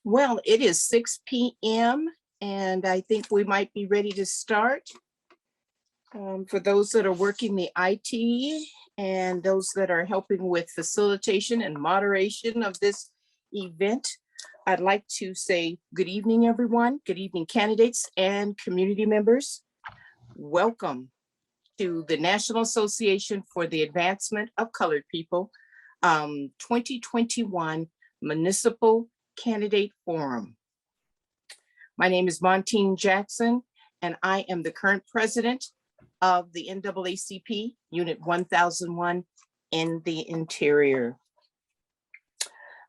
Well, it is 6 p.m. and I think we might be ready to start. For those that are working the IT and those that are helping with facilitation and moderation of this event, I'd like to say good evening, everyone. Good evening, candidates and community members. Welcome to the National Association for the Advancement of Colored People 2021 Municipal Candidate Forum. My name is Montine Jackson, and I am the current president of the NAACP Unit 1001 in the interior.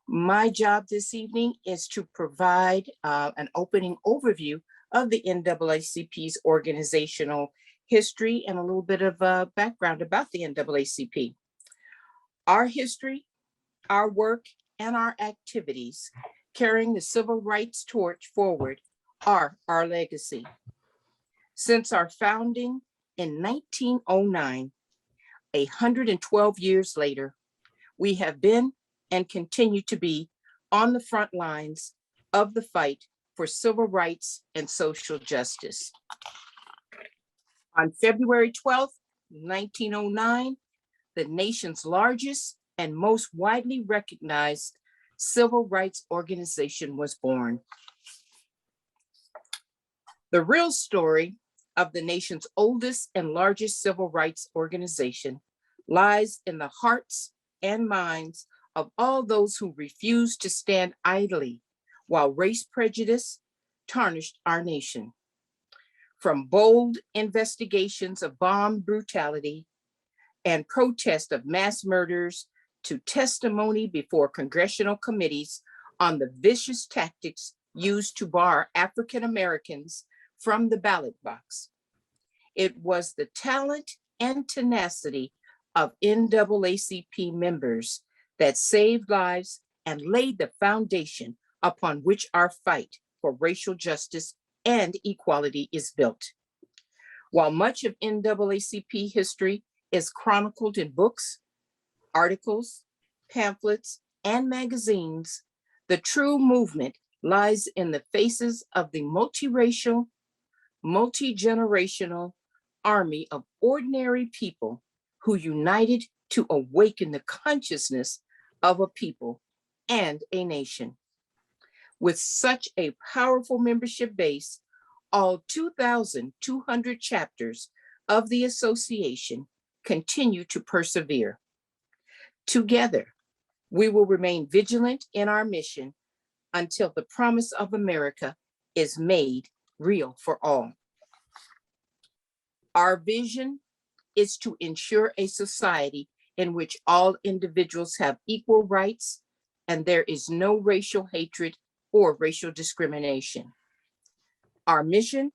My job this evening is to provide an opening overview of the NAACP's organizational history and a little bit of background about the NAACP. Our history, our work, and our activities carrying the civil rights torch forward are our legacy. Since our founding in 1909, 112 years later, we have been and continue to be on the front lines of the fight for civil rights and social justice. On February 12th, 1909, the nation's largest and most widely recognized civil rights organization was born. The real story of the nation's oldest and largest civil rights organization lies in the hearts and minds of all those who refused to stand idly while race prejudice tarnished our nation. From bold investigations of bomb brutality and protest of mass murders to testimony before congressional committees on the vicious tactics used to bar African Americans from the ballot box. It was the talent and tenacity of NAACP members that saved lives and laid the foundation upon which our fight for racial justice and equality is built. While much of NAACP history is chronicled in books, articles, pamphlets, and magazines, the true movement lies in the faces of the multiracial, multi-generational army of ordinary people who united to awaken the consciousness of a people and a nation. With such a powerful membership base, all 2,200 chapters of the association continue to persevere. Together, we will remain vigilant in our mission until the promise of America is made real for all. Our vision is to ensure a society in which all individuals have equal rights and there is no racial hatred or racial discrimination. Our mission,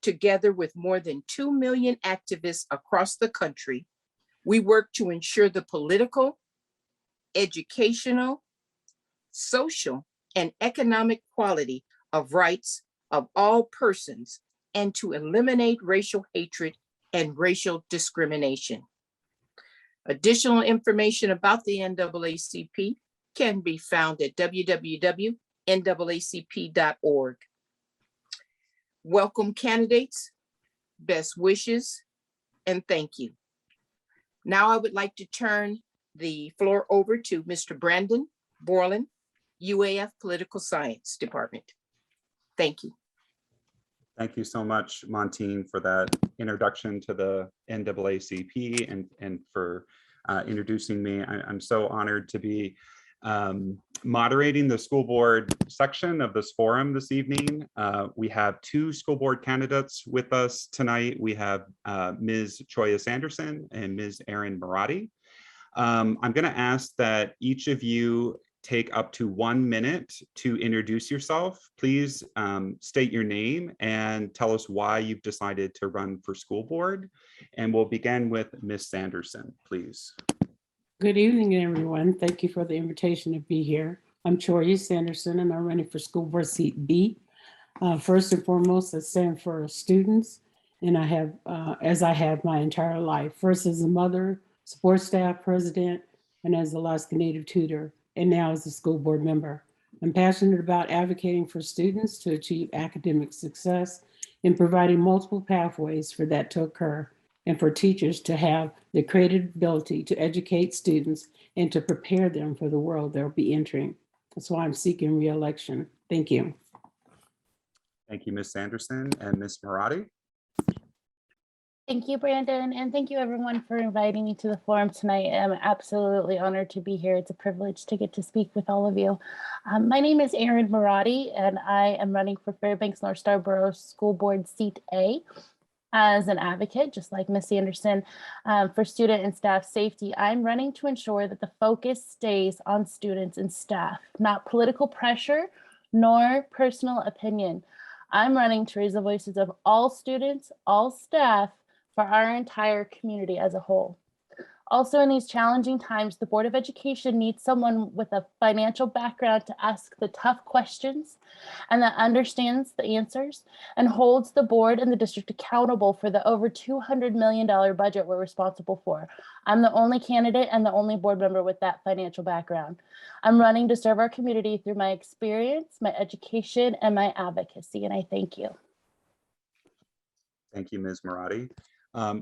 together with more than 2 million activists across the country, we work to ensure the political, educational, social, and economic quality of rights of all persons and to eliminate racial hatred and racial discrimination. Additional information about the NAACP can be found at www.naacp.org. Welcome, candidates, best wishes, and thank you. Now I would like to turn the floor over to Mr. Brandon Borland, UAF Political Science Department. Thank you. Thank you so much, Montine, for that introduction to the NAACP and for introducing me. I'm so honored to be moderating the school board section of this forum this evening. We have 2 school board candidates with us tonight. We have Ms. Choya Sanderson and Ms. Erin Marati. I'm going to ask that each of you take up to 1 minute to introduce yourself. Please state your name and tell us why you've decided to run for school board. And we'll begin with Ms. Sanderson, please. Good evening, everyone. Thank you for the invitation to be here. I'm Choya Sanderson, and I'm running for school board seat B. First and foremost, I stand for students, and I have, as I have my entire life, first as a mother, support staff president, and as the Alaska Native tutor, and now as a school board member. I'm passionate about advocating for students to achieve academic success and providing multiple pathways for that to occur, and for teachers to have the creative ability to educate students and to prepare them for the world they'll be entering. That's why I'm seeking re-election. Thank you. Thank you, Ms. Sanderson. And Ms. Marotti? Thank you, Brandon, and thank you everyone for inviting me to the forum tonight. I'm absolutely honored to be here. It's a privilege to get to speak with all of you. My name is Erin Marotti, and I am running for Fairbanks North Star Borough School Board Seat A as an advocate, just like Ms. Anderson, for student and staff safety. I'm running to ensure that the focus stays on students and staff, not political pressure nor personal opinion. I'm running to raise the voices of all students, all staff, for our entire community as a whole. Also, in these challenging times, the Board of Education needs someone with a financial background to ask the tough questions and that understands the answers and holds the board and the district accountable for the over $200 million budget we're responsible for. I'm the only candidate and the only board member with that financial background. I'm running to serve our community through my experience, my education, and my advocacy, and I thank you. Thank you, Ms. Marotti.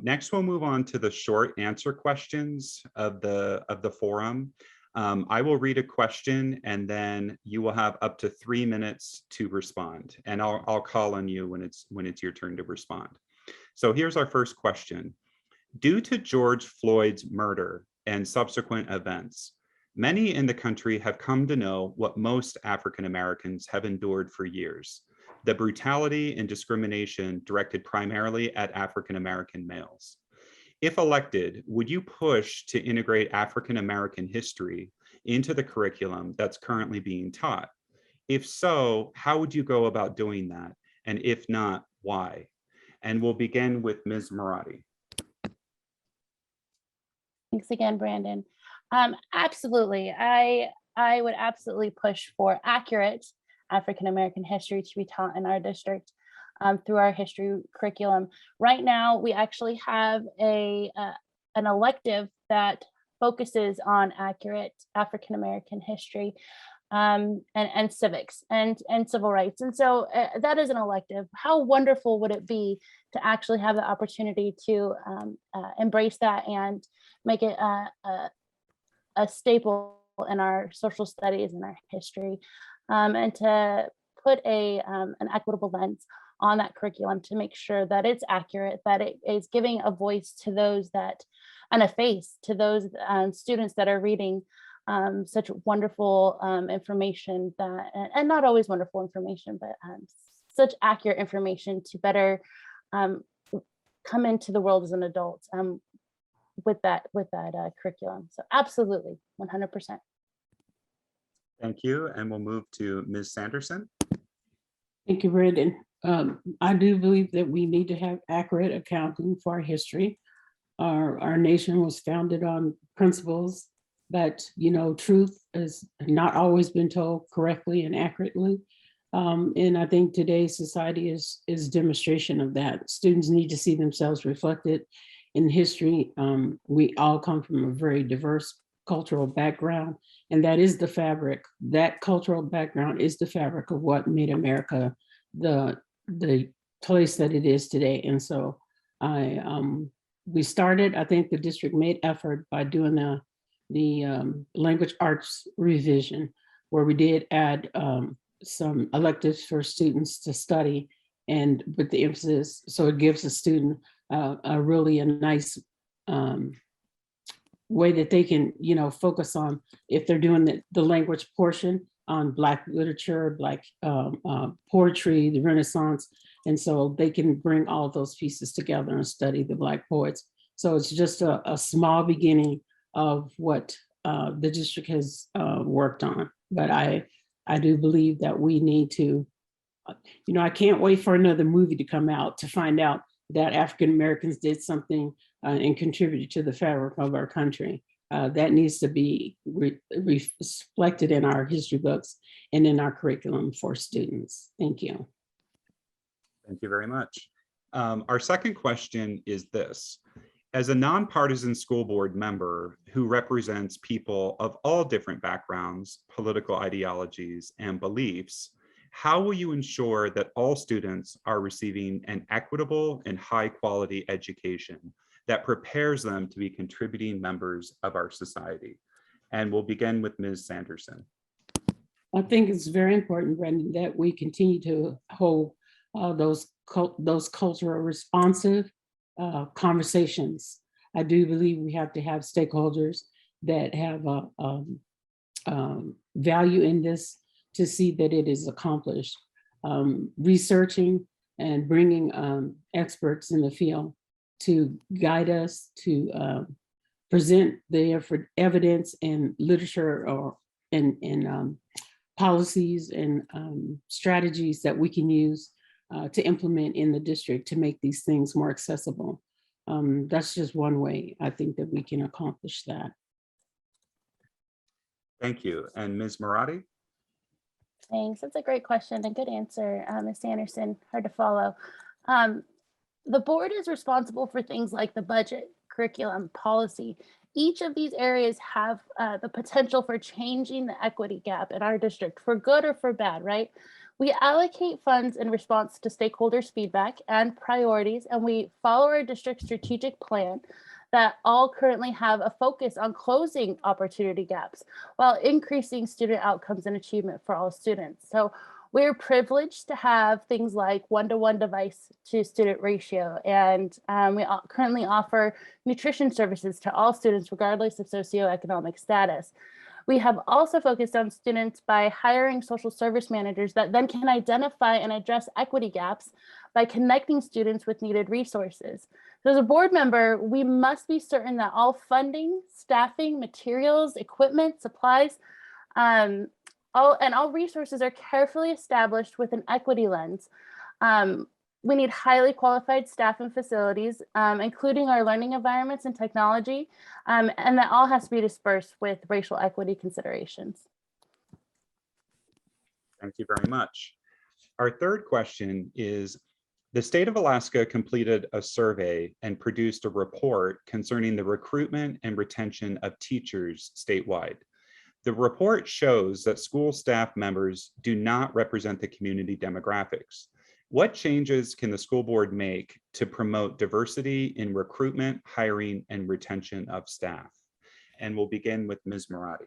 Next, we'll move on to the short answer questions of the forum. I will read a question and then you will have up to 3 minutes to respond. And I'll call on you when it's your turn to respond. So here's our first question. Due to George Floyd's murder and subsequent events, many in the country have come to know what most African Americans have endured for years: the brutality and discrimination directed primarily at African American males. If elected, would you push to integrate African American history into the curriculum that's currently being taught? If so, how would you go about doing that? And if not, why? And we'll begin with Ms. Marotti. Thanks again, Brandon. Absolutely. I would absolutely push for accurate African American history to be taught in our district through our history curriculum. Right now, we actually have an elective that focuses on accurate African American history and civics and civil rights. And so that is an elective. How wonderful would it be to actually have the opportunity to embrace that and make it a staple in our social studies and our history, and to put an equitable lens on that curriculum to make sure that it's accurate, that it is giving a voice to those that, and a face to those students that are reading such wonderful information that, and not always wonderful information, but such accurate information to better come into the world as an adult with that curriculum. So absolutely, 100%. Thank you. And we'll move to Ms. Sanderson. Thank you, Brandon. I do believe that we need to have accurate accounting for our history. Our nation was founded on principles that, truth has not always been told correctly and accurately. And I think today's society is demonstration of that. Students need to see themselves reflected in history. We all come from a very diverse cultural background, and that is the fabric. That cultural background is the fabric of what made America the place that it is today. And so we started, I think the district made effort by doing the language arts revision, where we did add some electives for students to study, and with the emphasis, so it gives a student a really nice way that they can, focus on, if they're doing the language portion, on Black literature, Black poetry, the Renaissance. And so they can bring all those pieces together and study the Black poets. So it's just a small beginning of what the district has worked on. But I do believe that we need to, I can't wait for another movie to come out to find out that African Americans did something and contributed to the fabric of our country. That needs to be reflected in our history books and in our curriculum for students. Thank you. Thank you very much. Our second question is this. As a nonpartisan school board member who represents people of all different backgrounds, political ideologies, and beliefs, how will you ensure that all students are receiving an equitable and high-quality education that prepares them to be contributing members of our society? And we'll begin with Ms. Sanderson. I think it's very important, Brendan, that we continue to hold those cultural responsive conversations. I do believe we have to have stakeholders that have value in this to see that it is accomplished. Researching and bringing experts in the field to guide us, to present the evidence and literature or in policies and strategies that we can use to implement in the district to make these things more accessible. That's just one way I think that we can accomplish that. Thank you. And Ms. Marati? Thanks. That's a great question and good answer, Ms. Anderson. Hard to follow. The board is responsible for things like the budget, curriculum, policy. Each of these areas have the potential for changing the equity gap in our district for good or for bad, right? We allocate funds in response to stakeholders' feedback and priorities, and we follow our district strategic plan that all currently have a focus on closing opportunity gaps while increasing student outcomes and achievement for all students. So we're privileged to have things like one-to-one device to student ratio, and we currently offer nutrition services to all students regardless of socioeconomic status. We have also focused on students by hiring social service managers that then can identify and address equity gaps by connecting students with needed resources. So as a board member, we must be certain that all funding, staffing, materials, equipment, supplies, all resources are carefully established with an equity lens. We need highly qualified staff and facilities, including our learning environments and technology, and that all has to be dispersed with racial equity considerations. Thank you very much. Our third question is, the state of Alaska completed a survey and produced a report concerning the recruitment and retention of teachers statewide. The report shows that school staff members do not represent the community demographics. What changes can the school board make to promote diversity in recruitment, hiring, and retention of staff? And we'll begin with Ms. Marati.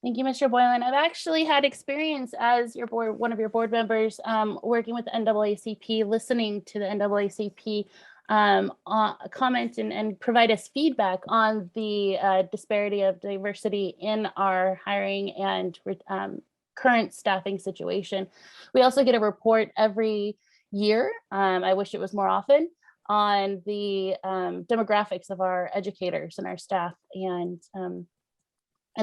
Thank you, Mr. Boylan. I've actually had experience as one of your board members working with the NAACP, listening to the NAACP comment and provide us feedback on the disparity of diversity in our hiring and current staffing situation. We also get a report every year. I wish it was more often, on the demographics of our educators and our staff. And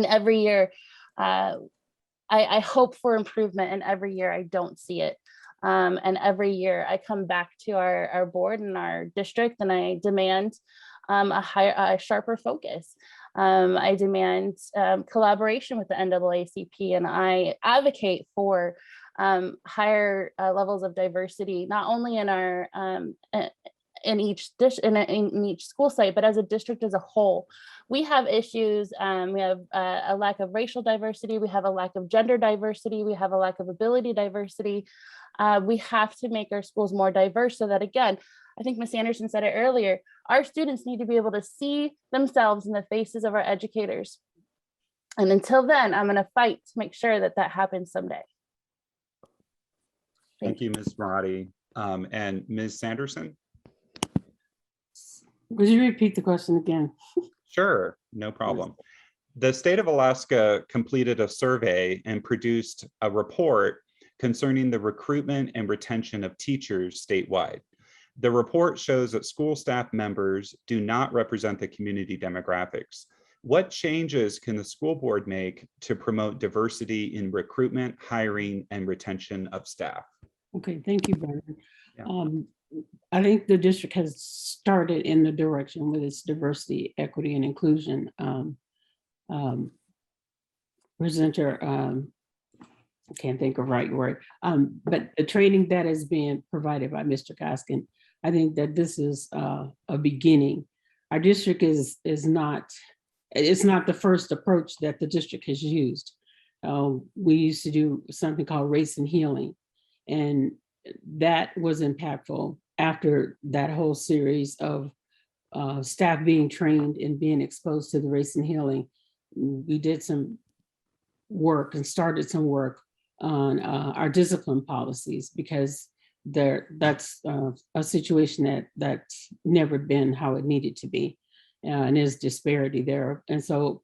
every year, I hope for improvement, and every year I don't see it. And every year I come back to our board and our district and I demand a sharper focus. I demand collaboration with the NAACP, and I advocate for higher levels of diversity, not only in our in each school site, but as a district as a whole. We have issues. We have a lack of racial diversity. We have a lack of gender diversity. We have a lack of ability diversity. We have to make our schools more diverse so that, again, I think Ms. Anderson said it earlier, our students need to be able to see themselves in the faces of our educators. And until then, I'm going to fight to make sure that that happens someday. Thank you, Ms. Marati. And Ms. Sanderson? Would you repeat the question again? Sure, no problem. The state of Alaska completed a survey and produced a report concerning the recruitment and retention of teachers statewide. The report shows that school staff members do not represent the community demographics. What changes can the school board make to promote diversity in recruitment, hiring, and retention of staff? Okay, thank you, Brendan. Yeah. I think the district has started in the direction with its diversity, equity, and inclusion presenter. I can't think of the right word, but the training that is being provided by Mr. Gaskin I think that this is a beginning. Our district is not, it's not the first approach that the district has used. We used to do something called race and healing, and that was impactful after that whole series of staff being trained and being exposed to the race and healing. We did some work and started some work on our discipline policies, because that's a situation that's never been how it needed to be, and there's disparity there. And so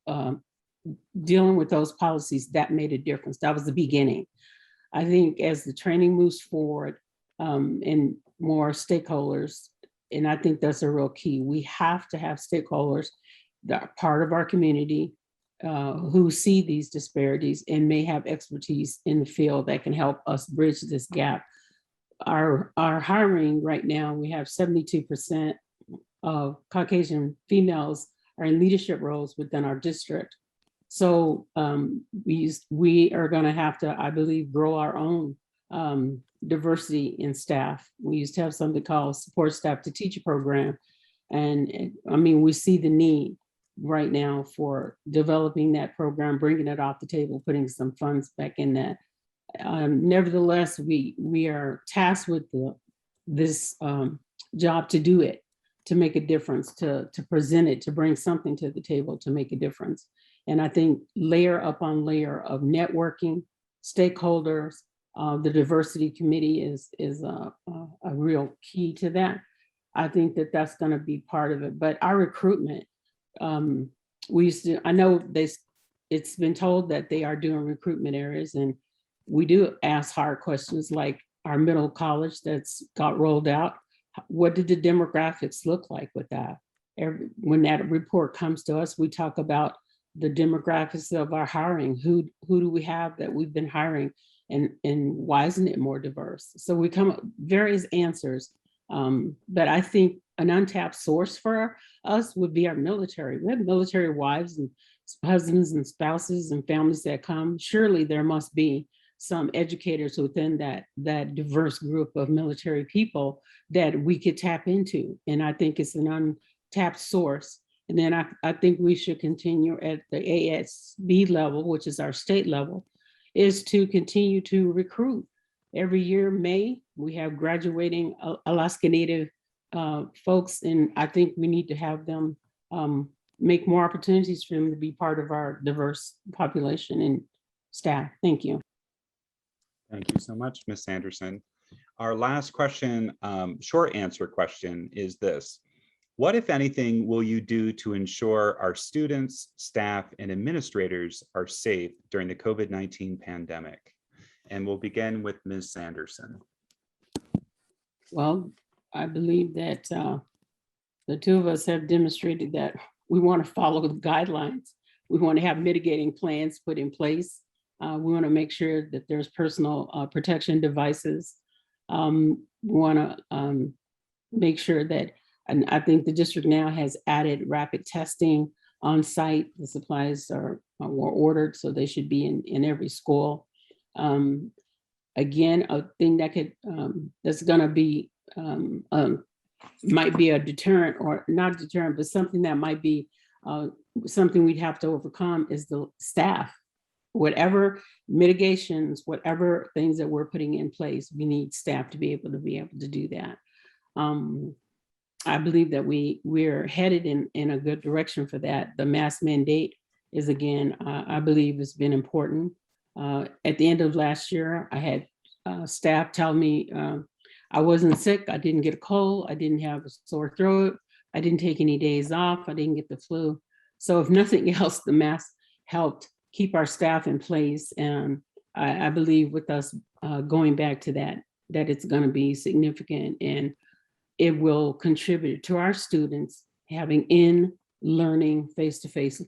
dealing with those policies, that made a difference. That was the beginning. I think as the training moves forward and more stakeholders, and I think that's a real key, we have to have stakeholders that are part of our community who see these disparities and may have expertise in the field that can help us bridge this gap. Our hiring right now, we have 72% of Caucasian females are in leadership roles within our district. So we are going to have to, I believe, grow our own diversity in staff. We used to have something called support staff to teacher program. And I mean, we see the need right now for developing that program, bringing it off the table, putting some funds back in that. Nevertheless, we are tasked with this job to do it, to make a difference, to present it, to bring something to the table, to make a difference. And I think layer upon layer of networking, stakeholders, the diversity committee is a real key to that. I think that that's going to be part of it. But our recruitment, we used to, I know it's been told that they are doing recruitment areas, and we do ask hard questions like our middle college that's got rolled out. What did the demographics look like with that? When that report comes to us, we talk about the demographics of our hiring. Who do we have that we've been hiring, and why isn't it more diverse? So we come up with various answers. But I think an untapped source for us would be our military. We have military wives and husbands and spouses and families that come. Surely there must be some educators within that diverse group of military people that we could tap into. And I think it's an untapped source. And then I think we should continue at the ASB level, which is our state level, is to continue to recruit. Every year, May, we have graduating Alaska Native folks, and I think we need to have them make more opportunities for them to be part of our diverse population and staff. Thank you. Thank you so much, Ms. Sanderson. Our last question, short answer question is this. What, if anything, will you do to ensure our students, staff, and administrators are safe during the COVID-19 pandemic? And we'll begin with Ms. Sanderson. Well, I believe that the two of us have demonstrated that we want to follow the guidelines. We want to have mitigating plans put in place. We want to make sure that there's personal protection devices. We want to make sure that, and I think the district now has added rapid testing on site. The supplies were ordered, so they should be in every school. Again, a thing that could that's going to be might be a deterrent, or not deterrent, but something that might be something we'd have to overcome is the staff. Whatever mitigations, whatever things that we're putting in place, we need staff to be able to do that. I believe that we're headed in a good direction for that. The mask mandate is, again, I believe has been important. At the end of last year, I had staff tell me I wasn't sick, I didn't get a cold, I didn't have a sore throat, I didn't take any days off, I didn't get the flu. So if nothing else, the mask helped keep our staff in place. And I believe with us going back to that it's going to be significant, and it will contribute to our students having in-learning, face-to-face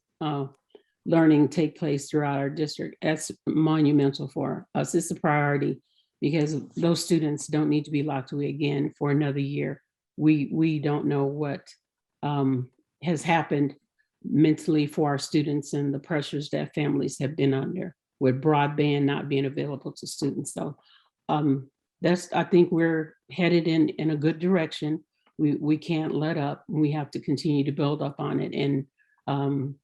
learning take place throughout our district. That's monumental for us. It's a priority because those students don't need to be locked away again for another year. We don't know what has happened mentally for our students and the pressures that families have been under with broadband not being available to students. So I think we're headed in a good direction. We can't let up. We have to continue to build up on it and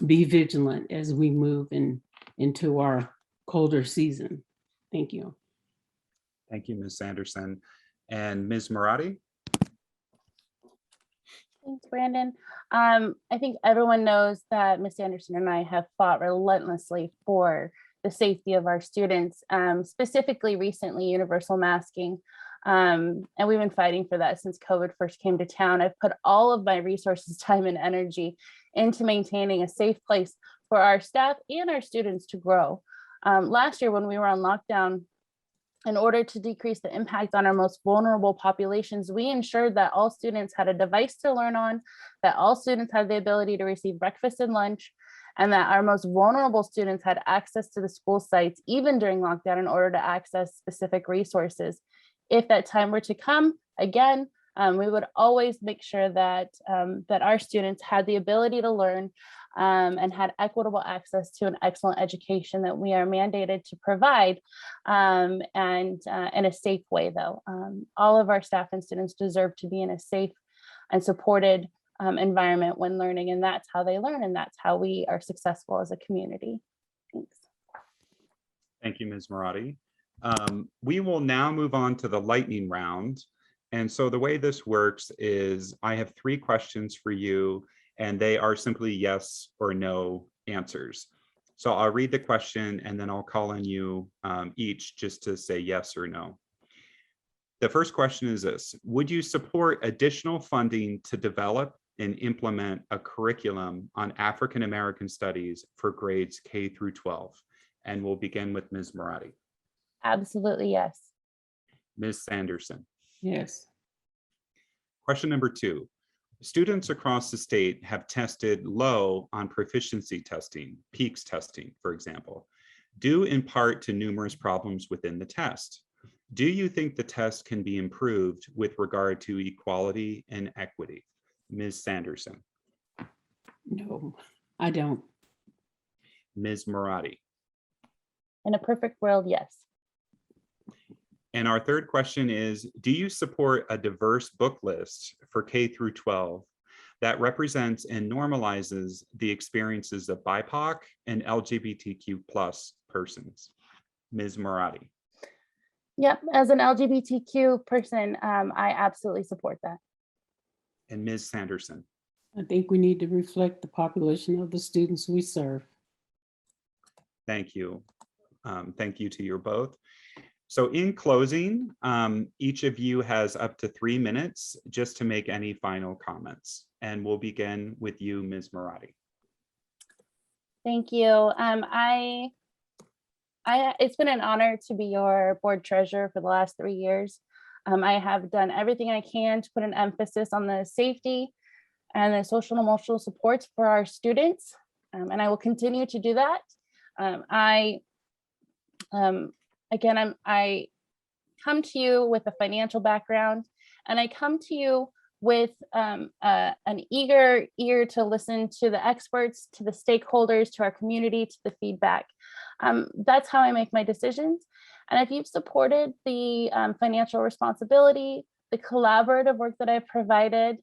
be vigilant as we move into our colder season. Thank you. Thank you, Ms. Sanderson. And Ms. Marati? Thanks, Brandon. I think everyone knows that Ms. Anderson and I have fought relentlessly for the safety of our students, specifically recently universal masking. And we've been fighting for that since COVID first came to town. I've put all of my resources, time, and energy into maintaining a safe place for our staff and our students to grow. Last year when we were on lockdown, in order to decrease the impact on our most vulnerable populations, we ensured that all students had a device to learn on, that all students had the ability to receive breakfast and lunch, and that our most vulnerable students had access to the school sites, even during lockdown, in order to access specific resources. If that time were to come again, we would always make sure that, that our students had the ability to learn and had equitable access to an excellent education that we are mandated to provide, and in a safe way though. All of our staff and students deserve to be in a safe and supported environment when learning, and that's how they learn, and that's how we are successful as a community. Thanks. Thank you, Ms. Marati. We will now move on to the lightning round. And so the way this works is I have 3 questions for you, and they are simply yes or no answers. So I'll read the question and then I'll call on you each just to say yes or no. The first question is this: would you support additional funding to develop and implement a curriculum on African American studies for grades K through 12? And we'll begin with Ms. Marati. Absolutely, yes. Ms. Sanderson. Yes. Question number 2. Students across the state have tested low on proficiency testing, PEAKS testing, for example, due in part to numerous problems within the test. Do you think the test can be improved with regard to equality and equity? Ms. Sanderson. No, I don't. Ms. Marati. In a perfect world, yes. And our third question is, do you support a diverse book list for K through 12 that represents and normalizes the experiences of BIPOC and LGBTQ+ persons? Ms. Marati. Yep, as an LGBTQ person, I absolutely support that. And Ms. Sanderson. I think we need to reflect the population of the students we serve. Thank you. Thank you to you both. So in closing, each of you has up to 3 minutes just to make any final comments. And we'll begin with you, Ms. Marati. Thank you. It's been an honor to be your board treasurer for the last 3 years. I have done everything I can to put an emphasis on the safety and the social and emotional supports for our students. And I will continue to do that. I come to you with a financial background, and I come to you with an eager ear to listen to the experts, to the stakeholders, to our community, to the feedback. That's how I make my decisions. And if you've supported the financial responsibility, the collaborative work that I've provided,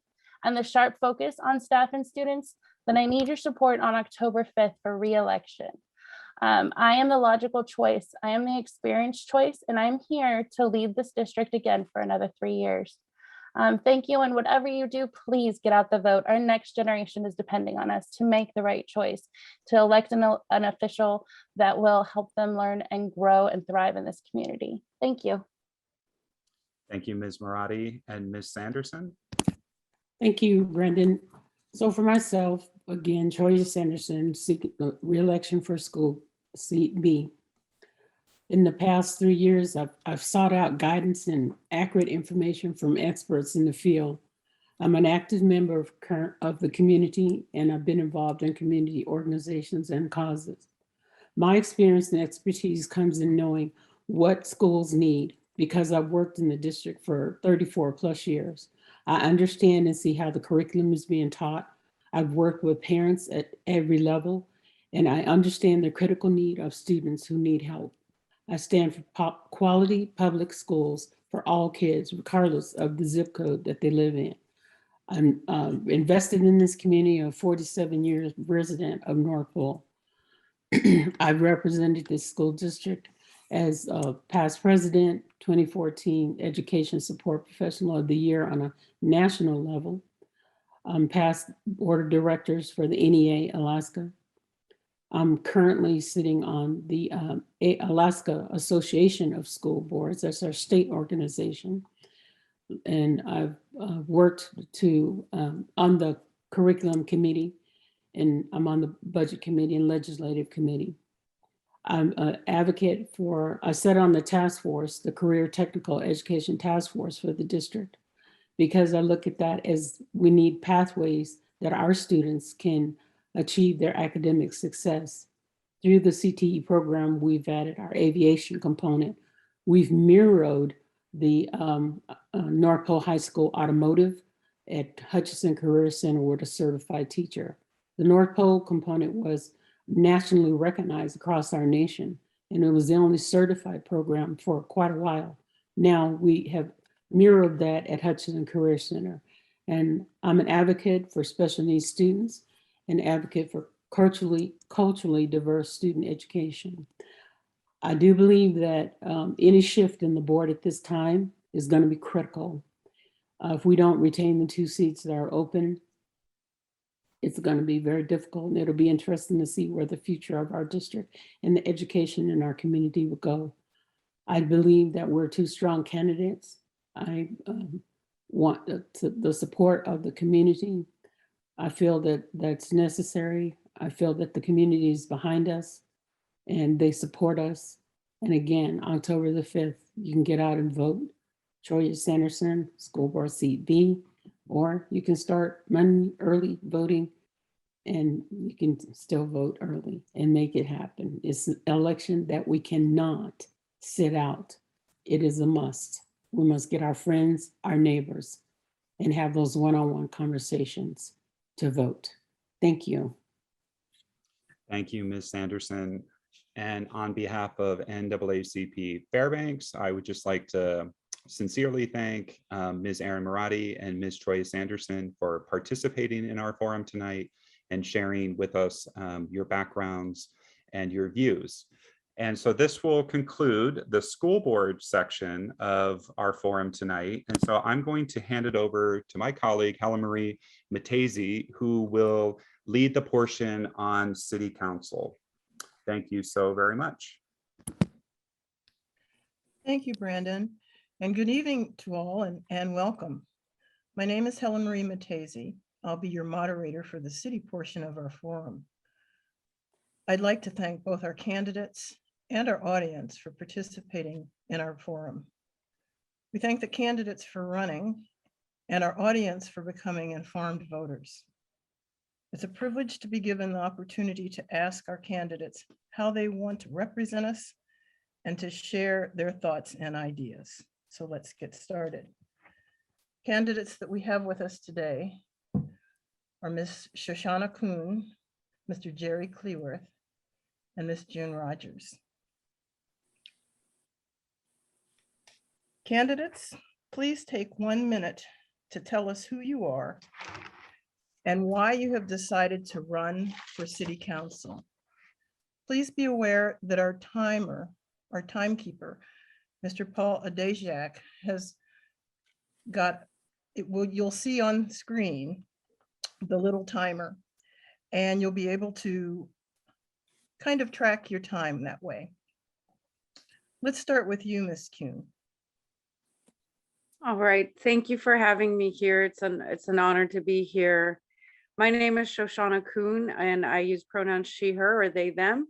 and the sharp focus on staff and students, then I need your support on October 5th for re-election. I am the logical choice. I am the experienced choice, and I'm here to lead this district again for another 3 years. Thank you, and whatever you do, please get out the vote. Our next generation is depending on us to make the right choice, to elect an official that will help them learn and grow and thrive in this community. Thank you. Thank you, Ms. Marati. And Ms. Sanderson. Thank you, Brendan. So for myself, again, Troy Sanderson, seeking re-election for school seat B. In the past 3 years, I've sought out guidance and accurate information from experts in the field. I'm an active member of the community, and I've been involved in community organizations and causes. My experience and expertise comes in knowing what schools need, because I've worked in the district for 34+ years. I understand and see how the curriculum is being taught. I've worked with parents at every level, and I understand the critical need of students who need help. I stand for quality public schools for all kids, regardless of the zip code that they live in. I'm invested in this community, a 47 years resident of North Pole. I've represented this school district as past president, 2014 Education Support Professional of the Year on a national level. I'm past board of directors for the NEA Alaska. I'm currently sitting on the Alaska Association of School Boards. That's our state organization. And I've worked on the curriculum committee, and I'm on the budget committee and legislative committee. I'm an advocate for, I sat on the task force, the Career Technical Education Task Force for the district, because I look at that as we need pathways that our students can achieve their academic success. Through the CTE program, we've added our aviation component. We've mirrored the North Pole High School automotive at Hutchinson Career Center with a certified teacher. The North Pole component was nationally recognized across our nation, and it was the only certified program for quite a while. Now we have mirrored that at Hutchinson Career Center. And I'm an advocate for special needs students, an advocate for culturally diverse student education. I do believe that any shift in the board at this time is going to be critical. If we don't retain the 2 seats that are open, it's going to be very difficult, and it'll be interesting to see where the future of our district and the education in our community will go. I believe that we're 2 strong candidates. I want the support of the community. I feel that that's necessary. I feel that the community is behind us and they support us. And again, October the 5th, you can get out and vote. Troy Sanderson, School Board Seat B, or you can start Monday early voting and you can still vote early and make it happen. It's an election that we cannot sit out. It is a must. We must get our friends, our neighbors, and have those one-on-one conversations to vote. Thank you. Thank you, Ms. Sanderson. And on behalf of NAACP Fairbanks, I would just like to sincerely thank Ms. Erin Marotti and Ms. Troy Sanderson for participating in our forum tonight and sharing with us your backgrounds and your views. And so this will conclude the school board section of our forum tonight. And so I'm going to hand it over to my colleague, Helen Marie Matese, who will lead the portion on city council. Thank you so very much. Thank you, Brandon, and good evening to all and welcome. My name is Helen Marie Matese. I'll be your moderator for the city portion of our forum. I'd like to thank both our candidates and our audience for participating in our forum. We thank the candidates for running and our audience for becoming informed voters. It's a privilege to be given the opportunity to ask our candidates how they want to represent us and to share their thoughts and ideas. So let's get started. Candidates that we have with us today are Ms. Shoshana Kuhn, Mr. Jerry Cleworth, and Ms. June Rogers. Candidates, please take 1 minute to tell us who you are and why you have decided to run for city council. Please be aware that our timekeeper, Mr. Paul Adesiak, has got, you'll see on screen the little timer, and you'll be able to kind of track your time that way. Let's start with you, Ms. Kuhn. All right, thank you for having me here. It's an honor to be here. My name is Shoshana Kuhn, and I use pronouns she, her, or they, them.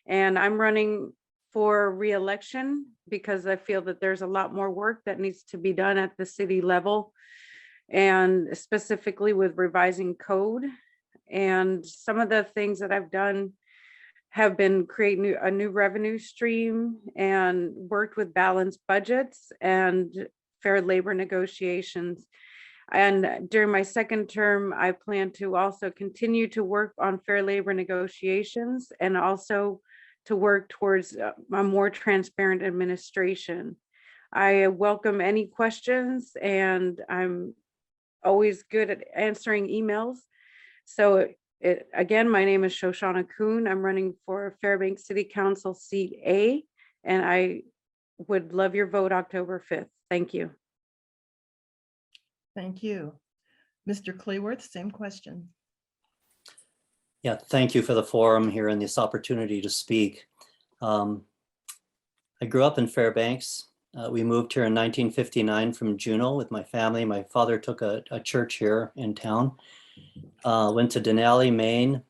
And I'm running for re-election because I feel that there's a lot more work that needs to be done at the city level, and specifically with revising code. And some of the things that I've done have been create a new revenue stream and worked with balanced budgets and fair labor negotiations. And during my second term, I plan to also continue to work on fair labor negotiations and also to work towards a more transparent administration. I welcome any questions, and I'm always good at answering emails. So again, my name is Shoshana Kuhn. I'm running for Fairbanks City Council seat A, and I would love your vote October 5th. Thank you. Thank you. Mr. Cleworth, same question. Yeah, thank you for the forum here and this opportunity to speak. I grew up in Fairbanks. We moved here in 1959 from Juneau with my family. My father took a church here in town. Went to Denali, Maine,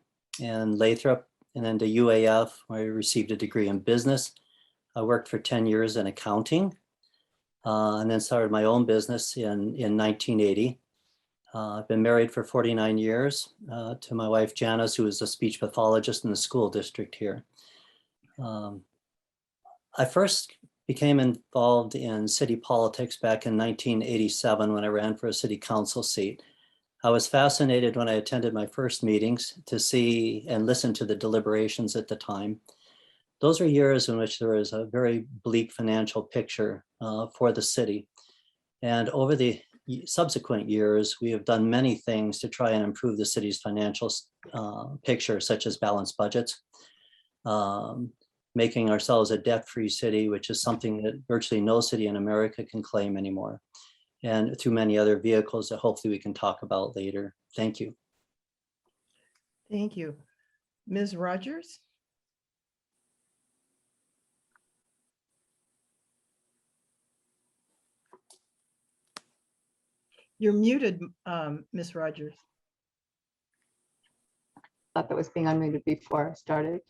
and Lathrop, and then to UAF, where I received a degree in business. I worked for 10 years in accounting, and then started my own business in 1980. I've been married for 49 years to my wife, Janice, who is a speech pathologist in the school district here. I first became involved in city politics back in 1987 when I ran for a city council seat. I was fascinated when I attended my first meetings to see and listen to the deliberations at the time. Those are years in which there was a very bleak financial picture for the city. And over the subsequent years, we have done many things to try and improve the city's financial picture, such as balanced budgets, making ourselves a debt-free city, which is something that virtually no city in America can claim anymore, and through many other vehicles that hopefully we can talk about later. Thank you. Thank you. Ms. Rogers? You're muted, Ms. Rogers. Thought that was being unmuted before I started.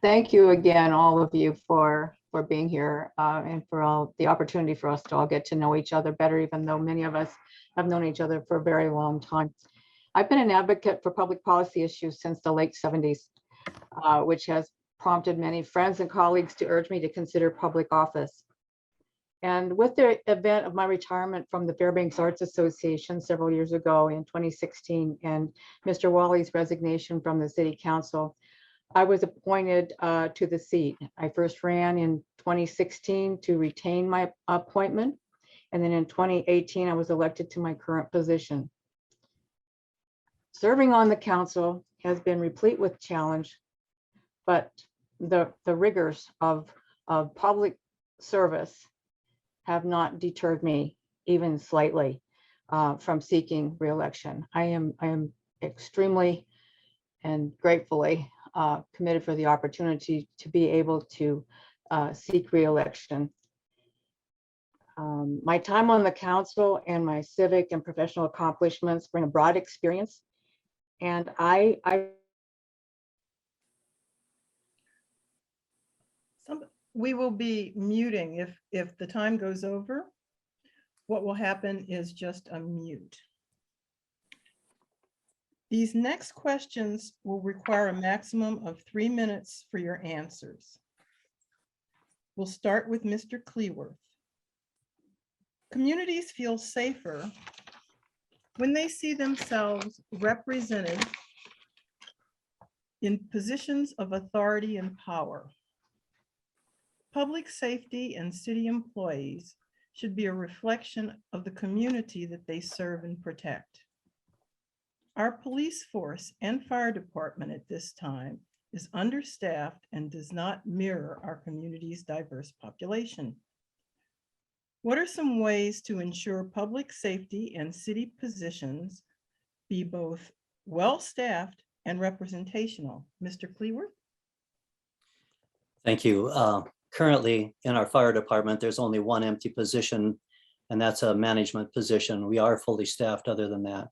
Thank you again, all of you, for being here and for all the opportunity for us to all get to know each other better, even though many of us have known each other for a very long time. I've been an advocate for public policy issues since the late 70s, which has prompted many friends and colleagues to urge me to consider public office. And with the event of my retirement from the Fairbanks Arts Association several years ago in 2016, and Mr. Wally's resignation from the City Council, I was appointed to the seat. I first ran in 2016 to retain my appointment, and then in 2018, I was elected to my current position. Serving on the council has been replete with challenge, but the rigors of public service have not deterred me even slightly from seeking re-election. I am extremely and gratefully committed for the opportunity to be able to seek re-election. My time on the council and my civic and professional accomplishments bring a broad experience, and We will be muting if the time goes over. What will happen is just a mute. These next questions will require a maximum of 3 minutes for your answers. We'll start with Mr. Cleworth. Communities feel safer when they see themselves represented in positions of authority and power. Public safety and city employees should be a reflection of the community that they serve and protect. Our police force and fire department at this time is understaffed and does not mirror our community's diverse population. What are some ways to ensure public safety and city positions be both well-staffed and representational? Mr. Cleworth? Thank you. Currently in our fire department, there's only one empty position, and that's a management position. We are fully staffed other than that.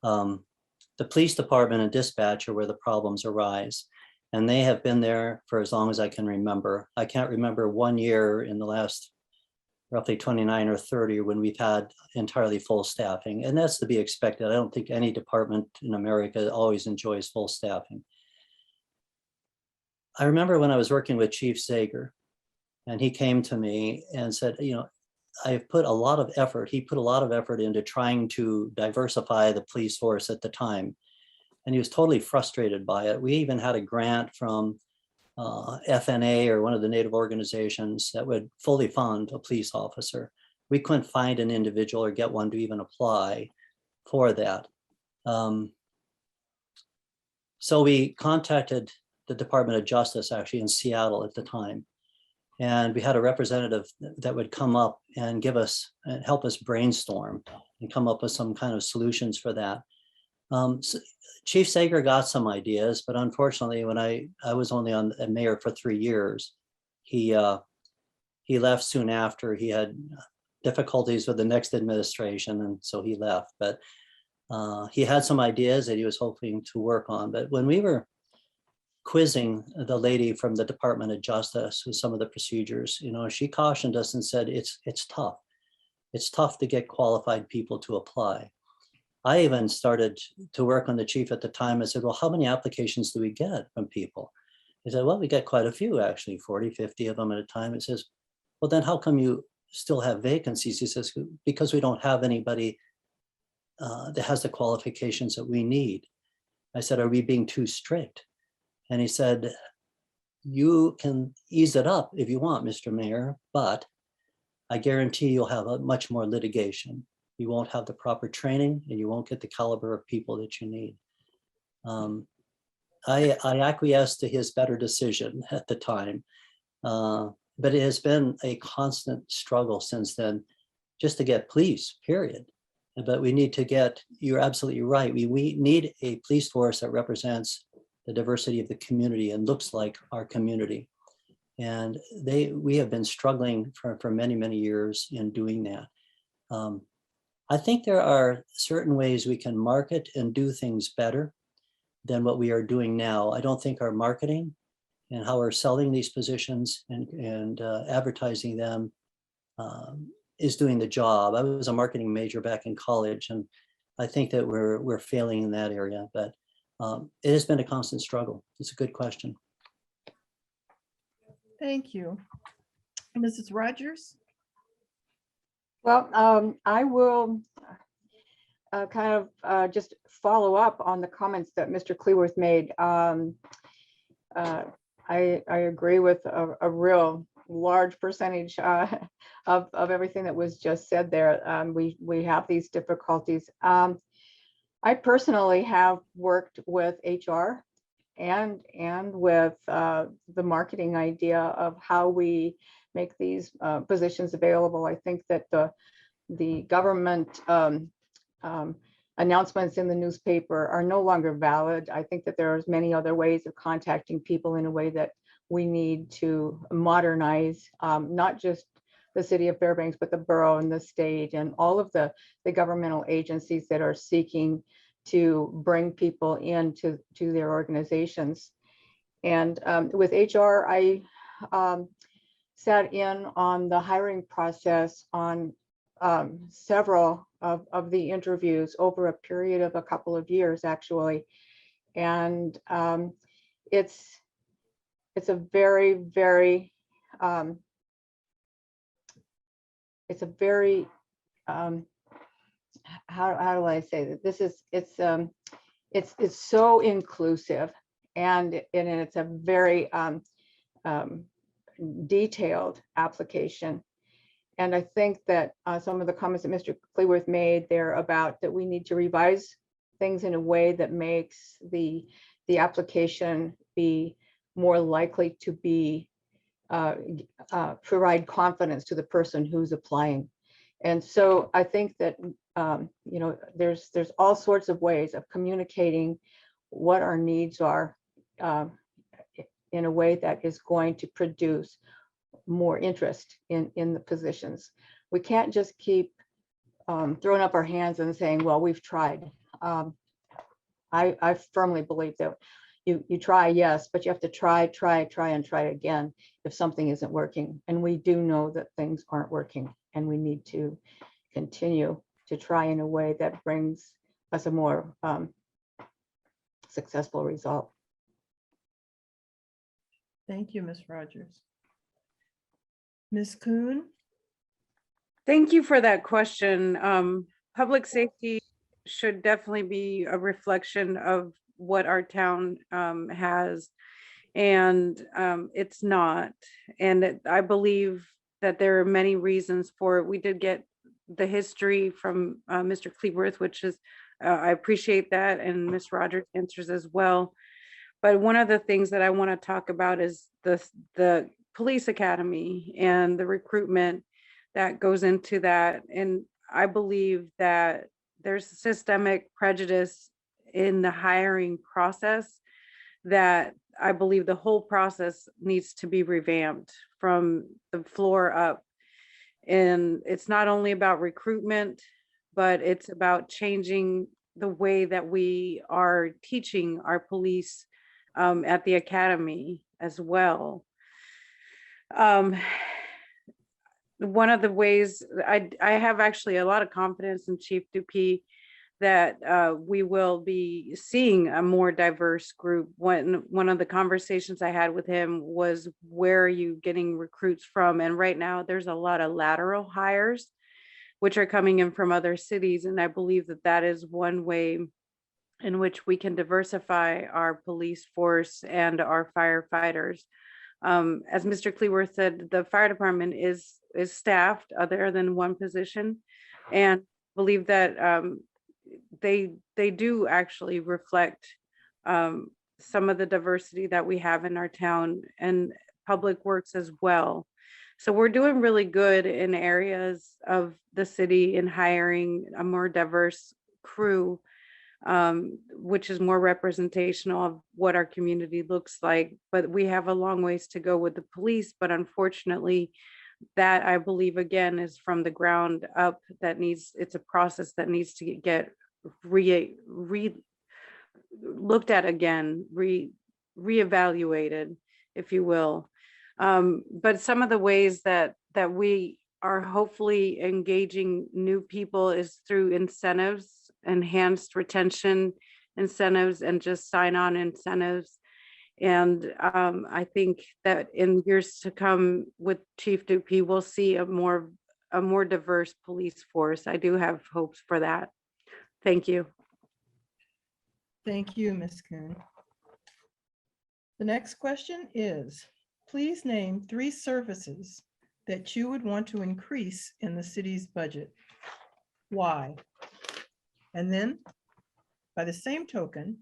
The police department and dispatch are where the problems arise, and they have been there for as long as I can remember. I can't remember one year in the last roughly 29 or 30 when we've had entirely full staffing, and that's to be expected. I don't think any department in America always enjoys full staffing. I remember when I was working with Chief Sager, and he came to me and said, you know, I've put a lot of effort. He put a lot of effort into trying to diversify the police force at the time. And he was totally frustrated by it. We even had a grant from FNA or one of the Native organizations that would fully fund a police officer. We couldn't find an individual or get one to even apply for that. So we contacted the Department of Justice actually in Seattle at the time. And we had a representative that would come up and give us, help us brainstorm and come up with some kind of solutions for that. So Chief Sager got some ideas, but unfortunately, when I was only on a mayor for 3 years, he left soon after. He had difficulties with the next administration, and so he left. But he had some ideas that he was hoping to work on. But when we were quizzing the lady from the Department of Justice with some of the procedures, you know, she cautioned us and said, it's tough. It's tough to get qualified people to apply. I even started to work on the chief at the time. I said, well, how many applications do we get from people? He said, well, we get quite a few, actually, 40, 50 of them at a time. It says, well, then how come you still have vacancies? He says, because we don't have anybody that has the qualifications that we need. I said, are we being too strict? And he said, you can ease it up if you want, Mr. Mayor, but I guarantee you'll have a much more litigation. You won't have the proper training and you won't get the caliber of people that you need. I acquiesced to his better decision at the time, but it has been a constant struggle since then just to get police, period. But we need to get, you're absolutely right, we need a police force that represents the diversity of the community and looks like our community. And we have been struggling for many, many years in doing that. I think there are certain ways we can market and do things better than what we are doing now. I don't think our marketing and how we're selling these positions and advertising them is doing the job. I was a marketing major back in college, and I think that we're failing in that area, but it has been a constant struggle. It's a good question. Thank you. Mrs. Rogers? Well, I will kind of just follow up on the comments that Mr. Cleworth made. I agree with a real large percentage of everything that was just said there. We have these difficulties. I personally have worked with HR and with the marketing idea of how we make these positions available. I think that the government announcements in the newspaper are no longer valid. I think that there's many other ways of contacting people in a way that we need to modernize, not just the city of Fairbanks, but the borough and the state and all of the governmental agencies that are seeking to bring people into their organizations. And with HR, I sat in on the hiring process on several of the interviews over a period of a couple of years, actually. And it's a very, very, it's a very, how do I say that? This is, it's so inclusive, and it's a very detailed application. And I think that some of the comments that Mr. Cleworth made there about that we need to revise things in a way that makes the application be more likely to be provide confidence to the person who's applying. And so I think that you know, there's all sorts of ways of communicating what our needs are in a way that is going to produce more interest in the positions. We can't just keep throwing up our hands and saying, well, we've tried. I firmly believe that you try, yes, but you have to try and try again if something isn't working. And we do know that things aren't working, and we need to continue to try in a way that brings us a more successful result. Thank you, Ms. Rogers. Ms. Kuhn? Thank you for that question. Public safety should definitely be a reflection of what our town has. And it's not. And I believe that there are many reasons for it. We did get the history from Mr. Cleworth, which is, I appreciate that, and Ms. Rogers answers as well. But one of the things that I want to talk about is the police academy and the recruitment that goes into that. And I believe that there's systemic prejudice in the hiring process that I believe the whole process needs to be revamped from the floor up. And it's not only about recruitment, but it's about changing the way that we are teaching our police at the academy as well. One of the ways I have actually a lot of confidence in Chief Dupuy that we will be seeing a more diverse group. One of the conversations I had with him was, where are you getting recruits from? And right now there's a lot of lateral hires, which are coming in from other cities. And I believe that that is one way in which we can diversify our police force and our firefighters. As Mr. Cleworth said, the fire department is staffed other than one position, and believe that they do actually reflect some of the diversity that we have in our town, and public works as well. So we're doing really good in areas of the city in hiring a more diverse crew, which is more representational of what our community looks like. But we have a long ways to go with the police. But unfortunately, that, I believe, again, is from the ground up. It's a process that needs to get looked at again, reevaluated, if you will. But some of the ways that we are hopefully engaging new people is through incentives, enhanced retention incentives, and just sign-on incentives. And I think that in years to come with Chief Dupuy, we'll see a more diverse police force. I do have hopes for that. Thank you. Thank you, Ms. Kuhn. The next question is, please name 3 services that you would want to increase in the city's budget. Why? And then, by the same token,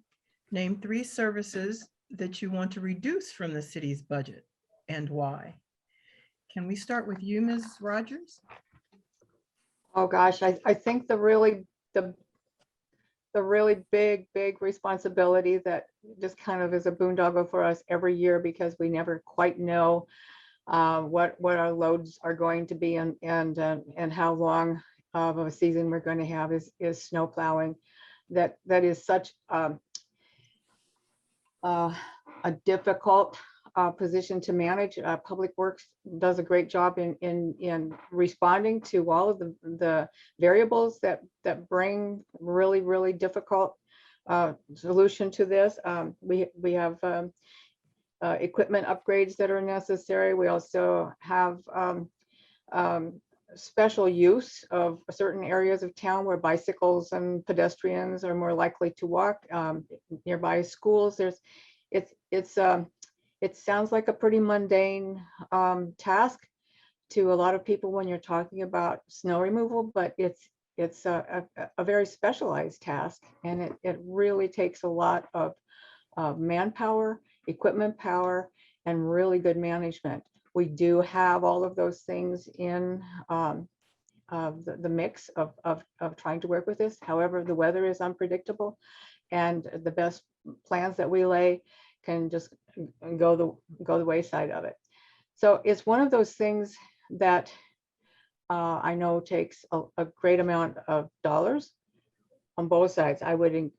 name 3 services that you want to reduce from the city's budget and why. Can we start with you, Ms. Rogers? Oh, gosh, I think the really big responsibility that just kind of is a boondoggle for us every year, because we never quite know what our loads are going to be and how long of a season we're going to have is snow plowing. That is such a difficult position to manage. Public Works does a great job in responding to all of the variables that bring really difficult solution to this. We have equipment upgrades that are necessary. We also have special use of certain areas of town where bicycles and pedestrians are more likely to walk. Nearby schools, it sounds like a pretty mundane task to a lot of people when you're talking about snow removal, but it's a very specialized task, and it really takes a lot of manpower, equipment power, and really good management. We do have all of those things in the mix of trying to work with this. However, the weather is unpredictable, and the best plans that we lay can just go the wayside of it. So it's one of those things that I know takes a great amount of dollars on both sides. I would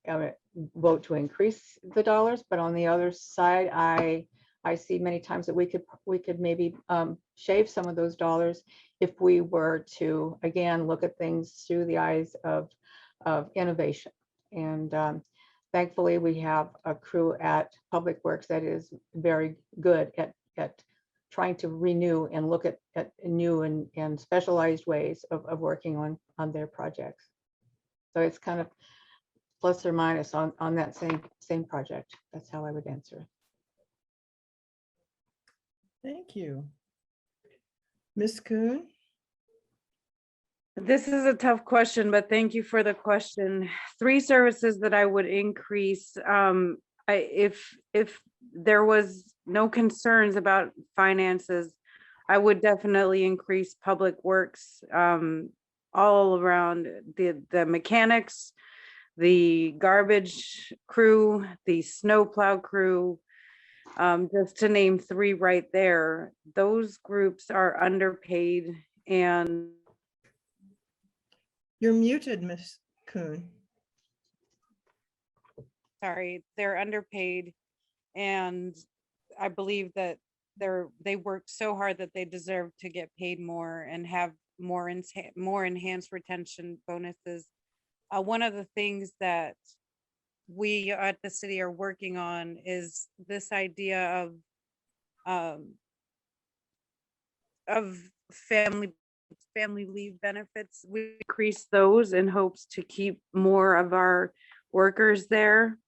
vote to increase the dollars, but on the other side, I see many times that we could maybe shave some of those dollars if we were to, again, look at things through the eyes of innovation. And thankfully, we have a crew at Public Works that is very good at trying to renew and look at new and specialized ways of working on their projects. So it's kind of plus or minus on that same project. That's how I would answer. Thank you. Ms. Kuhn? This is a tough question, but thank you for the question. 3 services that I would increase, if there was no concerns about finances, I would definitely increase public works, all around the mechanics, the garbage crew, the snowplow crew, just to name 3 right there. Those groups are underpaid, and You're muted, Ms. Kuhn. sorry, they're underpaid. And I believe that they work so hard that they deserve to get paid more and have more enhanced retention bonuses. One of the things that we at the city are working on is this idea of family leave benefits. We increase those in hopes to keep more of our workers there.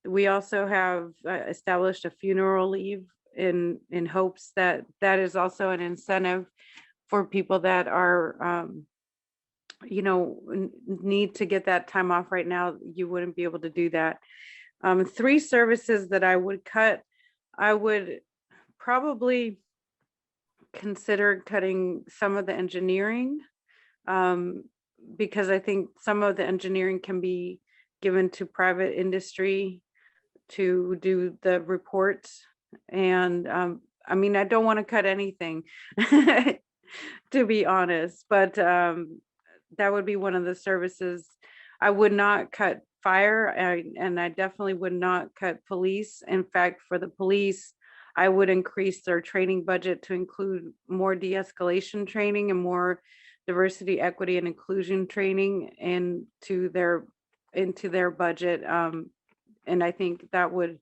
We also have established a funeral leave in hopes that that is also an incentive for people that are need to get that time off. Right now you wouldn't be able to do that. 3 services that I would cut, I would probably consider cutting some of the engineering, because I think some of the engineering can be given to private industry to do the reports. And I mean, I don't want to cut anything to be honest, but that would be one of the services. I would not cut fire, and I definitely would not cut police. In fact, for the police, I would increase their training budget to include more de-escalation training and more diversity, equity, and inclusion training into their budget. And I think that would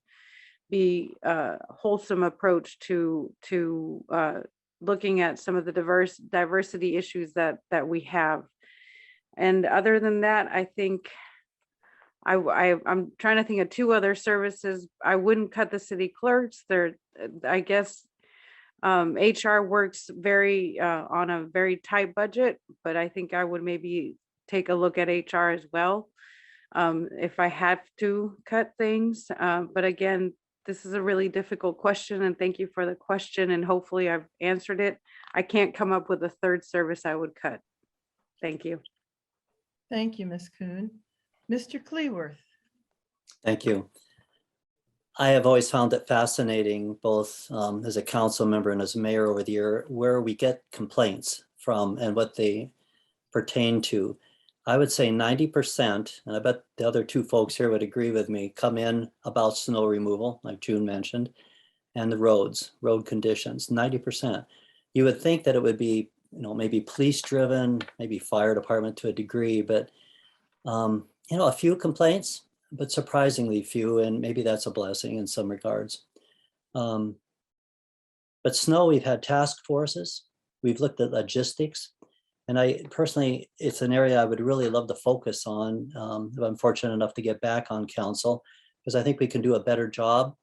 be a wholesome approach to looking at some of the diversity issues that we have. And other than that, I think I'm trying to think of 2 other services. I wouldn't cut the city clerks. I guess HR works on a very tight budget, but I think I would maybe take a look at HR as well if I had to cut things. But again, this is a really difficult question, and thank you for the question, and hopefully I've answered it. I can't come up with a 3rd service I would cut. Thank you. Thank you, Ms. Kuhn. Mr. Cleworth. Thank you. I have always found it fascinating, both as a council member and as mayor over the year, where we get complaints from and what they pertain to. I would say 90%, and I bet the other 2 folks here would agree with me, come in about snow removal, like June mentioned, and the road conditions, 90%. You would think that it would be, maybe police driven, maybe fire department to a degree, but a few complaints, but surprisingly few, and maybe that's a blessing in some regards. But snow, we've had task forces, we've looked at logistics, and I personally, it's an area I would really love to focus on if I'm fortunate enough to get back on council, because I think we can do a better job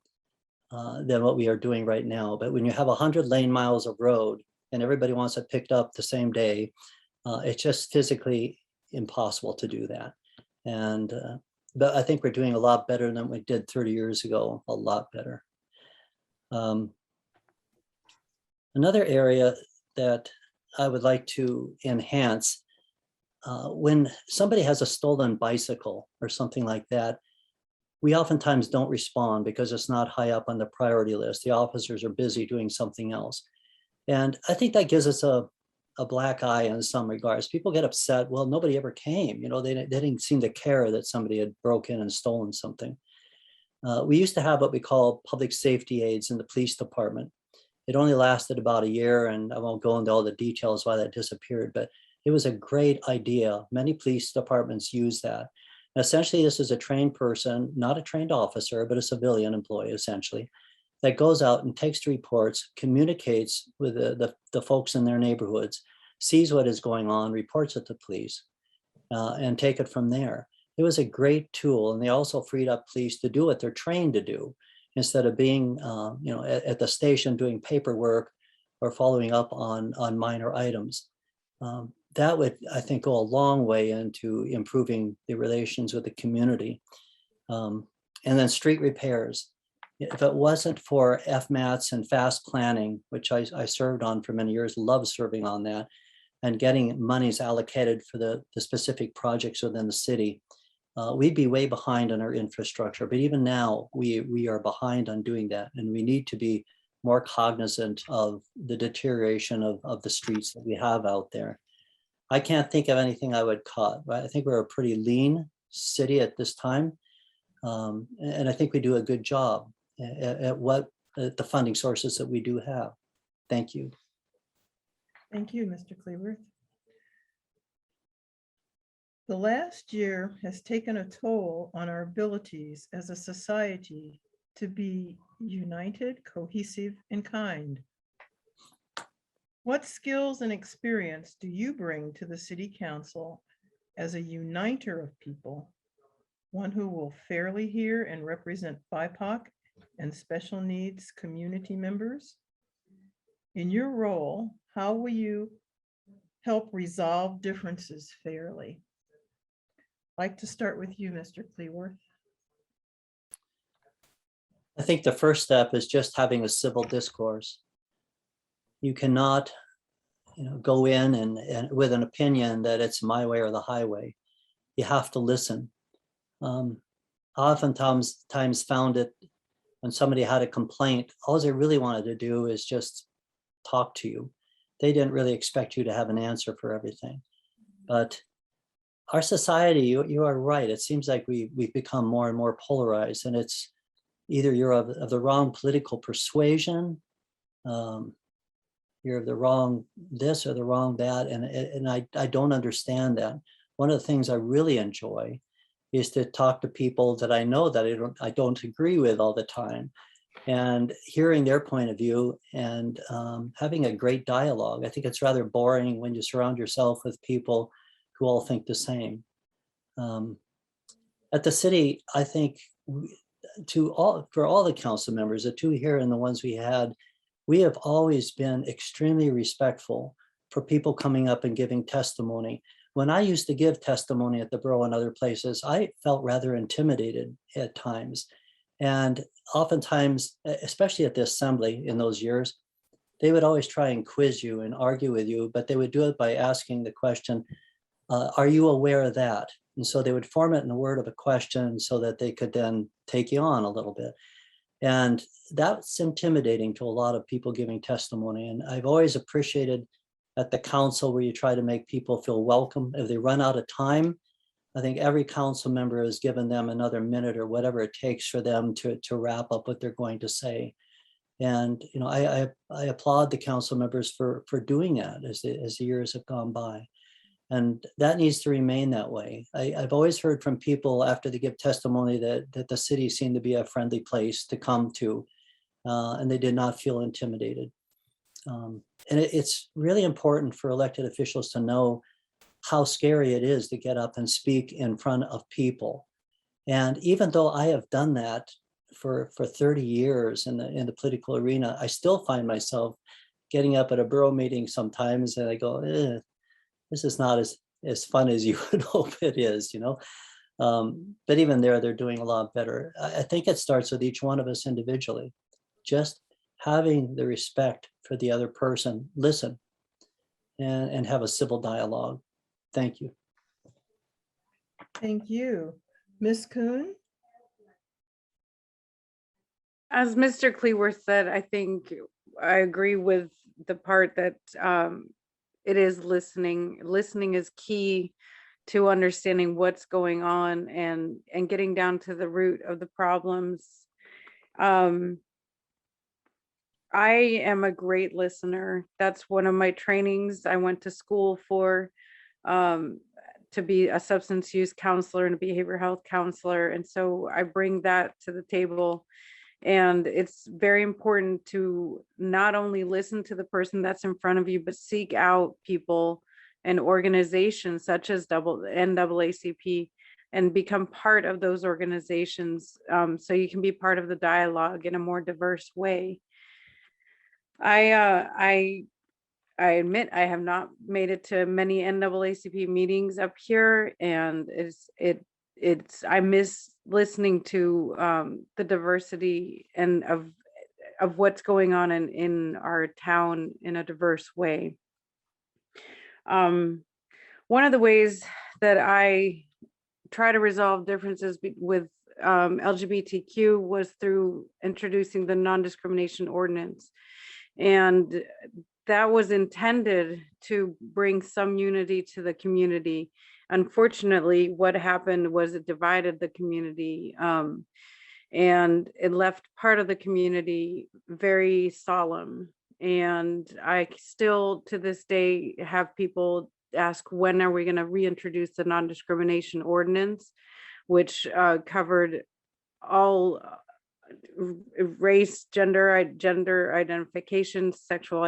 than what we are doing right now. But when you have 100 lane miles of road and everybody wants it picked up the same day, it's just physically impossible to do that. And but I think we're doing a lot better than we did 30 years ago, a lot better. Another area that I would like to enhance, when somebody has a stolen bicycle or something like that, we oftentimes don't respond because it's not high up on the priority list. The officers are busy doing something else. And I think that gives us a black eye in some regards. People get upset, well, nobody ever came. They didn't seem to care that somebody had broken and stolen something. We used to have what we call public safety aids in the police department. It only lasted about a year, and I won't go into all the details why that disappeared, but it was a great idea. Many police departments use that. And essentially, this is a trained person, not a trained officer, but a civilian employee, essentially, that goes out and takes the reports, communicates with the folks in their neighborhoods, sees what is going on, reports it to police, and take it from there. It was a great tool, and they also freed up police to do what they're trained to do, instead of being at the station doing paperwork or following up on minor items. That would, I think, go a long way into improving the relations with the community. And then street repairs. If it wasn't for FMATs and fast planning, which I served on for many years, love serving on that, and getting monies allocated for the specific projects within the city, we'd be way behind on our infrastructure. But even now, we are behind on doing that. And we need to be more cognizant of the deterioration of the streets that we have out there. I can't think of anything I would cut. Right? I think we're a pretty lean city at this time. And I think we do a good job at the funding sources that we do have. Thank you. Thank you, Mr. Cleworth. The last year has taken a toll on our abilities as a society to be united, cohesive, and kind. What skills and experience do you bring to the City Council as a uniter of people, one who will fairly hear and represent BIPOC and special needs community members? In your role, how will you help resolve differences fairly? I'd like to start with you, Mr. Cleworth. I think the first step is just having a civil discourse. You cannot, go in and with an opinion that it's my way or the highway. You have to listen. Oftentimes found it when somebody had a complaint, all they really wanted to do is just talk to you. They didn't really expect you to have an answer for everything. But our society, you are right. It seems like we've become more and more polarized, and it's either you're of the wrong political persuasion, you're of the wrong this or the wrong that, and I don't understand that. One of the things I really enjoy is to talk to people that I know that I don't agree with all the time, and hearing their point of view and having a great dialogue. I think it's rather boring when you surround yourself with people who all think the same. At the city, I think for all the council members, the two here and the ones we had, we have always been extremely respectful for people coming up and giving testimony. When I used to give testimony at the borough and other places, I felt rather intimidated at times. And oftentimes, especially at the assembly in those years, they would always try and quiz you and argue with you, but they would do it by asking the question, are you aware of that? And so they would form it in a word of a question so that they could then take you on a little bit. And that's intimidating to a lot of people giving testimony. And I've always appreciated at the council where you try to make people feel welcome. If they run out of time, I think every council member has given them another minute or whatever it takes for them to wrap up what they're going to say. And I applaud the council members for doing that as the years have gone by. And that needs to remain that way. I've always heard from people after they give testimony that the city seemed to be a friendly place to come to, and they did not feel intimidated. And it's really important for elected officials to know how scary it is to get up and speak in front of people. And even though I have done that for 30 years in the political arena, I still find myself getting up at a borough meeting sometimes and I go, this is not as fun as you would hope it is, But even they're doing a lot better. I think it starts with each one of us individually, just having the respect for the other person, listen, and have a civil dialogue. Thank you. Thank you. Ms. Kuhn? As Mr. Cleworth said, I think I agree with the part that it is listening. Listening is key to understanding what's going on and getting down to the root of the problems. I am a great listener. That's one of my trainings. I went to school for to be a substance use counselor and a behavioral health counselor. And so I bring that to the table. And it's very important to not only listen to the person that's in front of you, but seek out people and organizations such as NAACP and become part of those organizations so you can be part of the dialogue in a more diverse way. I admit I have not made it to many NAACP meetings up here, and I miss listening to the diversity and of what's going on in our town in a diverse way. One of the ways that I try to resolve differences with LGBTQ was through introducing the non-discrimination ordinance. And that was intended to bring some unity to the community. Unfortunately, what happened was it divided the community, and it left part of the community very solemn. And I still, to this day, have people ask, when are we going to reintroduce the non-discrimination ordinance, which covered all race, gender identification, sexual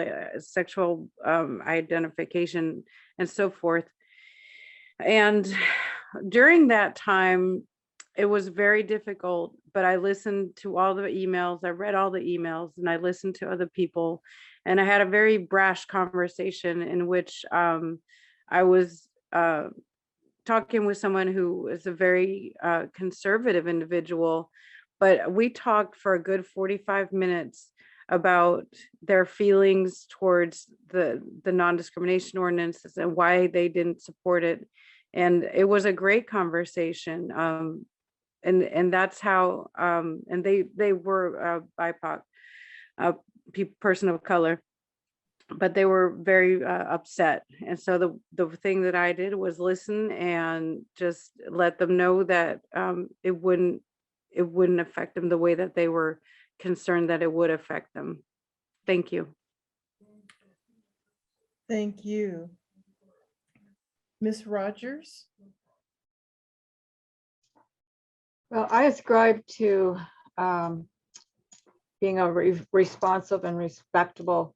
identification, and so forth. And during that time, it was very difficult, but I listened to all the emails, I read all the emails, and I listened to other people. And I had a very brash conversation in which I was talking with someone who is a very conservative individual, but we talked for a good 45 minutes about their feelings towards the non-discrimination ordinances and why they didn't support it. And it was a great conversation. And that's how, and they were BIPOC, person of color, but they were very upset. And so the thing that I did was listen and just let them know that it wouldn't affect them the way that they were concerned that it would affect them. Thank you. Thank you. Ms. Rogers? Well, I ascribe to being a responsive and respectable,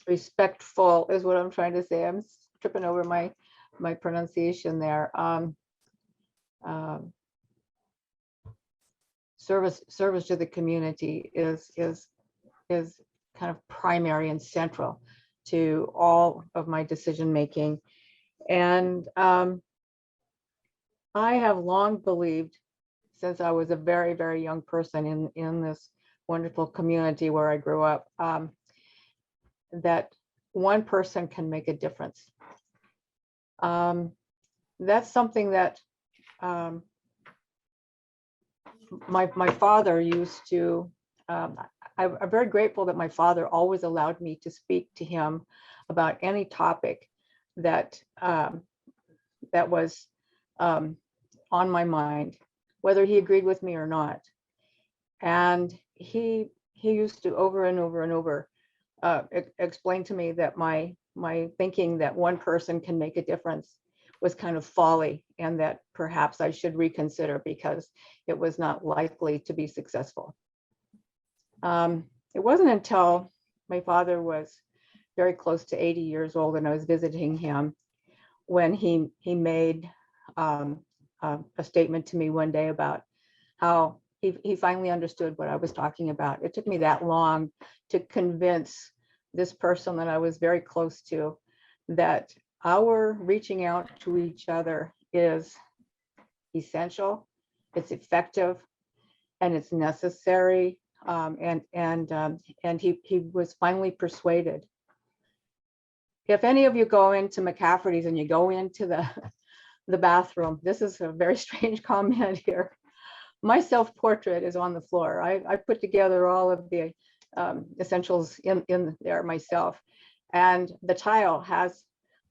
respectful is what I'm trying to say. I'm tripping over my pronunciation there. Service to the community is kind of primary and central to all of my decision making. And I have long believed, since I was a very, very young person in this wonderful community where I grew up, that one person can make a difference. That's something that my father used to, I'm very grateful that my father always allowed me to speak to him about any topic that that was on my mind, whether he agreed with me or not. And he used to over and over and over explain to me that my thinking that one person can make a difference was kind of folly, and that perhaps I should reconsider because it was not likely to be successful. It wasn't until my father was very close to 80 years old and I was visiting him when he made a statement to me one day about how he finally understood what I was talking about. It took me that long to convince this person that I was very close to that our reaching out to each other is essential, it's effective, and it's necessary. And he was finally persuaded. If any of you go into McCafferty's and you go into the bathroom, this is a very strange comment here. My self-portrait is on the floor. I put together all of the essentials in there myself. And the tile has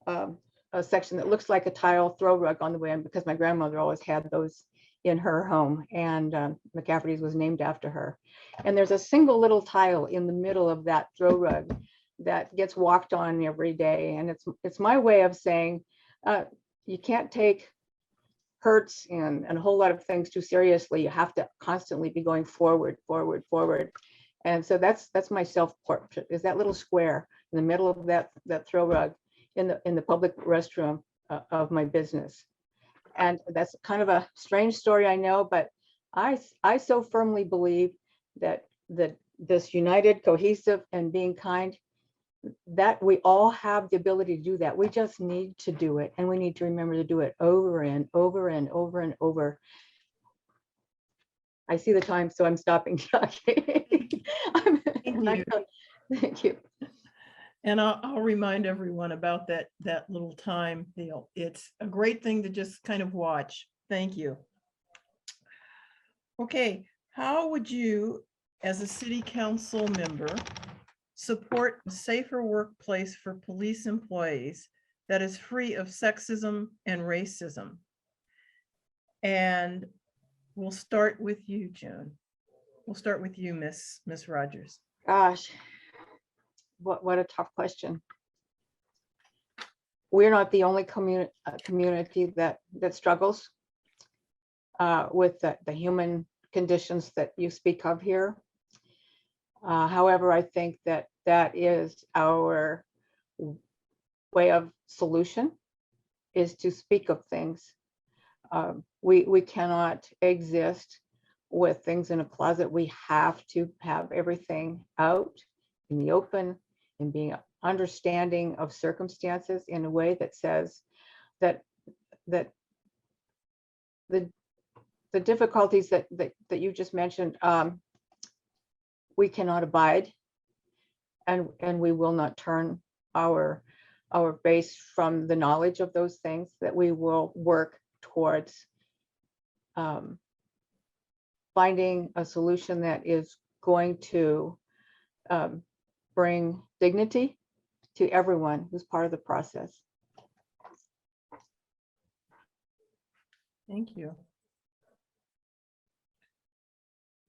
a section that looks like a tile throw rug on the way in, because my grandmother always had those in her home, and McCafferty's was named after her. And there's a single little tile in the middle of that throw rug that gets walked on every day. And it's my way of saying, you can't take hurts and a whole lot of things too seriously. You have to constantly be going forward, forward, forward. And so that's my self-portrait, is that little square in the middle of that throw rug in the public restroom of my business. And that's kind of a strange story, I know, but I so firmly believe that this united, cohesive, and being kind, that we all have the ability to do that. We just need to do it, and we need to remember to do it over and over and over and over. I see the time, so I'm stopping talking. Thank you. And I'll remind everyone about that little time deal. It's a great thing to just kind of watch. Thank you. Okay, how would you, as a city council member, support a safer workplace for police employees that is free of sexism and racism? And we'll start with you, June. We'll start with you, Miss Rogers. Gosh, what a tough question. We're not the only community that struggles with the human conditions that you speak of here. However, I think that is our way of solution, is to speak of things. We cannot exist with things in a closet. We have to have everything out in the open and being understanding of circumstances in a way that says that the difficulties that you just mentioned, we cannot abide, and we will not turn our base from the knowledge of those things, that we will work towards finding a solution that is going to bring dignity to everyone who's part of the process. Thank you.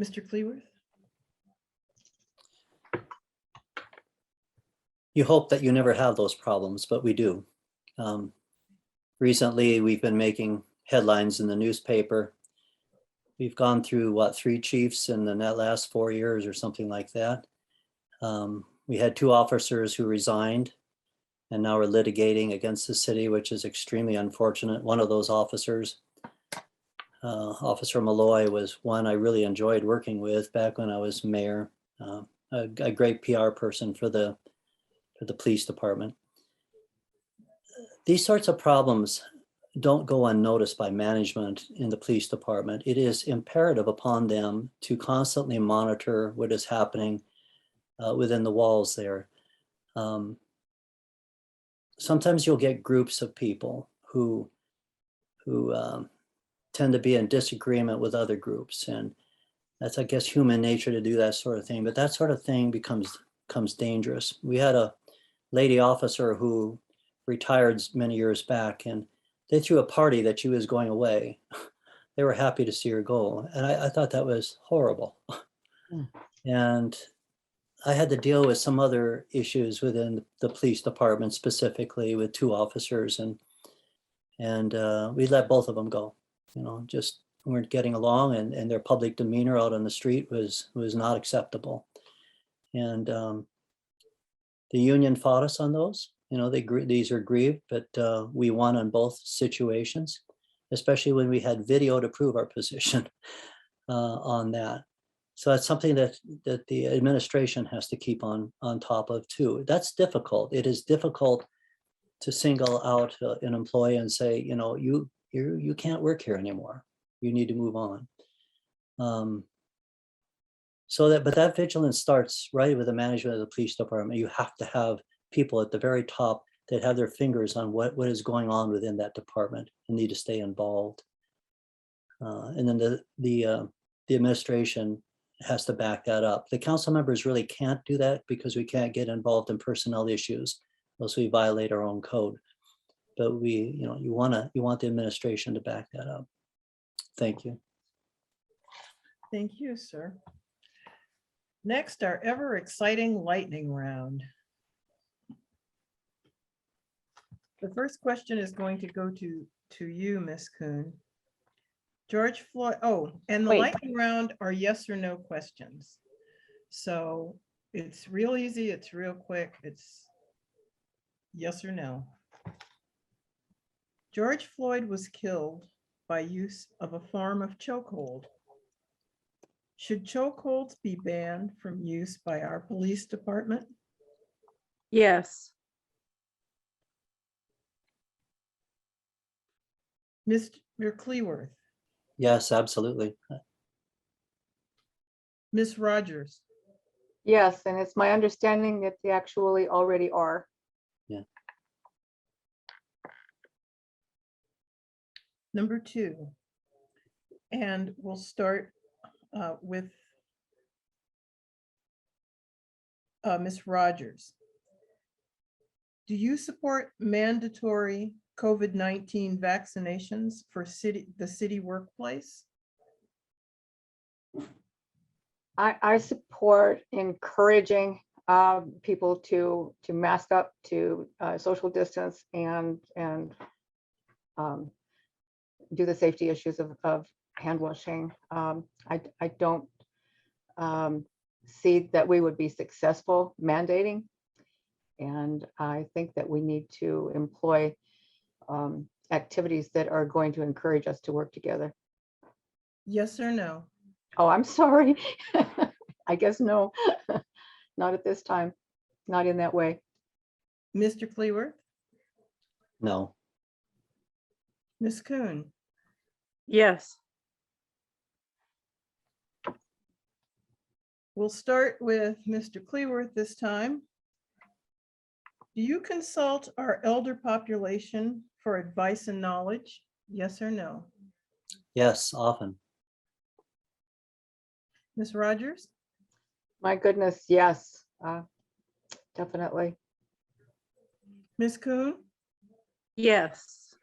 Mr. Cleworth? You hope that you never have those problems, but we do. Recently, we've been making headlines in the newspaper. We've gone through, 3 chiefs in the last 4 years or something like that. We had 2 officers who resigned, and now we're litigating against the city, which is extremely unfortunate. One of those officers, Officer Malloy, was one I really enjoyed working with back when I was mayor. A great PR person for the police department. These sorts of problems don't go unnoticed by management in the police department. It is imperative upon them to constantly monitor what is happening within the walls there. Sometimes you'll get groups of people who tend to be in disagreement with other groups, and that's, I guess, human nature to do that sort of thing. But that sort of thing becomes dangerous. We had a lady officer who retired many years back, and they threw a party that she was going away. They were happy to see her go, and I thought that was horrible. And I had to deal with some other issues within the police department, specifically with 2 officers, and we let both of them go. Just weren't getting along, and their public demeanor out on the street was not acceptable. And the union fought us on those. These are grieved, but we won on both situations, especially when we had video to prove our position on that. So that's something that the administration has to keep on top of too. That's difficult. It is difficult to single out an employee and say, you can't work here anymore. You need to move on. But that vigilance starts right with the management of the police department. You have to have people at the very top that have their fingers on what is going on within that department and need to stay involved. And then the administration has to back that up. The council members really can't do that because we can't get involved in personnel issues, else we violate our own code. But you want the administration to back that up. Thank you. Thank you, sir. Next, our ever exciting lightning round. The first question is going to go to you, Ms. Kuhn. George Floyd, and the Wait. lightning round are yes or no questions. So it's real easy, it's real quick, it's yes or no. George Floyd was killed by use of a form of chokehold. Should chokeholds be banned from use by our police department? Yes. Mr. Cleworth, Yes, absolutely. Ms. Rogers, Yes, and it's my understanding that they actually already are. number 2. And we'll start with Ms. Rogers. Do you support mandatory COVID-19 vaccinations for the city workplace? I support encouraging people to mask up, to social distance, and do the safety issues of hand washing. I don't see that we would be successful mandating, and I think that we need to employ activities that are going to encourage us to work together. Yes or no? Oh, I'm sorry. I guess no, not at this time, not in that way. Mr. Cleworth, No. Ms. Kuhn, Yes. we'll start with Mr. Cleworth this time. Do you consult our elder population for advice and knowledge? Yes or no? Yes, often. Ms. Rogers, My goodness, yes, definitely. Ms. Kuhn, Yes.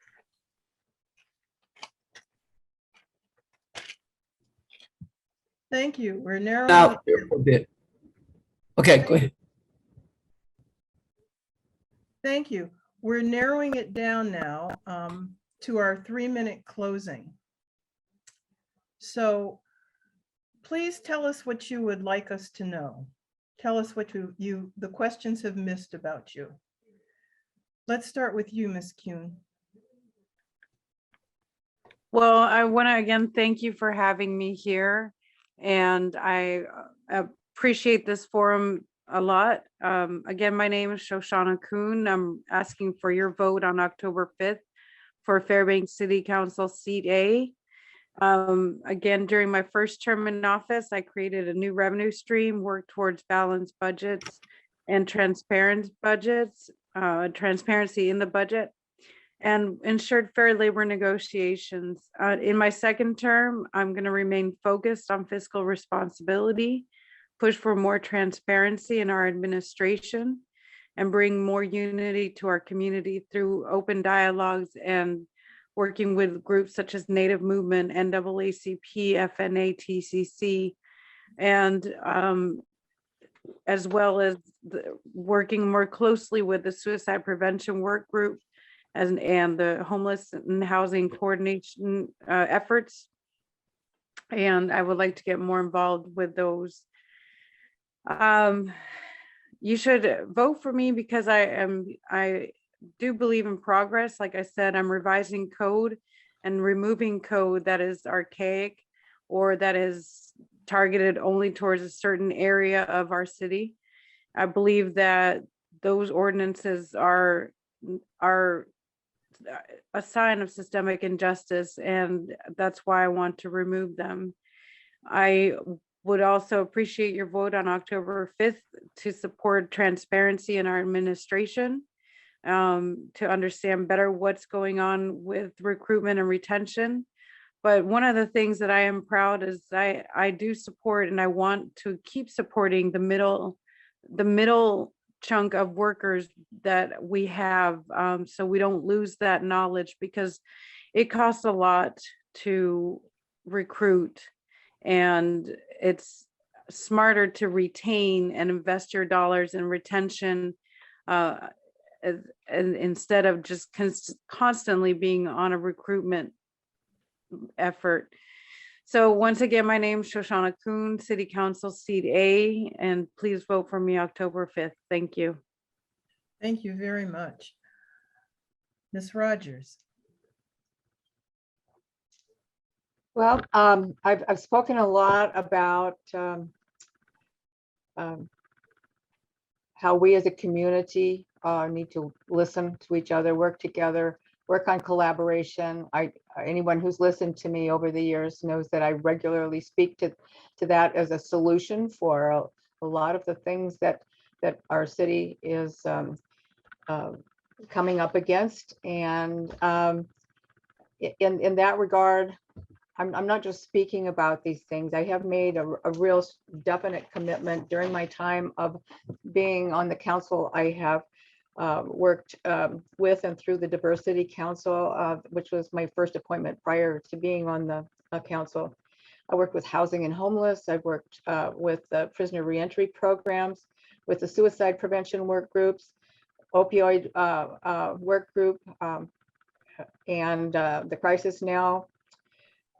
thank you. We're narrowing Out it. a bit. Okay, go ahead. Thank you. We're narrowing it down now to our 3-minute closing. So please tell us what you would like us to know. Tell us what the questions have missed about you. Let's start with you, Ms. Kuhn. Well, I want to again thank you for having me here, and I appreciate this forum a lot. Again, my name is Shoshana Kuhn. I'm asking for your vote on October 5th for Fairbanks City Council Seat A. Again, during my first term in office, I created a new revenue stream, worked towards balanced budgets and transparent budgets, transparency in the budget, and ensured fair labor negotiations. In my second term, I'm going to remain focused on fiscal responsibility, push for more transparency in our administration, and bring more unity to our community through open dialogues and working with groups such as Native Movement, NAACP, FNAACP, and as well as working more closely with the suicide prevention work group and the homeless and housing coordination efforts. And I would like to get more involved with those. You should vote for me because I do believe in progress. Like I said, I'm revising code and removing code that is archaic or that is targeted only towards a certain area of our city. I believe that those ordinances are a sign of systemic injustice, and that's why I want to remove them. I would also appreciate your vote on October 5th to support transparency in our administration, to understand better what's going on with recruitment and retention. But one of the things that I am proud is I do support, and I want to keep supporting the middle chunk of workers that we have, so we don't lose that knowledge, because it costs a lot to recruit, and it's smarter to retain and invest your dollars in retention, and instead of just constantly being on a recruitment effort. So once again, my name is Shoshana Kuhn, City Council Seat A, and please vote for me October 5th. Thank you. Thank you very much. Ms. Rogers, Well, I've spoken a lot about how we as a community need to listen to each other, work together, work on collaboration. Anyone who's listened to me over the years knows that I regularly speak to that as a solution for a lot of the things that our city is coming up against. And in that regard, I'm not just speaking about these things. I have made a real definite commitment during my time of being on the council. I have worked with and through the Diversity Council, which was my first appointment prior to being on the council. I worked with housing and homeless. I've worked with the prisoner reentry programs, with the suicide prevention work groups, opioid work group, and the Crisis Now.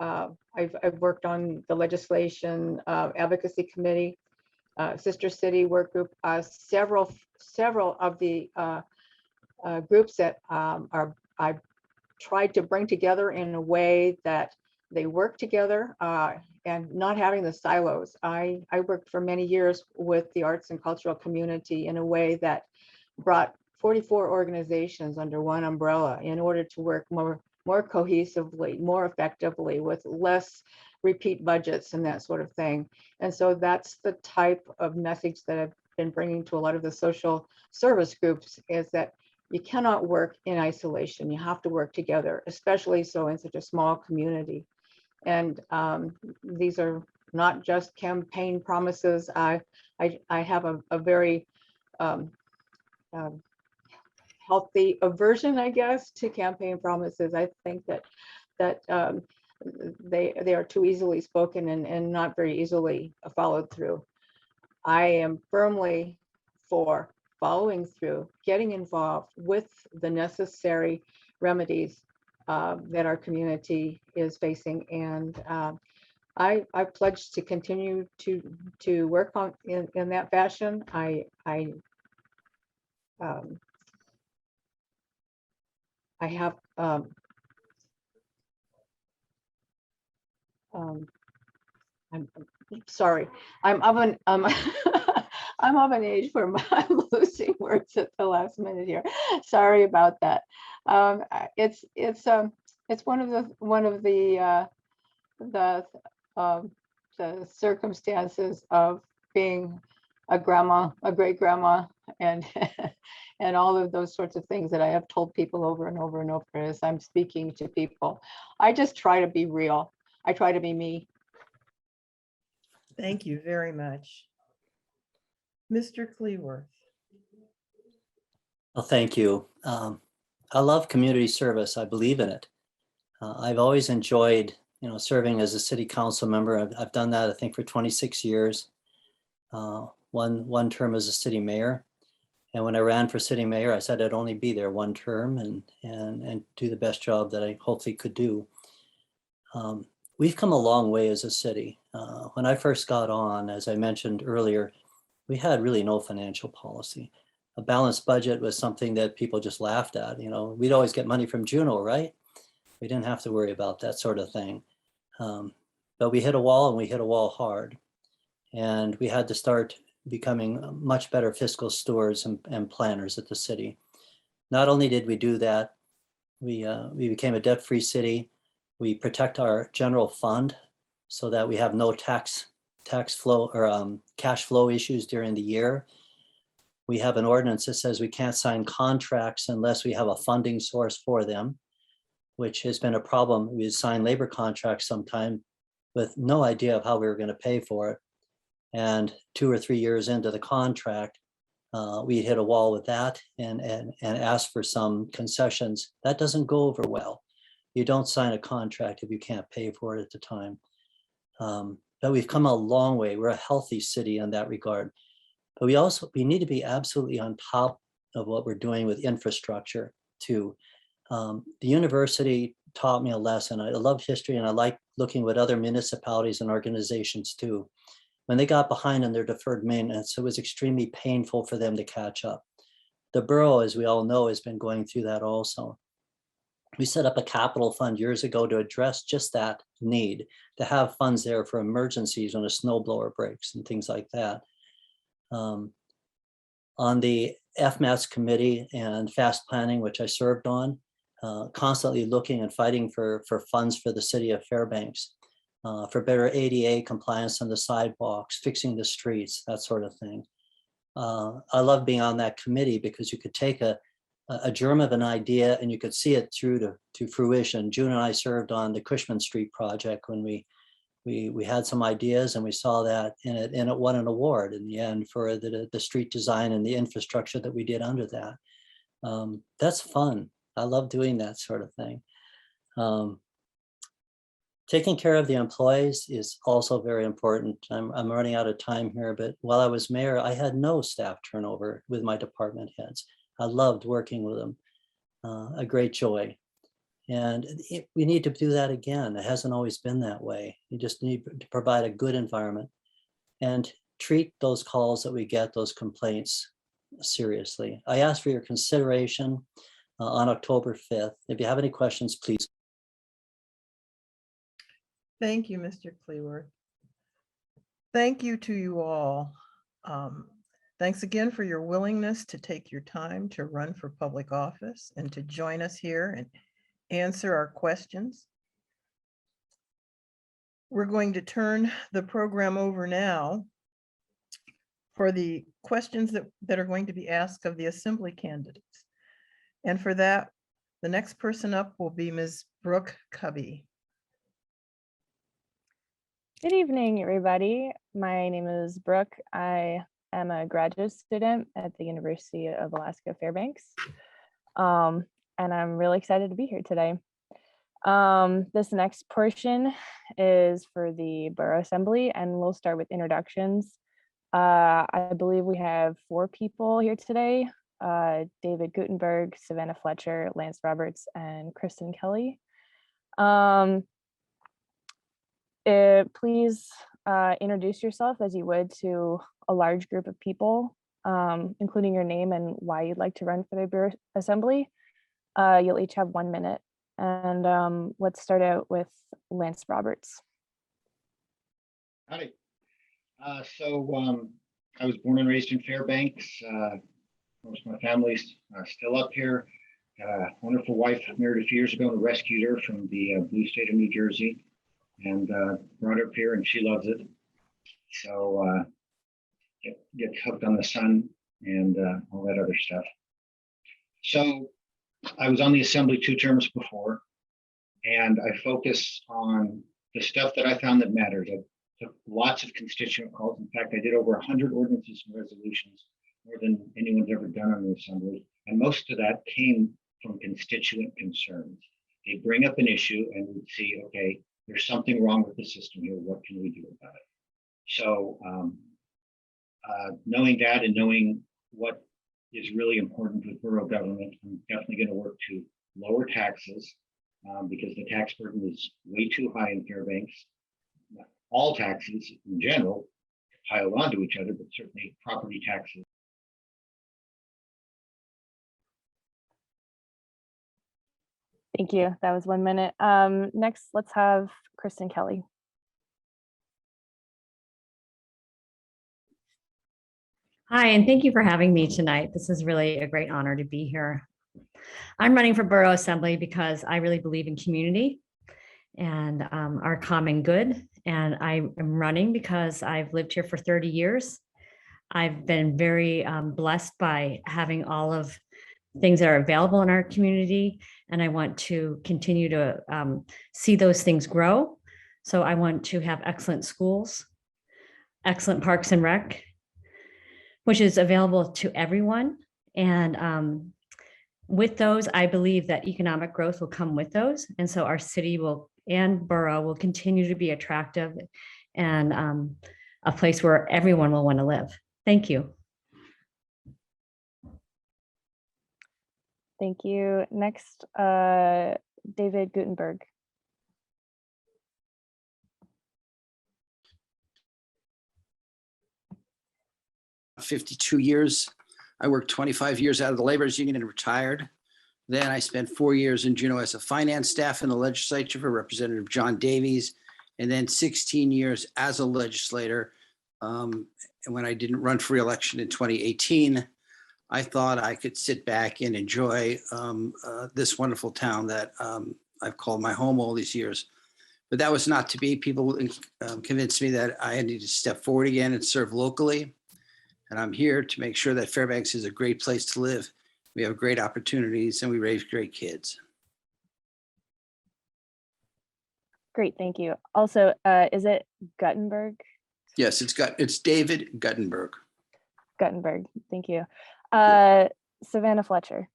I've worked on the legislation advocacy committee, Sister City work group, several of the groups that I've tried to bring together in a way that they work together and not having the silos. I worked for many years with the arts and cultural community in a way that brought 44 organizations under one umbrella in order to work more cohesively, more effectively, with less repeat budgets and that sort of thing. And so that's the type of message that I've been bringing to a lot of the social service groups, is that you cannot work in isolation. You have to work together, especially so in such a small community. And these are not just campaign promises. I have a very healthy aversion, I guess, to campaign promises. I think that they are too easily spoken and not very easily followed through. I am firmly for following through, getting involved with the necessary remedies that our community is facing, and I pledge to continue to work on in that fashion. I have I'm sorry. I'm of an I'm of an age where I'm losing words at the last minute here. Sorry about that. It's one of the circumstances of being a grandma, a great grandma, and and all of those sorts of things that I have told people over and over and over as I'm speaking to people. I just try to be real. I try to be me. Thank you very much. Mr. Cleworth. Well, thank you. I love community service. I believe in it. I've always enjoyed, serving as a city council member. I've done that, I think, for 26 years. One term as a city mayor. And when I ran for city mayor, I said I'd only be there one term and do the best job that I hopefully could do. We've come a long way as a city. When I first got on, as I mentioned earlier, we had really no financial policy. A balanced budget was something that people just laughed at. We'd always get money from Juno, right? We didn't have to worry about that sort of thing. But we hit a wall, and we hit a wall hard. And we had to start becoming much better fiscal stewards and planners at the city. Not only did we do that, we became a debt-free city. We protect our general fund so that we have no tax flow or cash flow issues during the year. We have an ordinance that says we can't sign contracts unless we have a funding source for them, which has been a problem. We sign labor contracts sometime with no idea of how we were going to pay for it. And 2 or 3 years into the contract, we hit a wall with that and asked for some concessions. That doesn't go over well. You don't sign a contract if you can't pay for it at the time. But we've come a long way. We're a healthy city in that regard. But we need to be absolutely on top of what we're doing with infrastructure too. The university taught me a lesson. I love history, and I like looking what other municipalities and organizations do. When they got behind on their deferred maintenance, it was extremely painful for them to catch up. The borough, as we all know, has been going through that also. We set up a capital fund years ago to address just that need, to have funds there for emergencies when a snowblower breaks and things like that. On the FMAS committee and fast planning, which I served on, constantly looking and fighting for funds for the city of Fairbanks, for better ADA compliance on the sidewalks, fixing the streets, that sort of thing. I love being on that committee because you could take a germ of an idea and you could see it through to fruition. June and I served on the Cushman Street project when we had some ideas and we saw that and it won an award in the end for the street design and the infrastructure that we did under that. That's fun. I love doing that sort of thing. Taking care of the employees is also very important. I'm running out of time here, but while I was mayor, I had no staff turnover with my department heads. I loved working with them, a great joy. And we need to do that again. It hasn't always been that way. You just need to provide a good environment and treat those calls that we get, those complaints, seriously. I ask for your consideration on October 5th. If you have any questions, please. Thank you, Mr. Cleworth. Thank you to you all. Thanks again for your willingness to take your time to run for public office and to join us here and answer our questions. We're going to turn the program over now for the questions that are going to be asked of the assembly candidates. And for that, the next person up will be Ms. Brooke Cubby. Good evening, everybody. My name is Brooke. I am a graduate student at the University of Alaska Fairbanks. And I'm really excited to be here today. This next portion is for the Borough Assembly, and we'll start with introductions. I believe we have 4 people here today. David Gutenberg, Savannah Fletcher, Lance Roberts, and Kristen Kelly. Please introduce yourself as you would to a large group of people, including your name and why you'd like to run for the Borough Assembly. You'll each have 1 minute. And let's start out with Lance Roberts. Howdy. I was born and raised in Fairbanks. Most of my family's still up here. Got a wonderful wife, married a few years ago and rescued her from the blue state of New Jersey and brought her up here, and she loves it. So get hooked on the sun and all that other stuff. So I was on the assembly 2 terms before, and I focus on the stuff that I found that matters. I took lots of constituent calls. In fact, I did over 100 ordinances and resolutions, more than anyone's ever done on the assembly. And most of that came from constituent concerns. They bring up an issue and we see, okay, there's something wrong with the system here. What can we do about it? So knowing that and knowing what is really important with borough government, I'm definitely going to work to lower taxes because the tax burden is way too high in Fairbanks. All taxes in general pile onto each other, but certainly property taxes. Thank you. That was 1 minute. Next, let's have Kristen Kelly. Hi, and thank you for having me tonight. This is really a great honor to be here. I'm running for Borough Assembly because I really believe in community and our common good. And I am running because I've lived here for 30 years. I've been very blessed by having all of things that are available in our community. And I want to continue to see those things grow. So I want to have excellent schools, excellent parks and rec, which is available to everyone. And with those, I believe that economic growth will come with those. And so our city and borough will continue to be attractive and a place where everyone will want to live. Thank you. Thank you. Next, David Gutenberg. $52 years. I worked 25 years out of the laborers union and retired. Then I spent 4 years in Juneau as a finance staff in the legislature for Representative John Davies, and then 16 years as a legislator. And when I didn't run for re-election in 2018, I thought I could sit back and enjoy this wonderful town that I've called my home all these years. But that was not to be. People convinced me that I needed to step forward again and serve locally. And I'm here to make sure that Fairbanks is a great place to live. We have great opportunities and we raise great kids. Great, thank you. Also, is it Guttenberg? Yes, it's David Guttenberg. Guttenberg, thank you. Savannah Fletcher.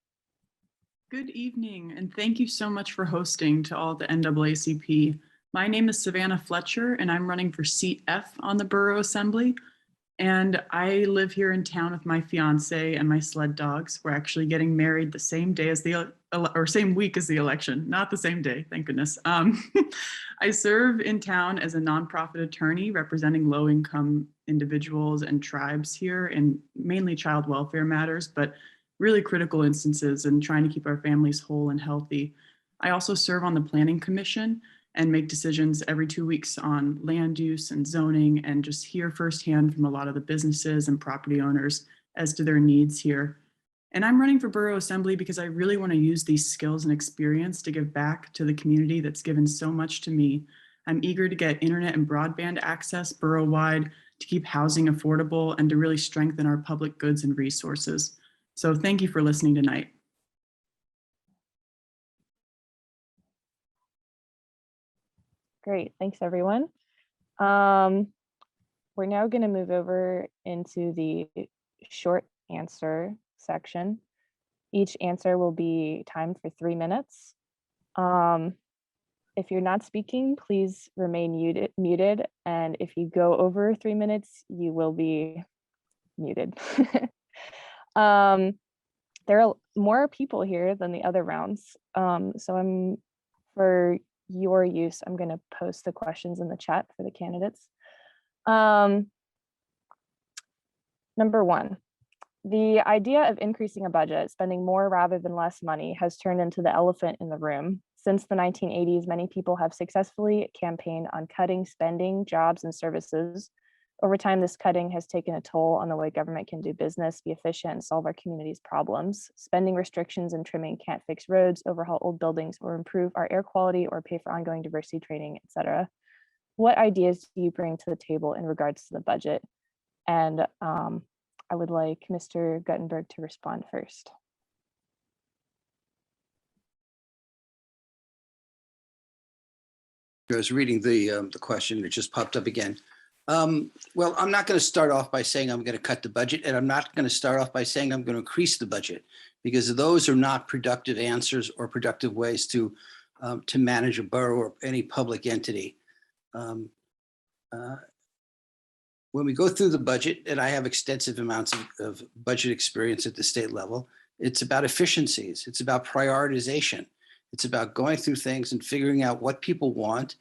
Good evening, and thank you so much for hosting to all the NAACP. My name is Savannah Fletcher, and I'm running for seat F on the Borough Assembly. And I live here in town with my fiance and my sled dogs. We're actually getting married the same day as same week as the election, not the same day, thank goodness. I serve in town as a nonprofit attorney representing low-income individuals and tribes here in mainly child welfare matters, but really critical instances and trying to keep our families whole and healthy. I also serve on the Planning Commission and make decisions every 2 weeks on land use and zoning, and just hear firsthand from a lot of the businesses and property owners as to their needs here. And I'm running for Borough Assembly because I really want to use these skills and experience to give back to the community that's given so much to me. I'm eager to get internet and broadband access borough-wide, to keep housing affordable, and to really strengthen our public goods and resources. So thank you for listening tonight. Great, thanks everyone. We're now going to move over into the short answer section. Each answer will be timed for 3 minutes. If you're not speaking, please remain muted. And if you go over 3 minutes, you will be muted. There are more people here than the other rounds. So for your use, I'm going to post the questions in the chat for the candidates. Number 1, the idea of increasing a budget, spending more rather than less money, has turned into the elephant in the room. Since the 1980s, many people have successfully campaigned on cutting spending, jobs, and services. Over time, this cutting has taken a toll on the way government can do business, be efficient, and solve our community's problems. Spending restrictions and trimming can't fix roads, overhaul old buildings, or improve our air quality, or pay for ongoing diversity training, etc. What ideas do you bring to the table in regards to the budget? And I would like Mr. Guttenberg to respond first. I was reading the question that just popped up again. Well, I'm not going to start off by saying I'm going to cut the budget, and I'm not going to start off by saying I'm going to increase the budget, because those are not productive answers or productive ways to manage a borough or any public entity. When we go through the budget, and I have extensive amounts of budget experience at the state level, it's about efficiencies. It's about prioritization. It's about going through things and figuring out what people want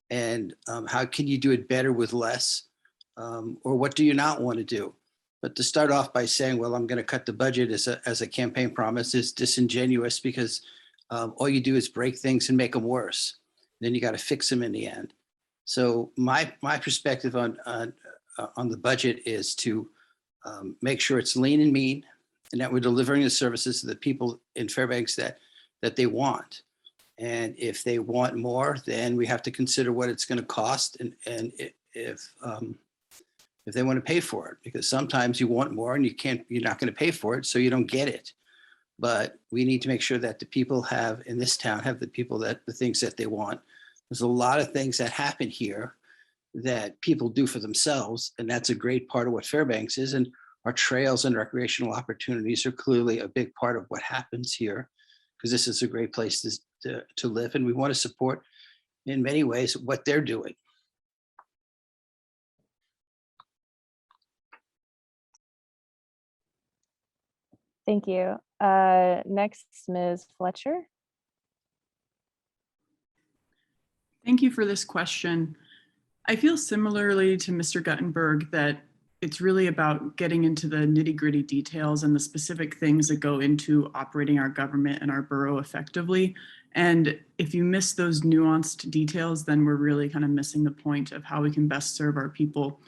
and how can you do it better with less, or what do you not want to do. But to start off by saying, well, I'm going to cut the budget as a campaign promise is disingenuous, because all you do is break things and make them worse. Then you got to fix them in the end. So my perspective on the budget is to make sure it's lean and mean, and that we're delivering the services to the people in Fairbanks that they want. And if they want more, then we have to consider what it's going to cost, and if they want to pay for it, because sometimes you want more and you're not going to pay for it, so you don't get it. But we need to make sure that the people in this town have the things that they want. There's a lot of things that happen here that people do for themselves, and that's a great part of what Fairbanks is. And our trails and recreational opportunities are clearly a big part of what happens here, because this is a great place to live, and we want to support in many ways what they're doing. Thank you. Next, Ms. Fletcher. Thank you for this question. I feel similarly to Mr. Guttenberg that it's really about getting into the nitty-gritty details and the specific things that go into operating our government and our borough effectively. And if you miss those nuanced details, then we're really kind of missing the point of how we can best serve our people.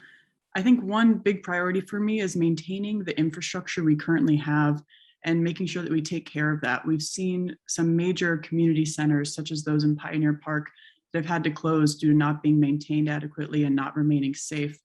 I think one big priority for me is maintaining the infrastructure we currently have and making sure that we take care of that. We've seen some major community centers, such as those in Pioneer Park, that have had to close due to not being maintained adequately and not remaining safe.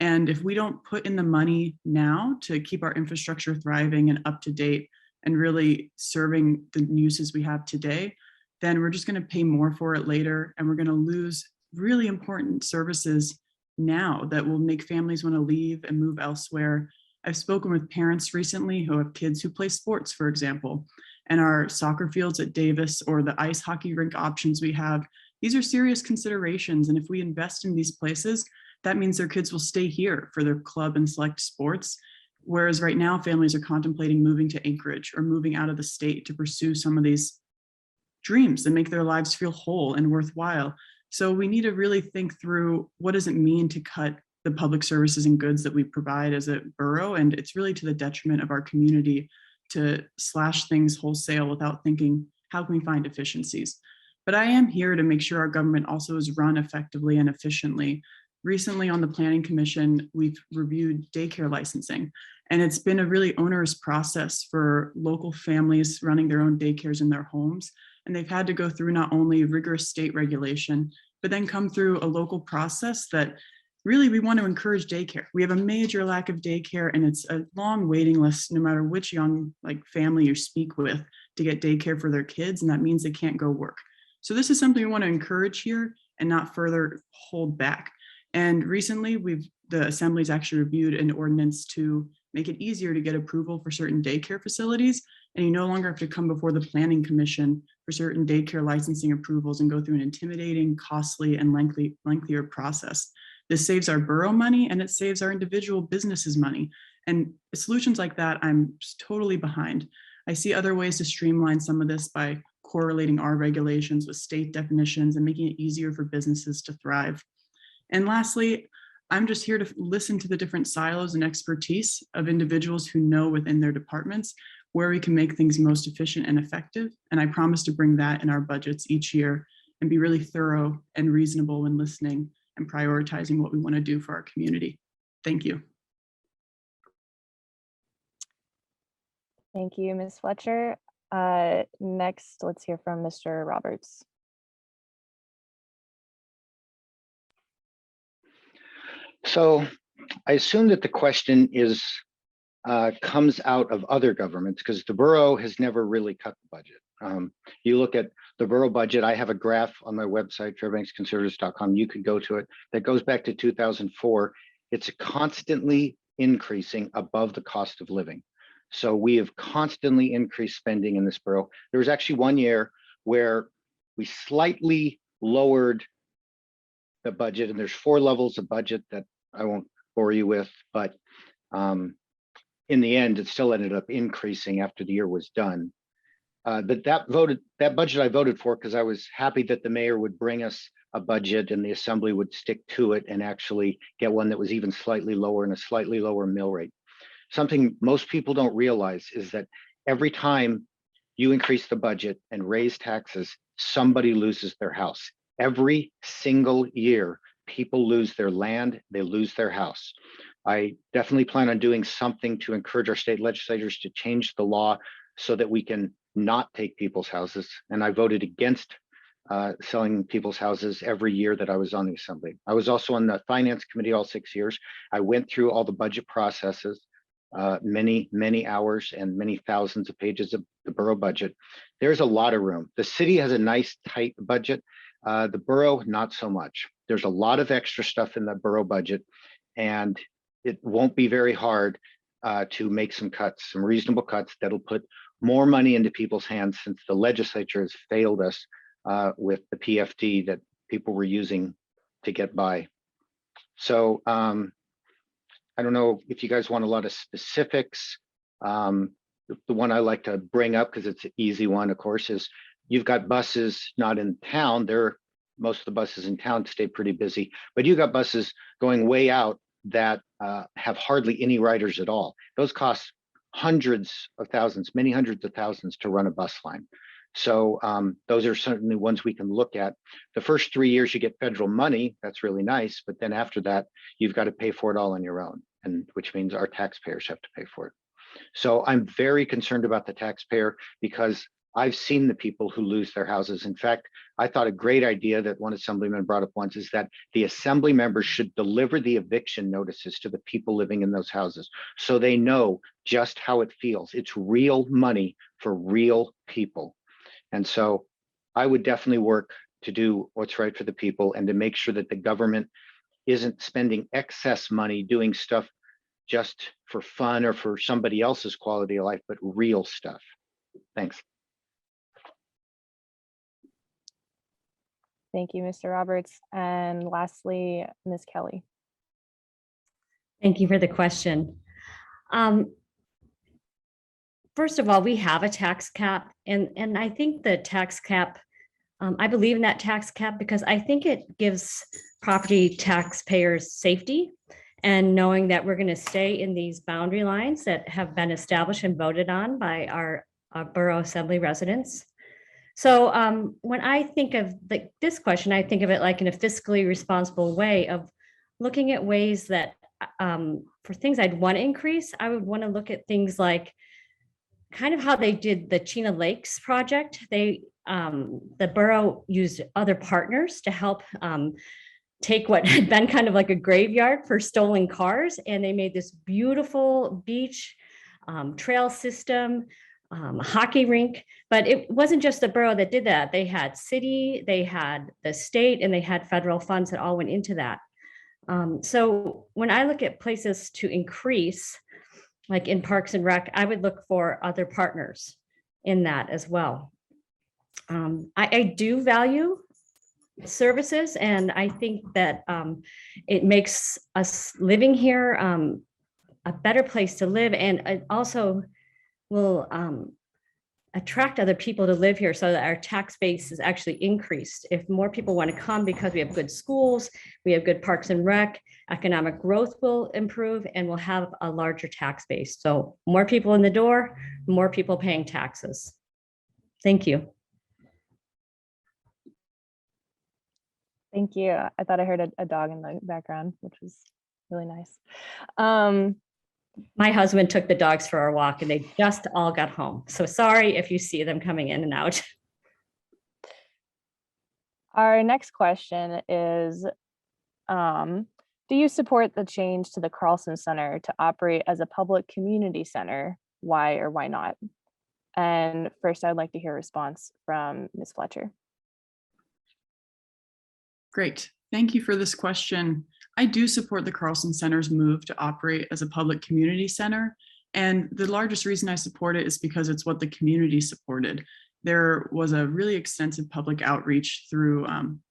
And if we don't put in the money now to keep our infrastructure thriving and up to date and really serving the uses we have today, then we're just going to pay more for it later. And we're going to lose really important services now that will make families want to leave and move elsewhere. I've spoken with parents recently who have kids who play sports, for example, and our soccer fields at Davis or the ice hockey rink options we have. These are serious considerations. And if we invest in these places, that means their kids will stay here for their club and select sports. Whereas right now, families are contemplating moving to Anchorage or moving out of the state to pursue some of these dreams and make their lives feel whole and worthwhile. So we need to really think through, what does it mean to cut the public services and goods that we provide as a borough? And it's really to the detriment of our community to slash things wholesale without thinking, how can we find efficiencies? But I am here to make sure our government also is run effectively and efficiently. Recently on the Planning Commission, we've reviewed daycare licensing, and it's been a really onerous process for local families running their own daycares in their homes. And they've had to go through not only rigorous state regulation, but then come through a local process that really we want to encourage daycare. We have a major lack of daycare, and it's a long waiting list no matter which young family you speak with to get daycare for their kids, and that means they can't go work. So this is something we want to encourage here and not further hold back. And recently the Assembly's actually reviewed an ordinance to make it easier to get approval for certain daycare facilities. And you no longer have to come before the Planning Commission for certain daycare licensing approvals and go through an intimidating, costly, and lengthier process. This saves our borough money, and it saves our individual businesses money. And solutions like that, I'm totally behind. I see other ways to streamline some of this by correlating our regulations with state definitions and making it easier for businesses to thrive. And lastly, I'm just here to listen to the different silos and expertise of individuals who know within their departments where we can make things most efficient and effective. And I promise to bring that in our budgets each year and be really thorough and reasonable when listening and prioritizing what we want to do for our community. Thank you. Thank you, Ms. Fletcher. Next, let's hear from Mr. Roberts. So I assume that the question is comes out of other governments, because the borough has never really cut the budget. You look at the borough budget, I have a graph on my website, fairbanksconservatives.com. You could go to it, that goes back to 2004. It's constantly increasing above the cost of living. So we have constantly increased spending in this borough. There was actually one year where we slightly lowered the budget, and there's 4 levels of budget that I won't bore you with, but in the end, it still ended up increasing after the year was done. But that budget I voted for because I was happy that the mayor would bring us a budget and the assembly would stick to it and actually get one that was even slightly lower and a slightly lower mill rate. Something most people don't realize is that every time you increase the budget and raise taxes, somebody loses their house. Every single year, people lose their land, they lose their house. I definitely plan on doing something to encourage our state legislators to change the law so that we can not take people's houses. And I voted against selling people's houses every year that I was on the assembly. I was also on the finance committee all 6 years. I went through all the budget processes, many hours and many thousands of pages of the borough budget. There's a lot of room. The city has a nice tight budget. The borough, not so much. There's a lot of extra stuff in the borough budget, and it won't be very hard to make some cuts, some reasonable cuts that'll put more money into people's hands, since the legislature has failed us with the PFD that people were using to get by. So I don't know if you guys want a lot of specifics. The one I like to bring up, because it's an easy one, of course, is you've got buses not in town. Most of the buses in town stay pretty busy, but you got buses going way out that have hardly any riders at all. Those cost hundreds of thousands, many hundreds of thousands to run a bus line. So those are certainly ones we can look at. The first 3 years you get federal money, that's really nice, but then after that, you've got to pay for it all on your own, and which means our taxpayers have to pay for it. So I'm very concerned about the taxpayer because I've seen the people who lose their houses. In fact, I thought a great idea that one assemblyman brought up once is that the assembly members should deliver the eviction notices to the people living in those houses so they know just how it feels. It's real money for real people. And so I would definitely work to do what's right for the people and to make sure that the government isn't spending excess money doing stuff just for fun or for somebody else's quality of life, but real stuff. Thanks. Thank you, Mr. Roberts. And lastly, Ms. Kelly. Thank you for the question. First of all, we have a tax cap, and I think the tax cap, I believe in that tax cap because I think it gives property taxpayers safety and knowing that we're going to stay in these boundary lines that have been established and voted on by our borough assembly residents. So when I think of this question, I think of it like in a fiscally responsible way of looking at ways that for things I'd want to increase, I would want to look at things like kind of how they did the Chena Lakes project. The borough used other partners to help take what had been kind of like a graveyard for stolen cars, and they made this beautiful beach trail system, hockey rink. But it wasn't just the borough that did that. They had city, they had the state, and they had federal funds that all went into that. So when I look at places to increase, like in Parks and Rec, I would look for other partners in that as well. I do value services, and I think that it makes us living here a better place to live, and it also will attract other people to live here so that our tax base is actually increased. If more people want to come because we have good schools, we have good Parks and Rec, economic growth will improve and we'll have a larger tax base. So more people in the door, more people paying taxes. Thank you. Thank you. I thought I heard a dog in the background, which was really nice. My husband took the dogs for a walk and they just all got home. So sorry if you see them coming in and out. Our next question is, do you support the change to the Carlson Center to operate as a public community center? Why or why not? And first, I'd like to hear a response from Ms. Fletcher. Great. Thank you for this question. I do support the Carlson Center's move to operate as a public community center. And the largest reason I support it is because it's what the community supported. There was a really extensive public outreach through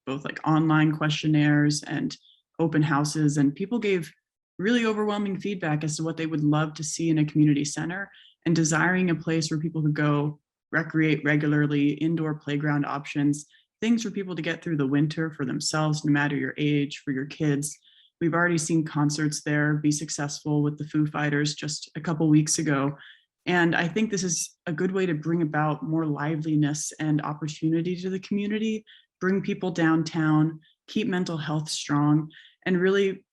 both like online questionnaires and open houses, and people gave really overwhelming feedback as to what they would love to see in a community center and desiring a place where people could go recreate regularly, indoor playground options, things for people to get through the winter for themselves, no matter your age, for your kids. We've already seen concerts there be successful with the Foo Fighters just a couple weeks ago. And I think this is a good way to bring about more liveliness and opportunity to the community, bring people downtown, keep mental health strong, and really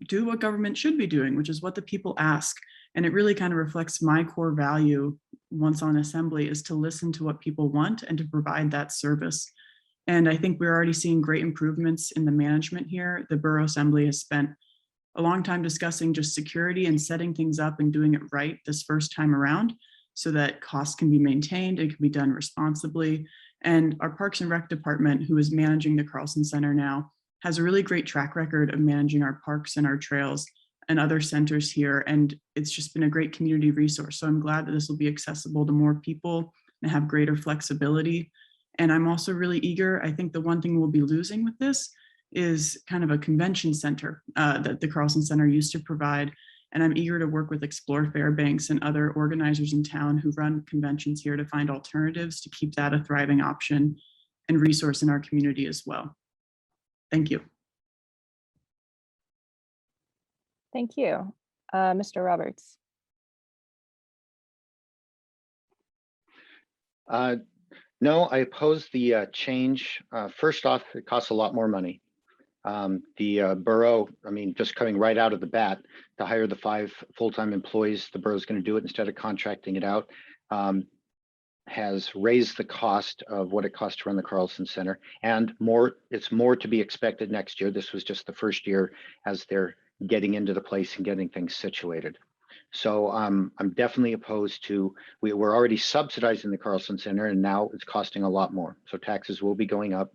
do what government should be doing, which is what the people ask. And it really kind of reflects my core value once on assembly is to listen to what people want and to provide that service. And I think we're already seeing great improvements in the management here. The Borough Assembly has spent a long time discussing just security and setting things up and doing it right this first time around so that costs can be maintained, it can be done responsibly. And our Parks and Rec department, who is managing the Carlson Center now, has a really great track record of managing our parks and our trails and other centers here. And it's just been a great community resource. So I'm glad that this will be accessible to more people and have greater flexibility. And I'm also really eager. I think the one thing we'll be losing with this is kind of a convention center that the Carlson Center used to provide. And I'm eager to work with Explore Fairbanks and other organizers in town who run conventions here to find alternatives to keep that a thriving option and resource in our community as well. Thank you. Thank you. Mr. Roberts. No, I oppose the change. First off, it costs a lot more money. The borough, I mean, just coming right out of the bat, to hire the 5 full-time employees, the borough's going to do it instead of contracting it out, has raised the cost of what it costs to run the Carlson Center, and it's more to be expected next year. This was just the first year as they're getting into the place and getting things situated. So I'm definitely opposed to, we're already subsidizing the Carlson Center, and now it's costing a lot more. So taxes will be going up.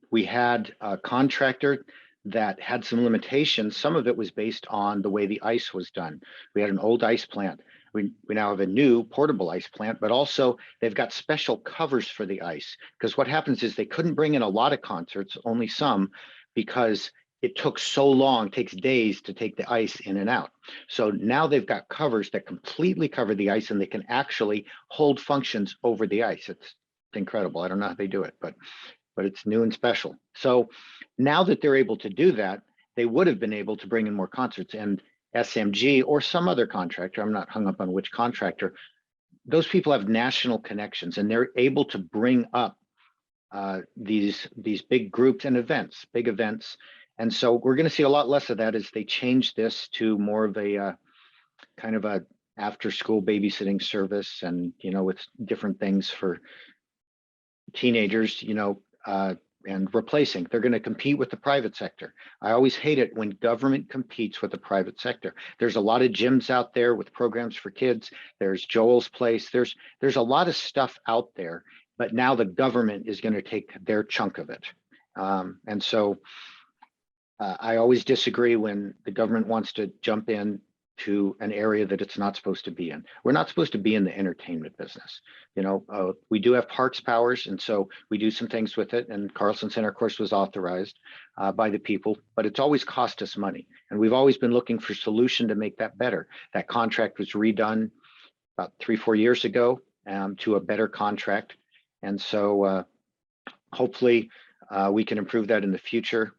We had a contractor that had some limitations. Some of it was based on the way the ice was done. We had an old ice plant. We now have a new portable ice plant, but also they've got special covers for the ice, because what happens is they couldn't bring in a lot of concerts, only some, because it took so long, takes days to take the ice in and out. So now they've got covers that completely cover the ice, and they can actually hold functions over the ice. It's incredible. I don't know how they do it, but it's new and special. So now that they're able to do that, they would have been able to bring in more concerts, and SMG or some other contractor, I'm not hung up on which contractor, those people have national connections, and they're able to bring up these big groups and events, big events. And so we're going to see a lot less of that as they change this to more of a kind of a after school babysitting service, and, you know, with different things for teenagers, you know, and replacing. They're going to compete with the private sector. I always hate it when government competes with the private sector. There's a lot of gyms out there with programs for kids. There's Joel's Place. There's a lot of stuff out there, but now the government is going to take their chunk of it. And so I always disagree when the government wants to jump in to an area that it's not supposed to be in. We're not supposed to be in the entertainment business. You know, we do have parks powers, and so we do some things with it. And Carlson Center, of course, was authorized by the people, but it's always cost us money. And we've always been looking for a solution to make that better. That contract was redone about 3-4 years ago to a better contract. And so hopefully we can improve that in the future.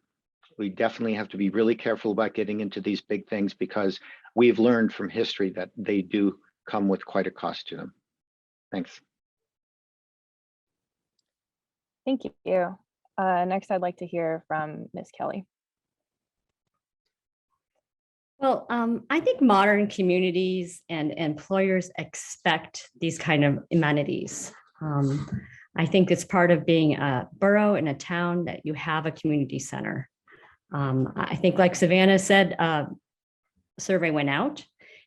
We definitely have to be really careful about getting into these big things, because we've learned from history that they do come with quite a cost to them. Thanks. Thank you. Next, I'd like to hear from Ms. Kelly. Well, I think modern communities and employers expect these kind of amenities. I think it's part of being a borough in a town that you have a community center. I think, like Savannah said, a survey went out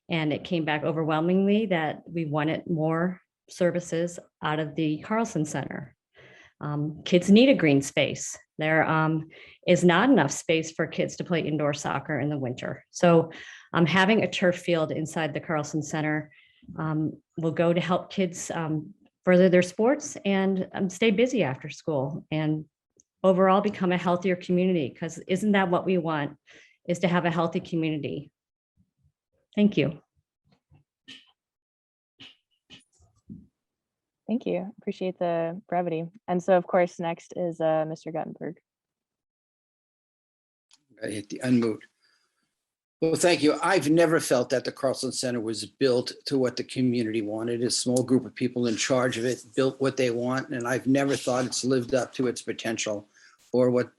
and it came back overwhelmingly that we wanted more services out of the Carlson Center. Kids need a green space. There is not enough space for kids to play indoor soccer in the winter. So having a turf field inside the Carlson Center will go to help kids further their sports and stay busy after school, and overall become a healthier community, because isn't that what we want, is to have a healthy community. Thank you. Thank you. Appreciate the brevity. And so, of course, next is Mr. Guttenberg. I hit the unmute. Well, thank you. I've never felt that the Carlson Center was built to what the community wanted. A small group of people in charge of it built what they want, and I've never thought it's lived up to its potential or what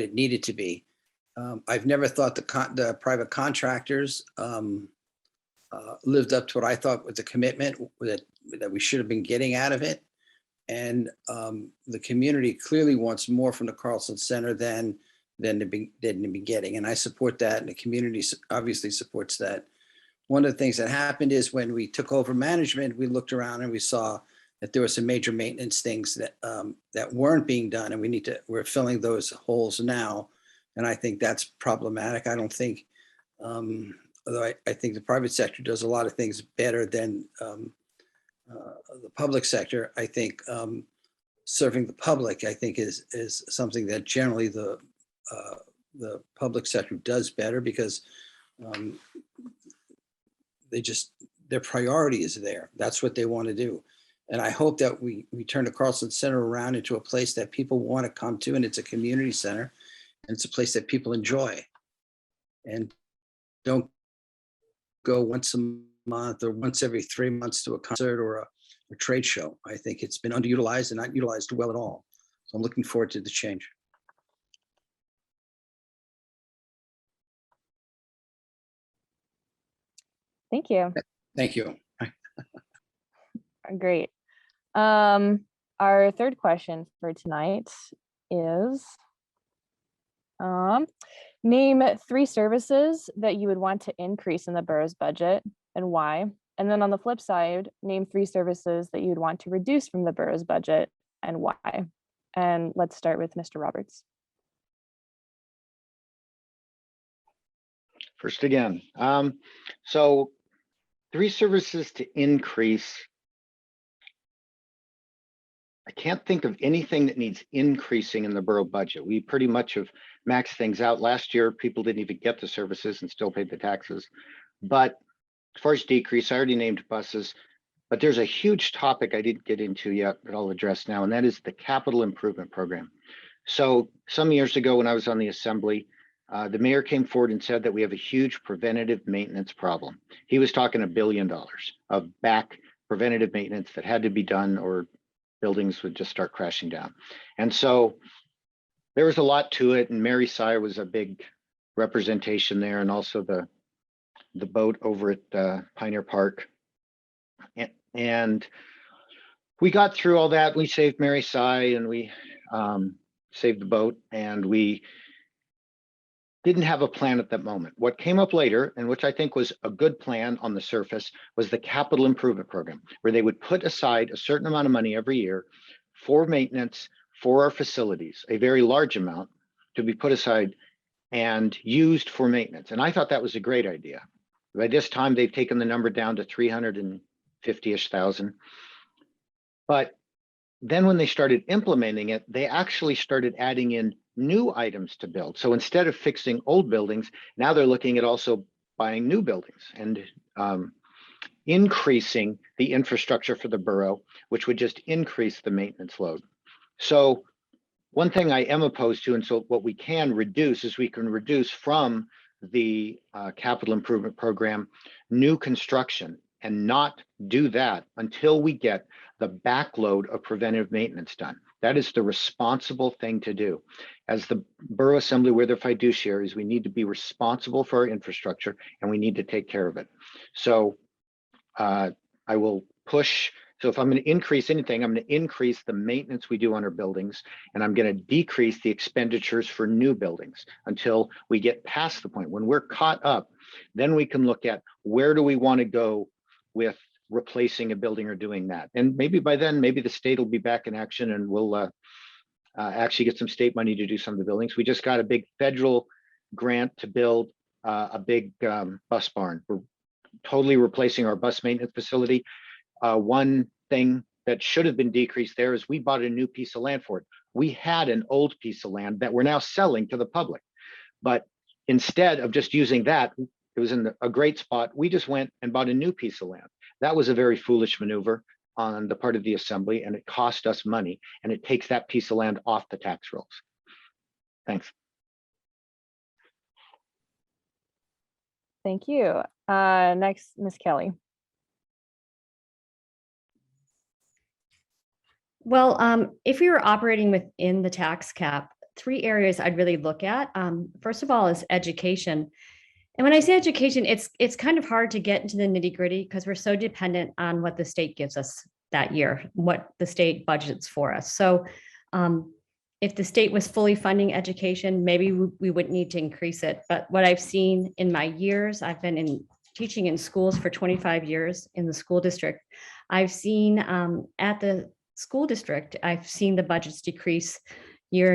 it needed to be. I've never thought the private contractors lived up to what I thought was the commitment that we should have been getting out of it. And the community clearly wants more from the Carlson Center than to be getting. And I support that, and the community obviously supports that. One of the things that happened is when we took over management, we looked around and we saw that there were some major maintenance things that weren't being done, and we're filling those holes now. And I think that's problematic. I don't think, although I think the private sector does a lot of things better than the public sector, I think serving the public, I think is something that generally the public sector does better, because their priority is there. That's what they want to do. And I hope that we turn the Carlson Center around into a place that people want to come to, and it's a community center, and it's a place that people enjoy. and don't go once a month or once every 3 months to a concert or a trade show. I think it's been underutilized and not utilized well at all. So I'm looking forward to the change. Thank you. Thank you. Great. Our third question for tonight is, name 3 services that you would want to increase in the borough's budget and why. And then on the flip side, name 3 services that you'd want to reduce from the borough's budget and why. And let's start with Mr. Roberts. First again, so 3 services to increase. I can't think of anything that needs increasing in the borough budget. We pretty much have maxed things out. Last year, people didn't even get the services and still paid the taxes. But as far as decrease, I already named buses, but there's a huge topic I didn't get into yet that I'll address now, and that is the capital improvement program. So some years ago when I was on the assembly, the mayor came forward and said that we have a huge preventative maintenance problem. He was talking $1 billion of back preventative maintenance that had to be done or buildings would just start crashing down. And so there was a lot to it, and Mary Sire was a big representation there, and also the boat over at Pioneer Park. And we got through all that. We saved Mary Sire and we saved the boat, and we didn't have a plan at that moment. What came up later, and which I think was a good plan on the surface, was the capital improvement program, where they would put aside a certain amount of money every year for maintenance for our facilities, a very large amount to be put aside and used for maintenance. And I thought that was a great idea. By this time, they've taken the number down to 350-ish thousand. But then when they started implementing it, they actually started adding in new items to build. So instead of fixing old buildings, now they're looking at also buying new buildings and increasing the infrastructure for the borough, which would just increase the maintenance load. So one thing I am opposed to, and so what we can reduce is we can reduce from the capital improvement program new construction, and not do that until we get the backload of preventive maintenance done. That is the responsible thing to do. As the Borough Assembly, we're the fiduciaries, we need to be responsible for our infrastructure, and we need to take care of it. So I will push. So if I'm going to increase anything, I'm going to increase the maintenance we do on our buildings, and I'm going to decrease the expenditures for new buildings until we get past the point. When we're caught up, then we can look at where do we want to go with replacing a building or doing that. And maybe by then, maybe the state will be back in action and we'll actually get some state money to do some of the buildings. We just got a big federal grant to build a big bus barn. We're totally replacing our bus maintenance facility. One thing that should have been decreased there is we bought a new piece of land for it. We had an old piece of land that we're now selling to the public. But instead of just using that, it was in a great spot. We just went and bought a new piece of land. That was a very foolish maneuver on the part of the assembly, and it cost us money, and it takes that piece of land off the tax rolls. Thanks. Thank you. Next, Ms. Kelly. Well, if we were operating within the tax cap, 3 areas I'd really look at. First of all is education. And when I say education, it's kind of hard to get into the nitty gritty because we're so dependent on what the state gives us that year, what the state budgets for us. So if the state was fully funding education, maybe we wouldn't need to increase it. But what I've seen in my years, I've been teaching in schools for 25 years in the school district. I've seen at the school district, I've seen the budgets decrease year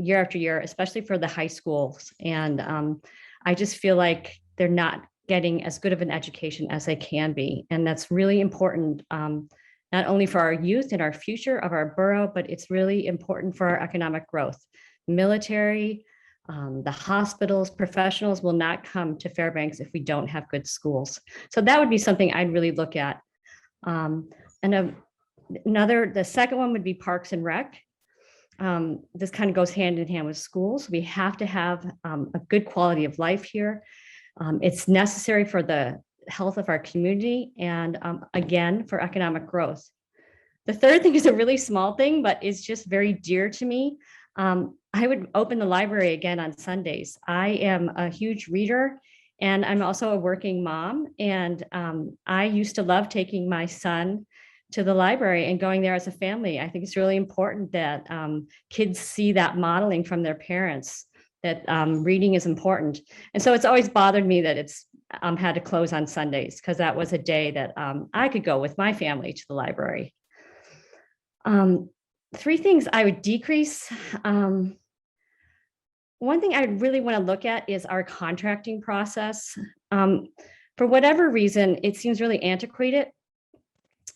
after year, especially for the high schools. And I just feel like they're not getting as good of an education as they can be. And that's really important, not only for our youth and our future of our borough, but it's really important for our economic growth. Military, the hospitals, professionals will not come to Fairbanks if we don't have good schools. So that would be something I'd really look at. And the second one would be Parks and Rec. this kind of goes hand in hand with schools. We have to have a good quality of life here. It's necessary for the health of our community and again, for economic growth. The third thing is a really small thing, but it's just very dear to me. I would open the library again on Sundays. I am a huge reader and I'm also a working mom. And I used to love taking my son to the library and going there as a family. I think it's really important that kids see that modeling from their parents, that reading is important. And so it's always bothered me that it's had to close on Sundays, because that was a day that I could go with my family to the library. Three things I would decrease. One thing I really want to look at is our contracting process. For whatever reason, it seems really antiquated.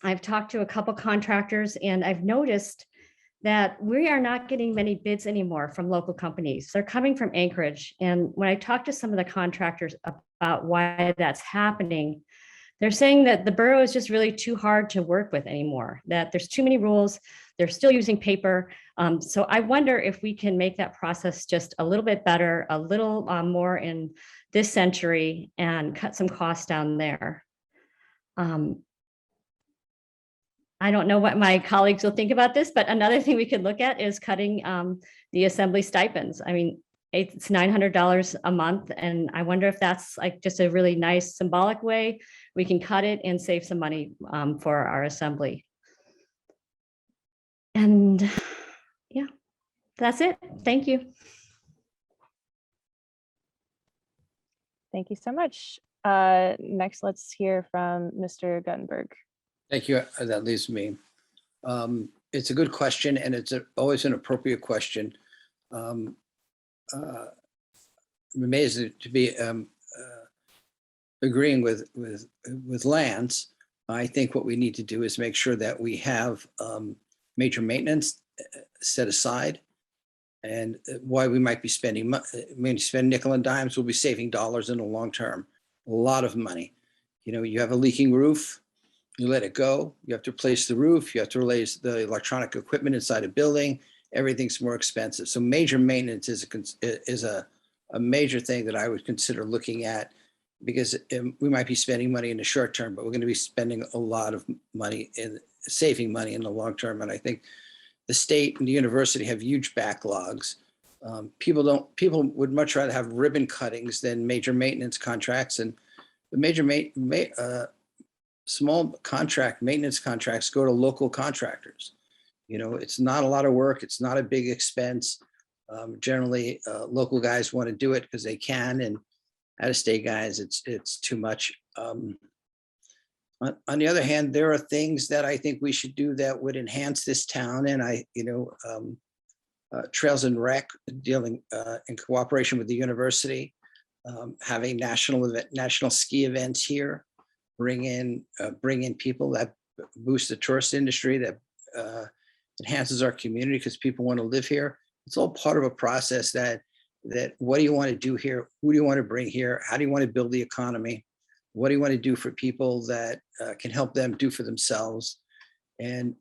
I've talked to a couple contractors and I've noticed that we are not getting many bids anymore from local companies. They're coming from Anchorage. And when I talked to some of the contractors about why that's happening, they're saying that the borough is just really too hard to work with anymore, that there's too many rules, they're still using paper. So I wonder if we can make that process just a little bit better, a little more in this century, and cut some costs down there. I don't know what my colleagues will think about this, but another thing we could look at is cutting the assembly stipends. I mean, it's $900 a month. And I wonder if that's like just a really nice symbolic way we can cut it and save some money for our assembly. And yeah, that's it. Thank you. Thank you so much. Next, let's hear from Mr. Guttenberg. Thank you. That leaves me. It's a good question, and it's always an appropriate question. I'm amazed to be agreeing with Lance. I think what we need to do is make sure that we have major maintenance set aside, and why we might be spending nickel and dimes, we'll be saving dollars in the long term. A lot of money. You know, you have a leaking roof. You let it go. You have to replace the roof. You have to replace the electronic equipment inside a building. Everything's more expensive. So major maintenance is a major thing that I would consider looking at, because we might be spending money in the short term, but we're going to be spending a lot of money in saving money in the long term. And I think the state and the university have huge backlogs. People would much rather have ribbon cuttings than major maintenance contracts, and the major small maintenance contracts go to local contractors. You know, it's not a lot of work. It's not a big expense. Generally, local guys want to do it because they can, and out-of-state guys, it's too much. On the other hand, there are things that I think we should do that would enhance this town. And Trails and Rec, dealing in cooperation with the university, having national ski events here. Bring in people that boost the tourist industry, that enhances our community because people want to live here. It's all part of a process that what do you want to do here? Who do you want to bring here? How do you want to build the economy? What do you want to do for people that can help them do for themselves? And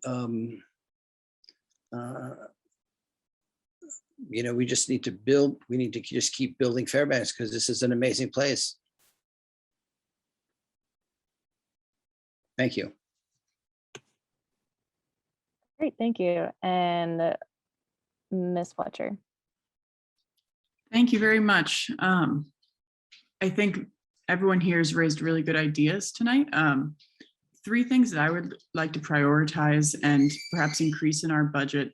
we just need to build. We need to just keep building Fairbanks because this is an amazing place. Thank you. Great, thank you. And Ms. Fletcher. Thank you very much. I think everyone here has raised really good ideas tonight. Three things that I would like to prioritize and perhaps increase in our budget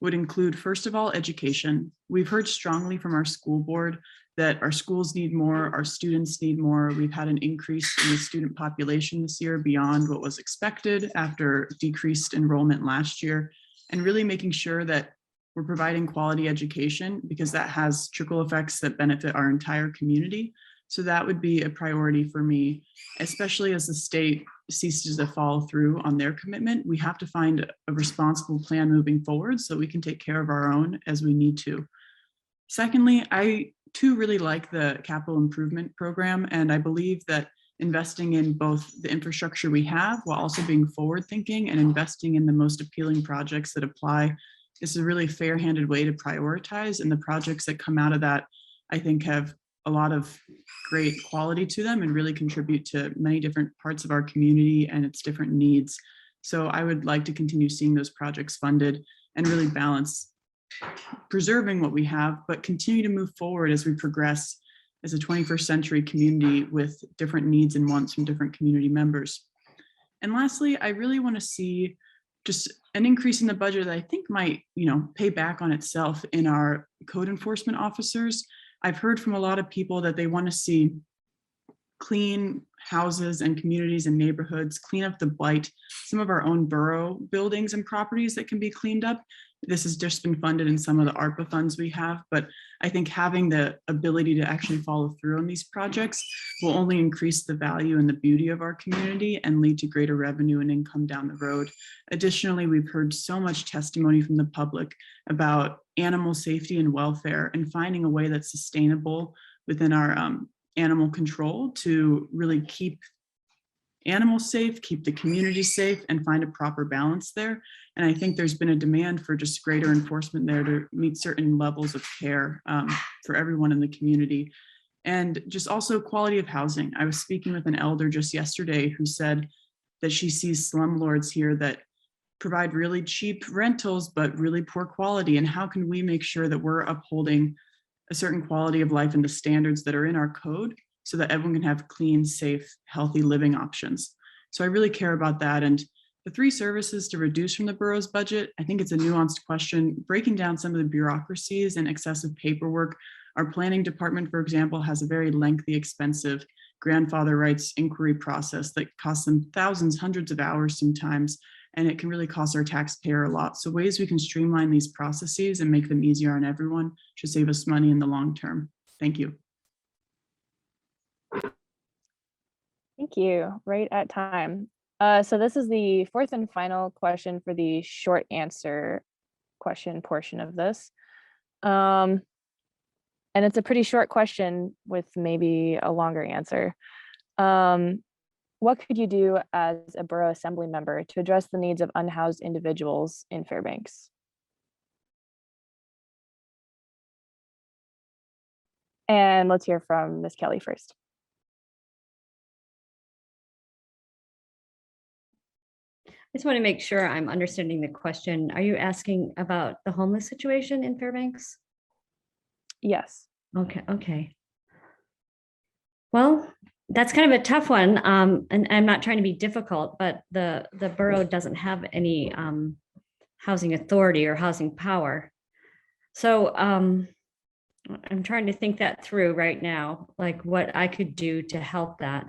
would include, first of all, education. We've heard strongly from our school board that our schools need more, our students need more. We've had an increase in the student population this year beyond what was expected after decreased enrollment last year, and really making sure that we're providing quality education, because that has trickle effects that benefit our entire community. So that would be a priority for me, especially as the state ceases to follow through on their commitment. We have to find a responsible plan moving forward so we can take care of our own as we need to. Secondly, I too really like the capital improvement program, and I believe that investing in both the infrastructure we have while also being forward thinking and investing in the most appealing projects that apply this is a really fair-handed way to prioritize, and the projects that come out of that, I think, have a lot of great quality to them and really contribute to many different parts of our community and its different needs. So I would like to continue seeing those projects funded and really balance preserving what we have, but continue to move forward as we progress as a 21st century community with different needs and wants from different community members. And lastly, I really want to see just an increase in the budget that I think might, pay back on itself in our code enforcement officers. I've heard from a lot of people that they want to see clean houses and communities and neighborhoods, clean up the blight, some of our own borough buildings and properties that can be cleaned up. This has just been funded in some of the ARPA funds we have, but I think having the ability to actually follow through on these projects will only increase the value and the beauty of our community and lead to greater revenue and income down the road. Additionally, we've heard so much testimony from the public about animal safety and welfare and finding a way that's sustainable within our animal control to really keep animals safe, keep the community safe, and find a proper balance there. And I think there's been a demand for just greater enforcement there to meet certain levels of care for everyone in the community. And just also quality of housing. I was speaking with an elder just yesterday who said that she sees slumlords here that provide really cheap rentals, but really poor quality. And how can we make sure that we're upholding a certain quality of life and the standards that are in our code so that everyone can have clean, safe, healthy living options? So I really care about that. And the 3 services to reduce from the borough's budget, I think it's a nuanced question, breaking down some of the bureaucracies and excessive paperwork. Our planning department, for example, has a very lengthy, expensive grandfather rights inquiry process that costs them thousands, hundreds of hours sometimes, and it can really cost our taxpayer a lot. So ways we can streamline these processes and make them easier on everyone should save us money in the long term. Thank you. Thank you. Right at time. So this is the 4th and final question for the short answer question portion of this. And it's a pretty short question with maybe a longer answer. What could you do as a borough assembly member to address the needs of unhoused individuals in Fairbanks? And let's hear from Ms. Kelly first. I just want to make sure I'm understanding the question. Are you asking about the homeless situation in Fairbanks? Yes. Okay. Well, that's kind of a tough one. And I'm not trying to be difficult, but the borough doesn't have any housing authority or housing power. So I'm trying to think that through right now, like what I could do to help that.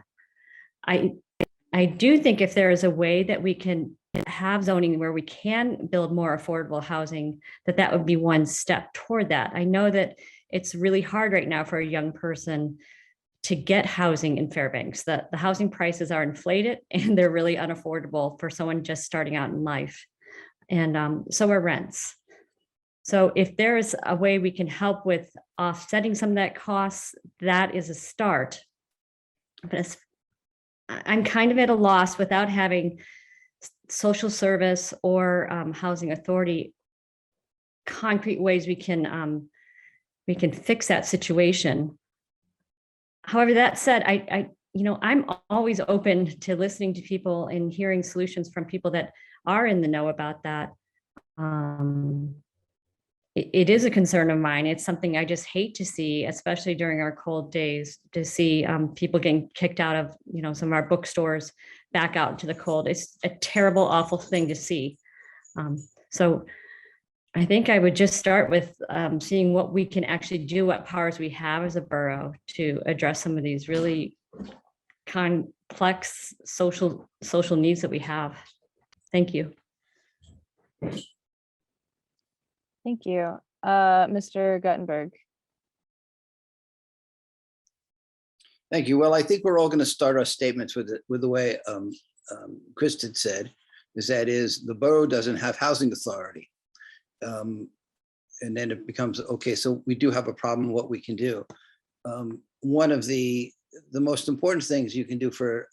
I do think if there is a way that we can have zoning where we can build more affordable housing, that would be one step toward that. I know that it's really hard right now for a young person to get housing in Fairbanks. The housing prices are inflated and they're really unaffordable for someone just starting out in life. And so are rents. So if there's a way we can help with offsetting some of that cost, that is a start. But I'm kind of at a loss without having social service or housing authority, concrete ways we can fix that situation. However, that said, I'm always open to listening to people and hearing solutions from people that are in the know about that. It is a concern of mine. It's something I just hate to see, especially during our cold days, to see people getting kicked out of, some of our bookstores back out into the cold. It's a terrible, awful thing to see. So I think I would just start with seeing what we can actually do, what powers we have as a borough to address some of these really complex social needs that we have. Thank you. Thank you. Mr. Guttenberg. Thank you. Well, I think we're all going to start our statements with the way Kristen said, that is the borough doesn't have housing authority. And then it becomes, okay, so we do have a problem, what we can do. One of the most important things you can do for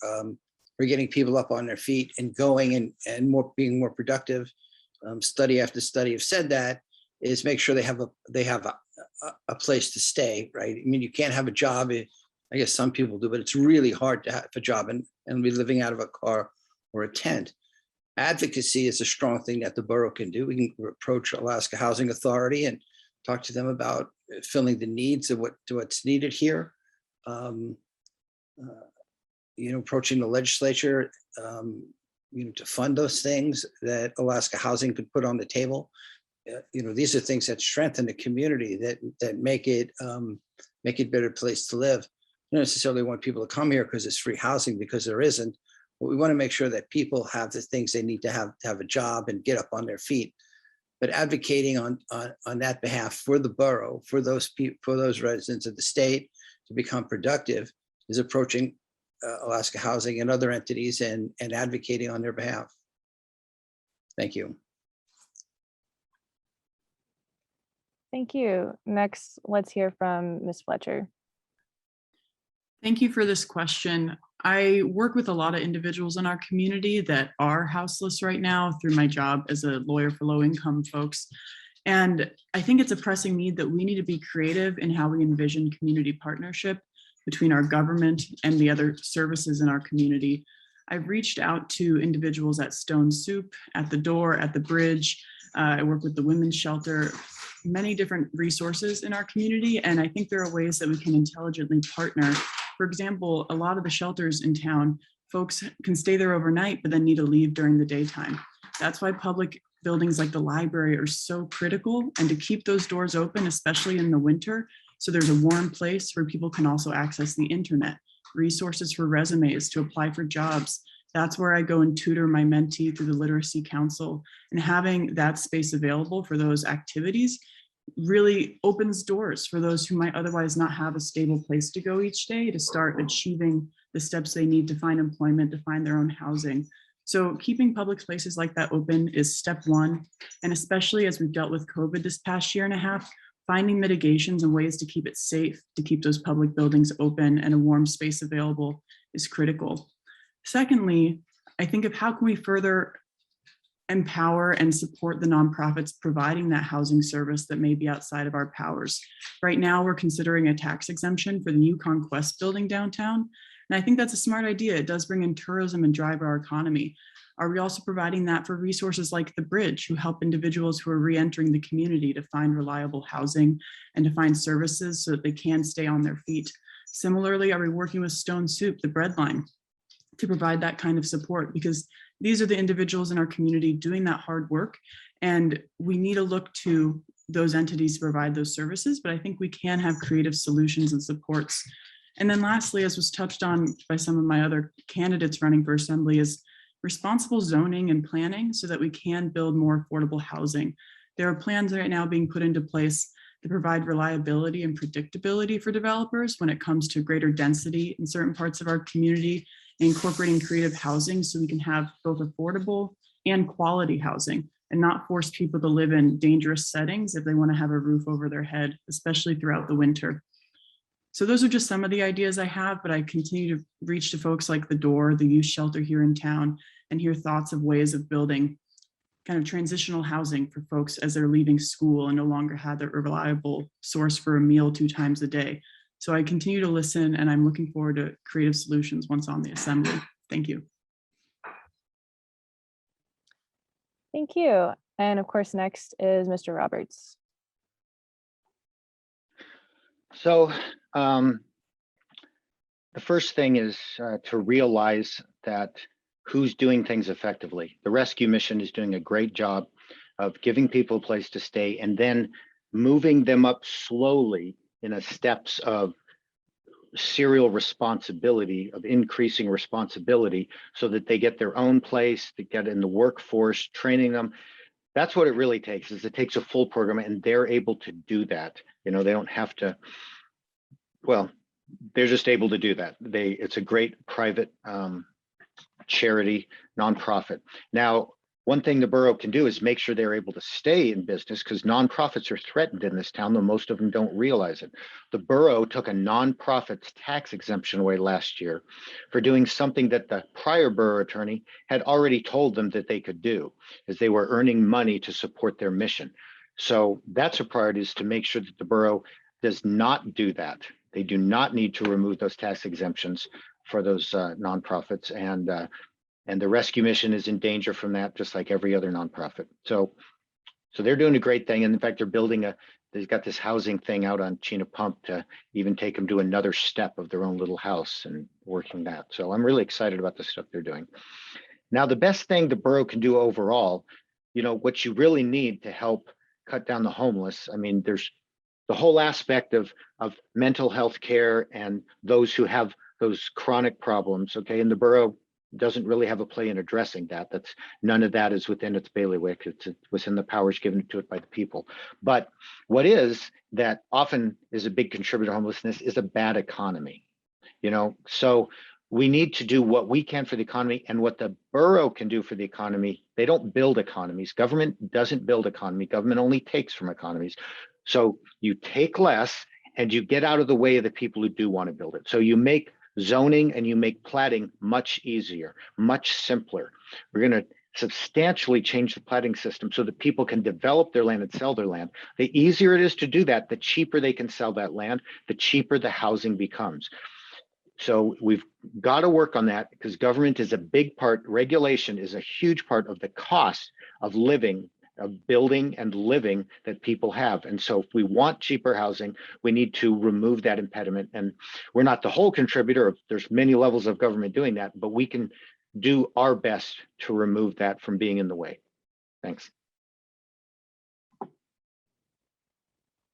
getting people up on their feet and going and being more productive study after study have said that, is make sure they have a place to stay, right? I mean, you can't have a job. I guess some people do, but it's really hard to have a job and be living out of a car or a tent. Advocacy is a strong thing that the borough can do. We can approach Alaska Housing Authority and talk to them about filling the needs of what's needed here. Approaching the legislature, to fund those things that Alaska Housing could put on the table. These are things that strengthen the community, that make it a better place to live. We don't necessarily want people to come here because it's free housing, because there isn't. But we want to make sure that people have the things they need to have a job and get up on their feet. But advocating on that behalf for the borough, for those people, for those residents of the state to become productive, is approaching Alaska Housing and other entities and advocating on their behalf. Thank you. Thank you. Next, let's hear from Ms. Fletcher. Thank you for this question. I work with a lot of individuals in our community that are houseless right now through my job as a lawyer for low-income folks. And I think it's a pressing need that we need to be creative in how we envision community partnership between our government and the other services in our community. I've reached out to individuals at Stone Soup, at the Door, at the Bridge. I work with the Women's Shelter, many different resources in our community. And I think there are ways that we can intelligently partner. For example, a lot of the shelters in town, folks can stay there overnight, but then need to leave during the daytime. That's why public buildings like the library are so critical, and to keep those doors open, especially in the winter, so there's a warm place where people can also access the internet, resources for resumes to apply for jobs. That's where I go and tutor my mentee through the Literacy Council, and having that space available for those activities really opens doors for those who might otherwise not have a stable place to go each day to start achieving the steps they need to find employment, to find their own housing. So keeping public spaces like that open is step one. And especially as we've dealt with COVID this past year and a half, finding mitigations and ways to keep it safe, to keep those public buildings open and a warm space available is critical. Secondly, I think of how can we further empower and support the nonprofits providing that housing service that may be outside of our powers. Right now, we're considering a tax exemption for the Yukon Quest building downtown. And I think that's a smart idea. It does bring in tourism and drive our economy. Are we also providing that for resources like the Bridge, who help individuals who are re-entering the community to find reliable housing and to find services so that they can stay on their feet? Similarly, are we working with Stone Soup, the bread line, to provide that kind of support? Because these are the individuals in our community doing that hard work, and we need to look to those entities to provide those services, but I think we can have creative solutions and supports. And then lastly, as was touched on by some of my other candidates running for assembly, is responsible zoning and planning so that we can build more affordable housing. There are plans right now being put into place to provide reliability and predictability for developers when it comes to greater density in certain parts of our community, incorporating creative housing so we can have both affordable and quality housing and not force people to live in dangerous settings if they want to have a roof over their head, especially throughout the winter. So those are just some of the ideas I have, but I continue to reach to folks like the Door, the youth shelter here in town, and hear thoughts of ways of building kind of transitional housing for folks as they're leaving school and no longer have their reliable source for a meal 2 times a day. So I continue to listen, and I'm looking forward to creative solutions once on the assembly. Thank you. Thank you. And of course, next is Mr. Roberts. So the first thing is to realize that who's doing things effectively. The rescue mission is doing a great job of giving people a place to stay and then moving them up slowly in a steps of serial responsibility, of increasing responsibility so that they get their own place, to get in the workforce, training them. That's what it really takes, is it takes a full program, and they're able to do that. You know, they don't have to, well, they're just able to do that. It's a great private charity, nonprofit. Now, one thing the borough can do is make sure they're able to stay in business, because nonprofits are threatened in this town, though most of them don't realize it. The borough took a nonprofits tax exemption away last year for doing something that the prior borough attorney had already told them that they could do, as they were earning money to support their mission. So that's a priority, is to make sure that the borough does not do that. They do not need to remove those tax exemptions for those nonprofits, and the rescue mission is in danger from that, just like every other nonprofit. So they're doing a great thing. And in fact, they've got this housing thing out on Chena Pump to even take them to another step of their own little house and working that. So I'm really excited about the stuff they're doing. Now, the best thing the borough can do overall, what you really need to help cut down the homeless, I mean, there's the whole aspect of mental health care and those who have those chronic problems, okay? And the borough doesn't really have a play in addressing that. None of that is within its bailiwick. It's within the powers given to it by the people. But what is that often is a big contributor to homelessness is a bad economy. So we need to do what we can for the economy, and what the borough can do for the economy. They don't build economies. Government doesn't build economy. Government only takes from economies. So you take less and you get out of the way of the people who do want to build it. So you make zoning and you make platting much easier, much simpler. We're going to substantially change the platting system so that people can develop their land and sell their land. The easier it is to do that, the cheaper they can sell that land, the cheaper the housing becomes. So we've got to work on that, because government is a big part. Regulation is a huge part of the cost of living, of building and living that people have. And so if we want cheaper housing, we need to remove that impediment. And we're not the whole contributor. There's many levels of government doing that, but we can do our best to remove that from being in the way. Thanks.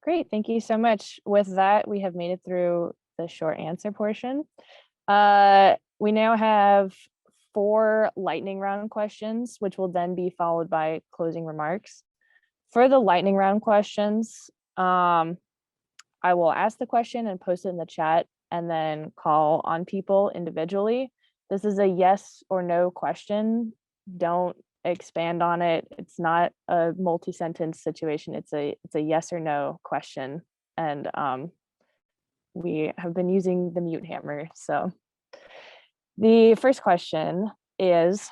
Great, thank you so much. With that, we have made it through the short answer portion. We now have 4 lightning round questions, which will then be followed by closing remarks. For the lightning round questions, I will ask the question and post it in the chat, and then call on people individually. This is a yes or no question. Don't expand on it. It's not a multi-sentence situation. It's a yes or no question. And we have been using the mute hammer. So the first question is,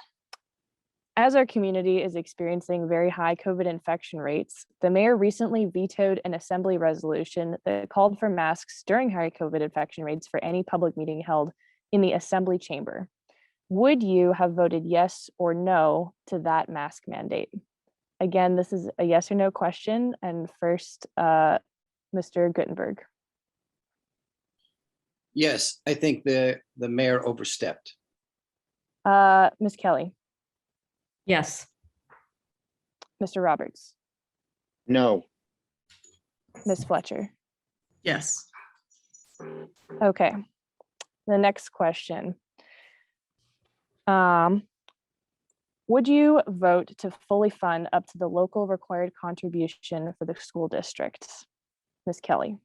as our community is experiencing very high COVID infection rates, the mayor recently vetoed an assembly resolution that called for masks during high COVID infection rates for any public meeting held in the assembly chamber. Would you have voted yes or no to that mask mandate? Again, this is a yes or no question. And first, Mr. Gutenberg. Yes, I think the mayor overstepped. Ms. Kelly. Yes. Mr. Roberts. No. Ms. Fletcher. Yes. Okay. The next question. Would you vote to fully fund up to the local required contribution for the school districts? Ms. Kelly.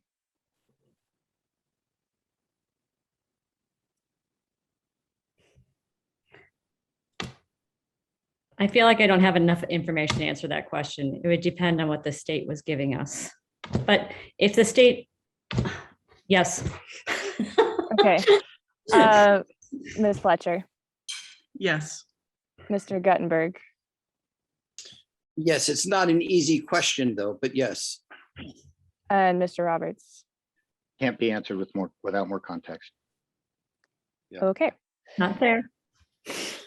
I feel like I don't have enough information to answer that question. It would depend on what the state was giving us. But if the state, yes. Okay. Ms. Fletcher. Yes. Mr. Guttenberg. Yes, it's not an easy question though, but yes. And Mr. Roberts. Can't be answered without more context. Yeah. Okay. Not fair.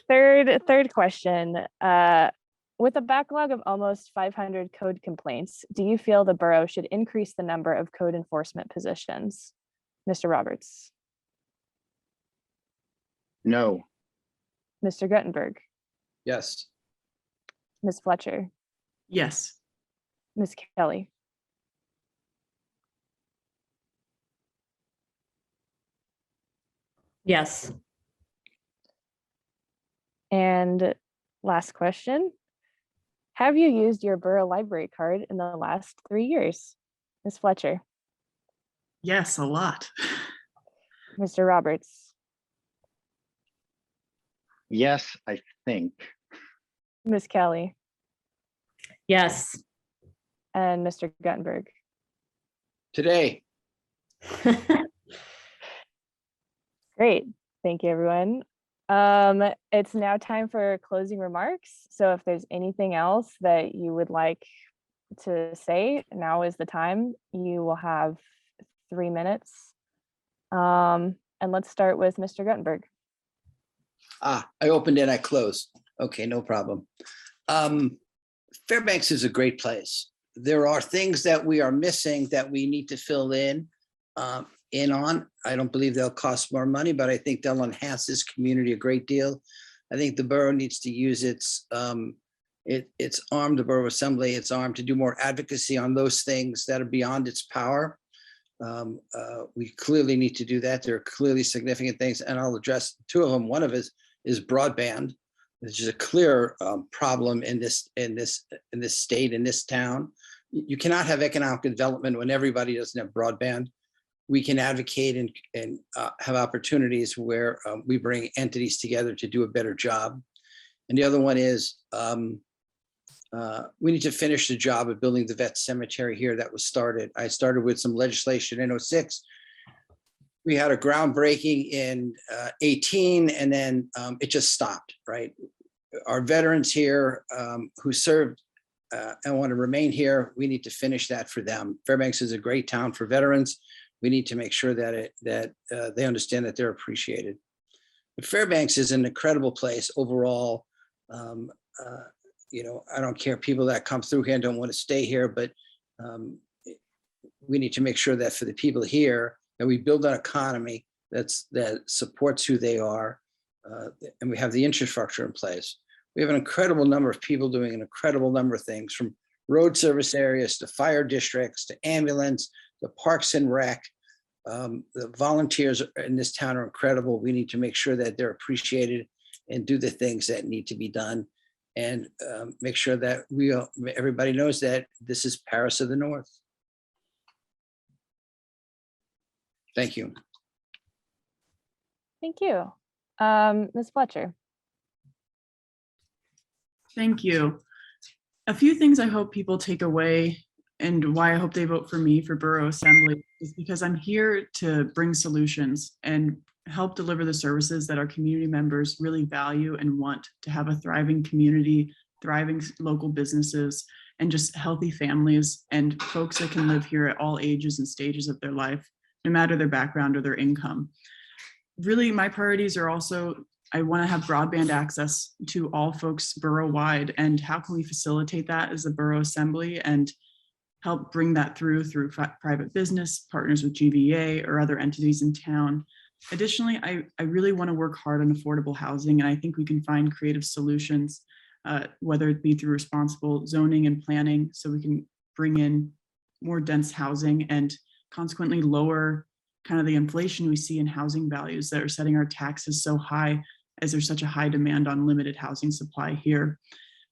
Third question. With a backlog of almost 500 code complaints, do you feel the borough should increase the number of code enforcement positions? Mr. Roberts. No. Mr. Guttenberg. Yes. Ms. Fletcher. Yes. Ms. Kelly. Yes. And last question. Have you used your borough library card in the last 3 years? Ms. Fletcher. Yes, a lot. Mr. Roberts. Yes, I think. Ms. Kelly, Yes. and Mr. Guttenberg. Today, Great. Thank you, everyone. It's now time for closing remarks. So if there's anything else that you would like to say, now is the time. You will have 3 minutes. And let's start with Mr. Guttenberg. I opened and I closed. Okay, no problem. Fairbanks is a great place. There are things that we are missing that we need to fill in on. I don't believe they'll cost more money, but I think they'll enhance this community a great deal. I think the borough needs to use its arm, the Borough Assembly, its arm to do more advocacy on those things that are beyond its power. We clearly need to do that. There are clearly significant things, and I'll address two of them. One of it is broadband, which is a clear problem in this state, in this town. You cannot have economic development when everybody doesn't have broadband. We can advocate and have opportunities where we bring entities together to do a better job. And the other one is we need to finish the job of building the vet cemetery here that was started. I started with some legislation in 2006. We had a groundbreaking in 2018, and then it just stopped, right? Our veterans here who served and want to remain here, we need to finish that for them. Fairbanks is a great town for veterans. We need to make sure that they understand that they're appreciated. But Fairbanks is an incredible place overall. I don't care, people that come through here and don't want to stay here, but we need to make sure that for the people here, that we build an economy that supports who they are, and we have the infrastructure in place. We have an incredible number of people doing an incredible number of things, from road service areas to fire districts to ambulance, the parks and rec. The volunteers in this town are incredible. We need to make sure that they're appreciated and do the things that need to be done, and make sure that everybody knows that this is Paris of the North. Thank you. Thank you. Ms. Fletcher. Thank you. A few things I hope people take away and why I hope they vote for me for Borough Assembly is because I'm here to bring solutions and help deliver the services that our community members really value and want to have a thriving community, thriving local businesses, and just healthy families and folks that can live here at all ages and stages of their life, no matter their background or their income. Really, my priorities are also, I want to have broadband access to all folks borough-wide, and how can we facilitate that as the Borough Assembly and help bring that through private business, partners with GVA or other entities in town. Additionally, I really want to work hard on affordable housing, and I think we can find creative solutions, whether it be through responsible zoning and planning, so we can bring in more dense housing and consequently lower kind of the inflation we see in housing values that are setting our taxes so high, as there's such a high demand on limited housing supply here.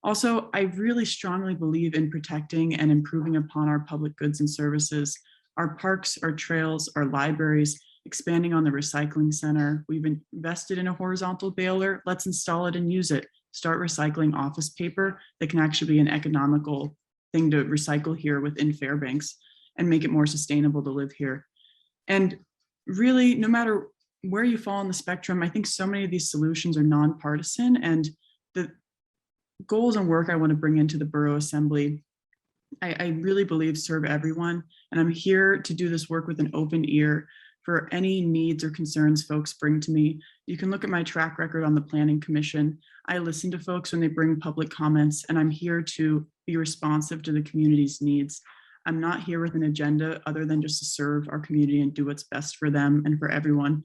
Also, I really strongly believe in protecting and improving upon our public goods and services, our parks, our trails, our libraries, expanding on the recycling center. We've invested in a horizontal baler. Let's install it and use it. Start recycling office paper that can actually be an economical thing to recycle here within Fairbanks and make it more sustainable to live here. And really, no matter where you fall on the spectrum, I think so many of these solutions are nonpartisan, and the goals and work I want to bring into the Borough Assembly, I really believe serve everyone. And I'm here to do this work with an open ear for any needs or concerns folks bring to me. You can look at my track record on the Planning Commission. I listen to folks when they bring public comments, and I'm here to be responsive to the community's needs. I'm not here with an agenda other than just to serve our community and do what's best for them and for everyone.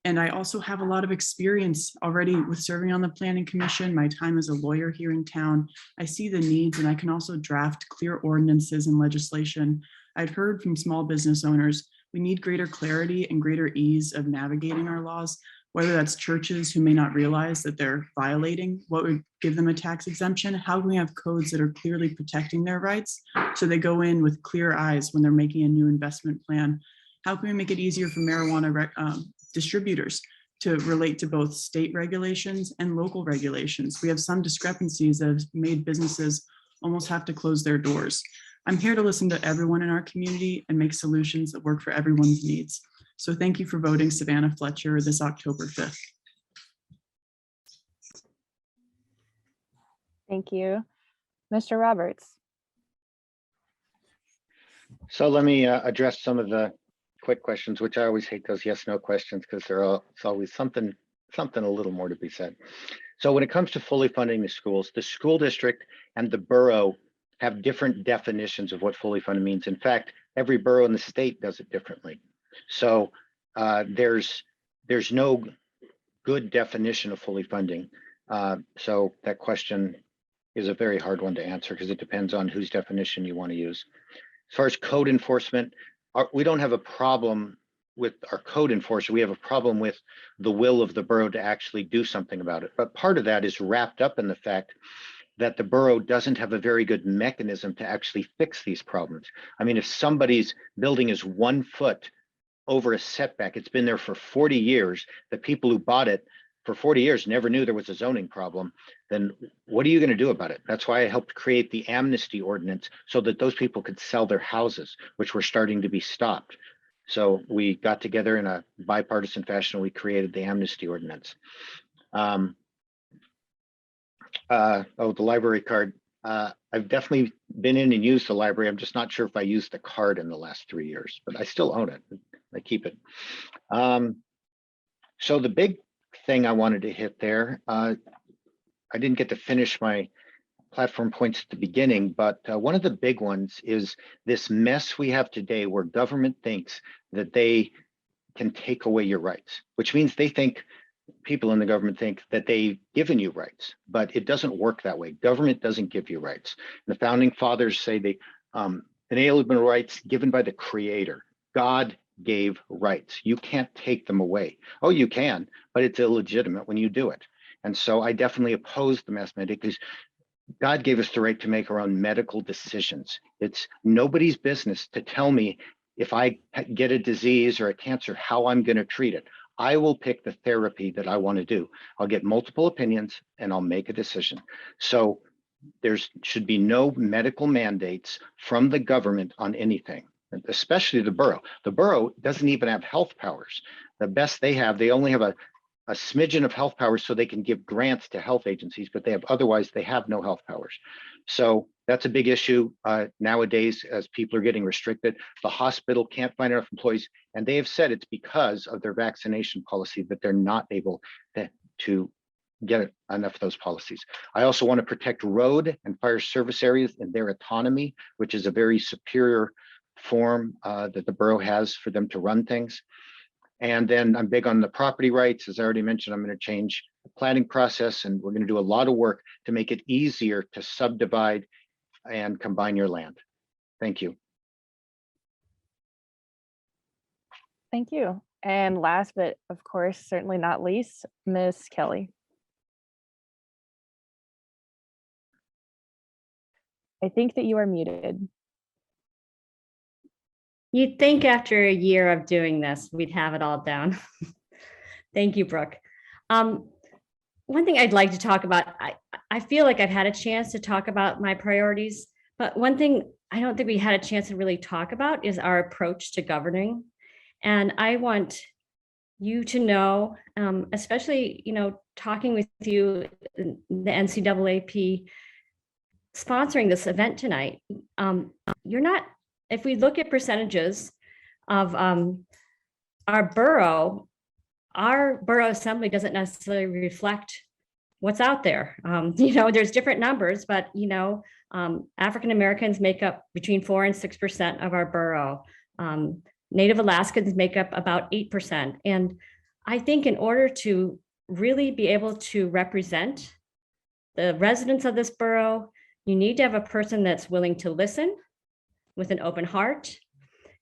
And I also have a lot of experience already with serving on the Planning Commission, my time as a lawyer here in town. I see the needs, and I can also draft clear ordinances and legislation. I've heard from small business owners, we need greater clarity and greater ease of navigating our laws, whether that's churches who may not realize that they're violating what would give them a tax exemption. How can we have codes that are clearly protecting their rights so they go in with clear eyes when they're making a new investment plan? How can we make it easier for marijuana distributors to relate to both state regulations and local regulations. We have some discrepancies that have made businesses almost have to close their doors. I'm here to listen to everyone in our community and make solutions that work for everyone's needs. So thank you for voting Savannah Fletcher this October 5th. Thank you. Mr. Roberts. So let me address some of the quick questions, which I always hate those yes, no questions because it's always something a little more to be said. So when it comes to fully funding the schools, the school district and the borough have different definitions of what fully funded means. In fact, every borough in the state does it differently. So there's no good definition of fully funding. So that question is a very hard one to answer because it depends on whose definition you want to use. As far as code enforcement, we don't have a problem with our code enforcement. We have a problem with the will of the borough to actually do something about it. But part of that is wrapped up in the fact that the borough doesn't have a very good mechanism to actually fix these problems. I mean, if somebody's building is 1 foot over a setback, it's been there for 40 years, the people who bought it for 40 years never knew there was a zoning problem, then what are you going to do about it? That's why I helped create the amnesty ordinance so that those people could sell their houses, which were starting to be stopped. So we got together in a bipartisan fashion. We created the amnesty ordinance. The library card. I've definitely been in and used the library. I'm just not sure if I used the card in the last 3 years, but I still own it. I keep it. So the big thing I wanted to hit there, I didn't get to finish my platform points at the beginning, but one of the big ones is this mess we have today where government thinks that they can take away your rights, which means they think, people in the government think that they've given you rights, but it doesn't work that way. Government doesn't give you rights. The founding fathers say they inalienable rights given by the creator. God gave rights. You can't take them away. Oh, you can, but it's illegitimate when you do it. And so I definitely oppose the mass mandate because God gave us the right to make our own medical decisions. It's nobody's business to tell me if I get a disease or a cancer, how I'm going to treat it. I will pick the therapy that I want to do. I'll get multiple opinions and I'll make a decision. So there should be no medical mandates from the government on anything, especially the borough. The borough doesn't even have health powers. The best they have, they only have a smidgen of health powers so they can give grants to health agencies, but otherwise they have no health powers. So that's a big issue nowadays as people are getting restricted. The hospital can't find enough employees, and they have said it's because of their vaccination policy that they're not able to get enough of those policies. I also want to protect road and fire service areas and their autonomy, which is a very superior form that the borough has for them to run things. And then I'm big on the property rights. As I already mentioned, I'm going to change the planning process, and we're going to do a lot of work to make it easier to subdivide and combine your land. Thank you. Thank you. And last, but of course, certainly not least, Ms. Kelly. I think that you are muted. You'd think after a year of doing this, we'd have it all down. Thank you, Brooke. One thing I'd like to talk about, I feel like I've had a chance to talk about my priorities, but one thing I don't think we had a chance to really talk about is our approach to governing. And I want you to know, especially, talking with you, the NAACP sponsoring this event tonight, you're not, if we look at percentages of our borough assembly doesn't necessarily reflect what's out there. There's different numbers, but African Americans make up between 4 and 6% of our borough. Native Alaskans make up about 8%. And I think in order to really be able to represent the residents of this borough, you need to have a person that's willing to listen with an open heart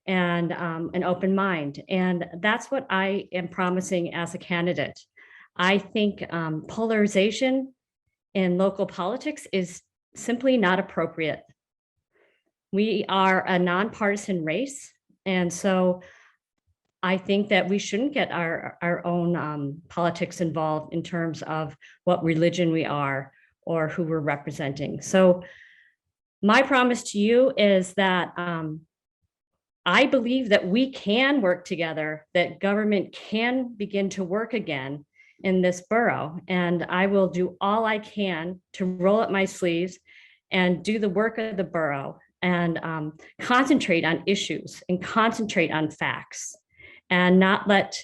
and an open mind. And that's what I am promising as a candidate. I think polarization in local politics is simply not appropriate. We are a nonpartisan race. And so I think that we shouldn't get our own politics involved in terms of what religion we are or who we're representing. So my promise to you is that I believe that we can work together, that government can begin to work again in this borough. And I will do all I can to roll up my sleeves and do the work of the borough and concentrate on issues and concentrate on facts and not let,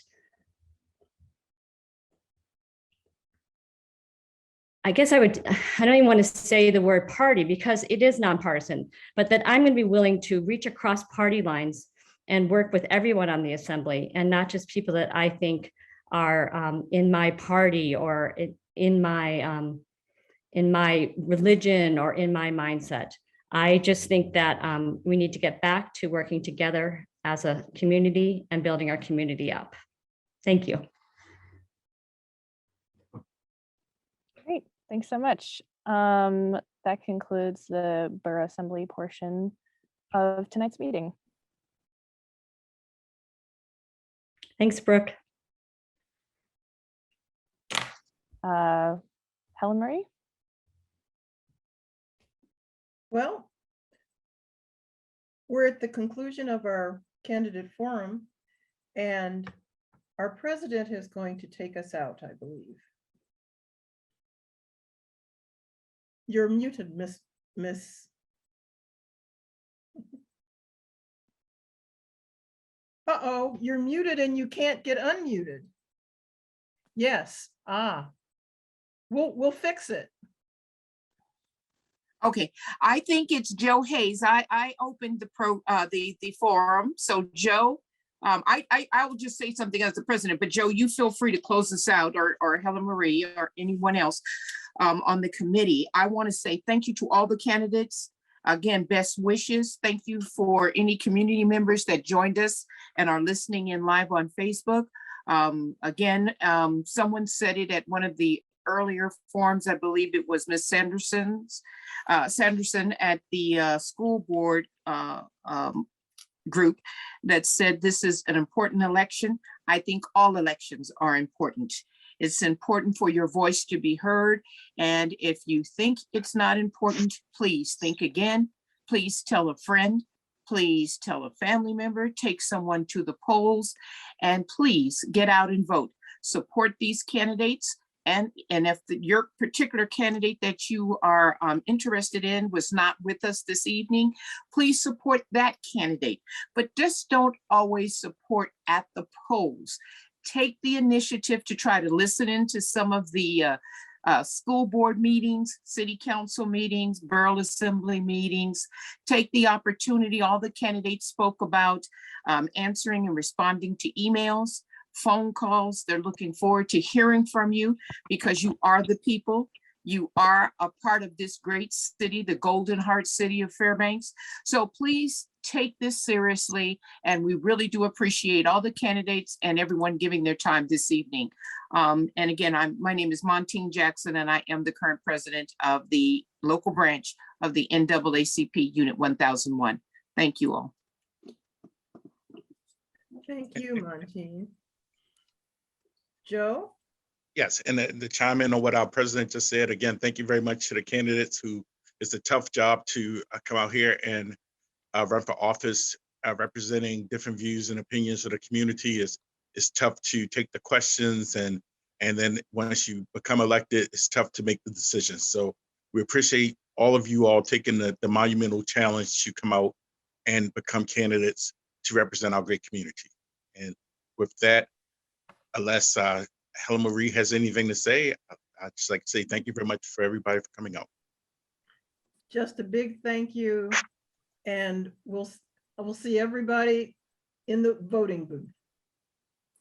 I guess I don't even want to say the word party because it is nonpartisan, but that I'm going to be willing to reach across party lines and work with everyone on the assembly and not just people that I think are in my party or in my religion or in my mindset. I just think that we need to get back to working together as a community and building our community up. Thank you. Great, thanks so much. That concludes the Borough Assembly portion of tonight's meeting. Thanks, Brooke. Helen Marie? Well, we're at the conclusion of our candidate forum, and our president is going to take us out, I believe. You're muted, Miss. Uh-oh, you're muted and you can't get unmuted. Yes, we'll fix it. Okay, I think it's Joe Hayes. I opened the forum. So Joe, I will just say something as the president, but Joe, you feel free to close this out, or Helen Marie or anyone else on the committee. I want to say thank you to all the candidates. Again, best wishes. Thank you for any community members that joined us and are listening in live on Facebook. Again, someone said it at one of the earlier forums, I believe it was Ms. Sanderson at the school board group that said this is an important election. I think all elections are important. It's important for your voice to be heard. And if you think it's not important, please think again. Please tell a friend. Please tell a family member. Take someone to the polls. And please get out and vote. Support these candidates. And if your particular candidate that you are interested in was not with us this evening, please support that candidate. But just don't always support at the polls. Take the initiative to try to listen into some of the school board meetings, city council meetings, borough assembly meetings. Take the opportunity, all the candidates spoke about answering and responding to emails, phone calls. They're looking forward to hearing from you because you are the people. You are a part of this great city, the Golden Heart City of Fairbanks. So please take this seriously. And we really do appreciate all the candidates and everyone giving their time this evening. And again, my name is Montine Jackson, and I am the current president of the local branch of the NAACP Unit 1001. Thank you all. Thank you, Montine. Joe? Yes, and to chime in on what our president just said, again, thank you very much to the candidates who it's a tough job to come out here and run for office, representing different views and opinions of the community. It's tough to take the questions and then once you become elected, it's tough to make the decisions. So we appreciate all of you all taking the monumental challenge to come out and become candidates to represent our great community. And with that, unless Helen Marie has anything to say, I'd just like to say thank you very much for everybody for coming out. Just a big thank you. And we'll see everybody in the voting booth.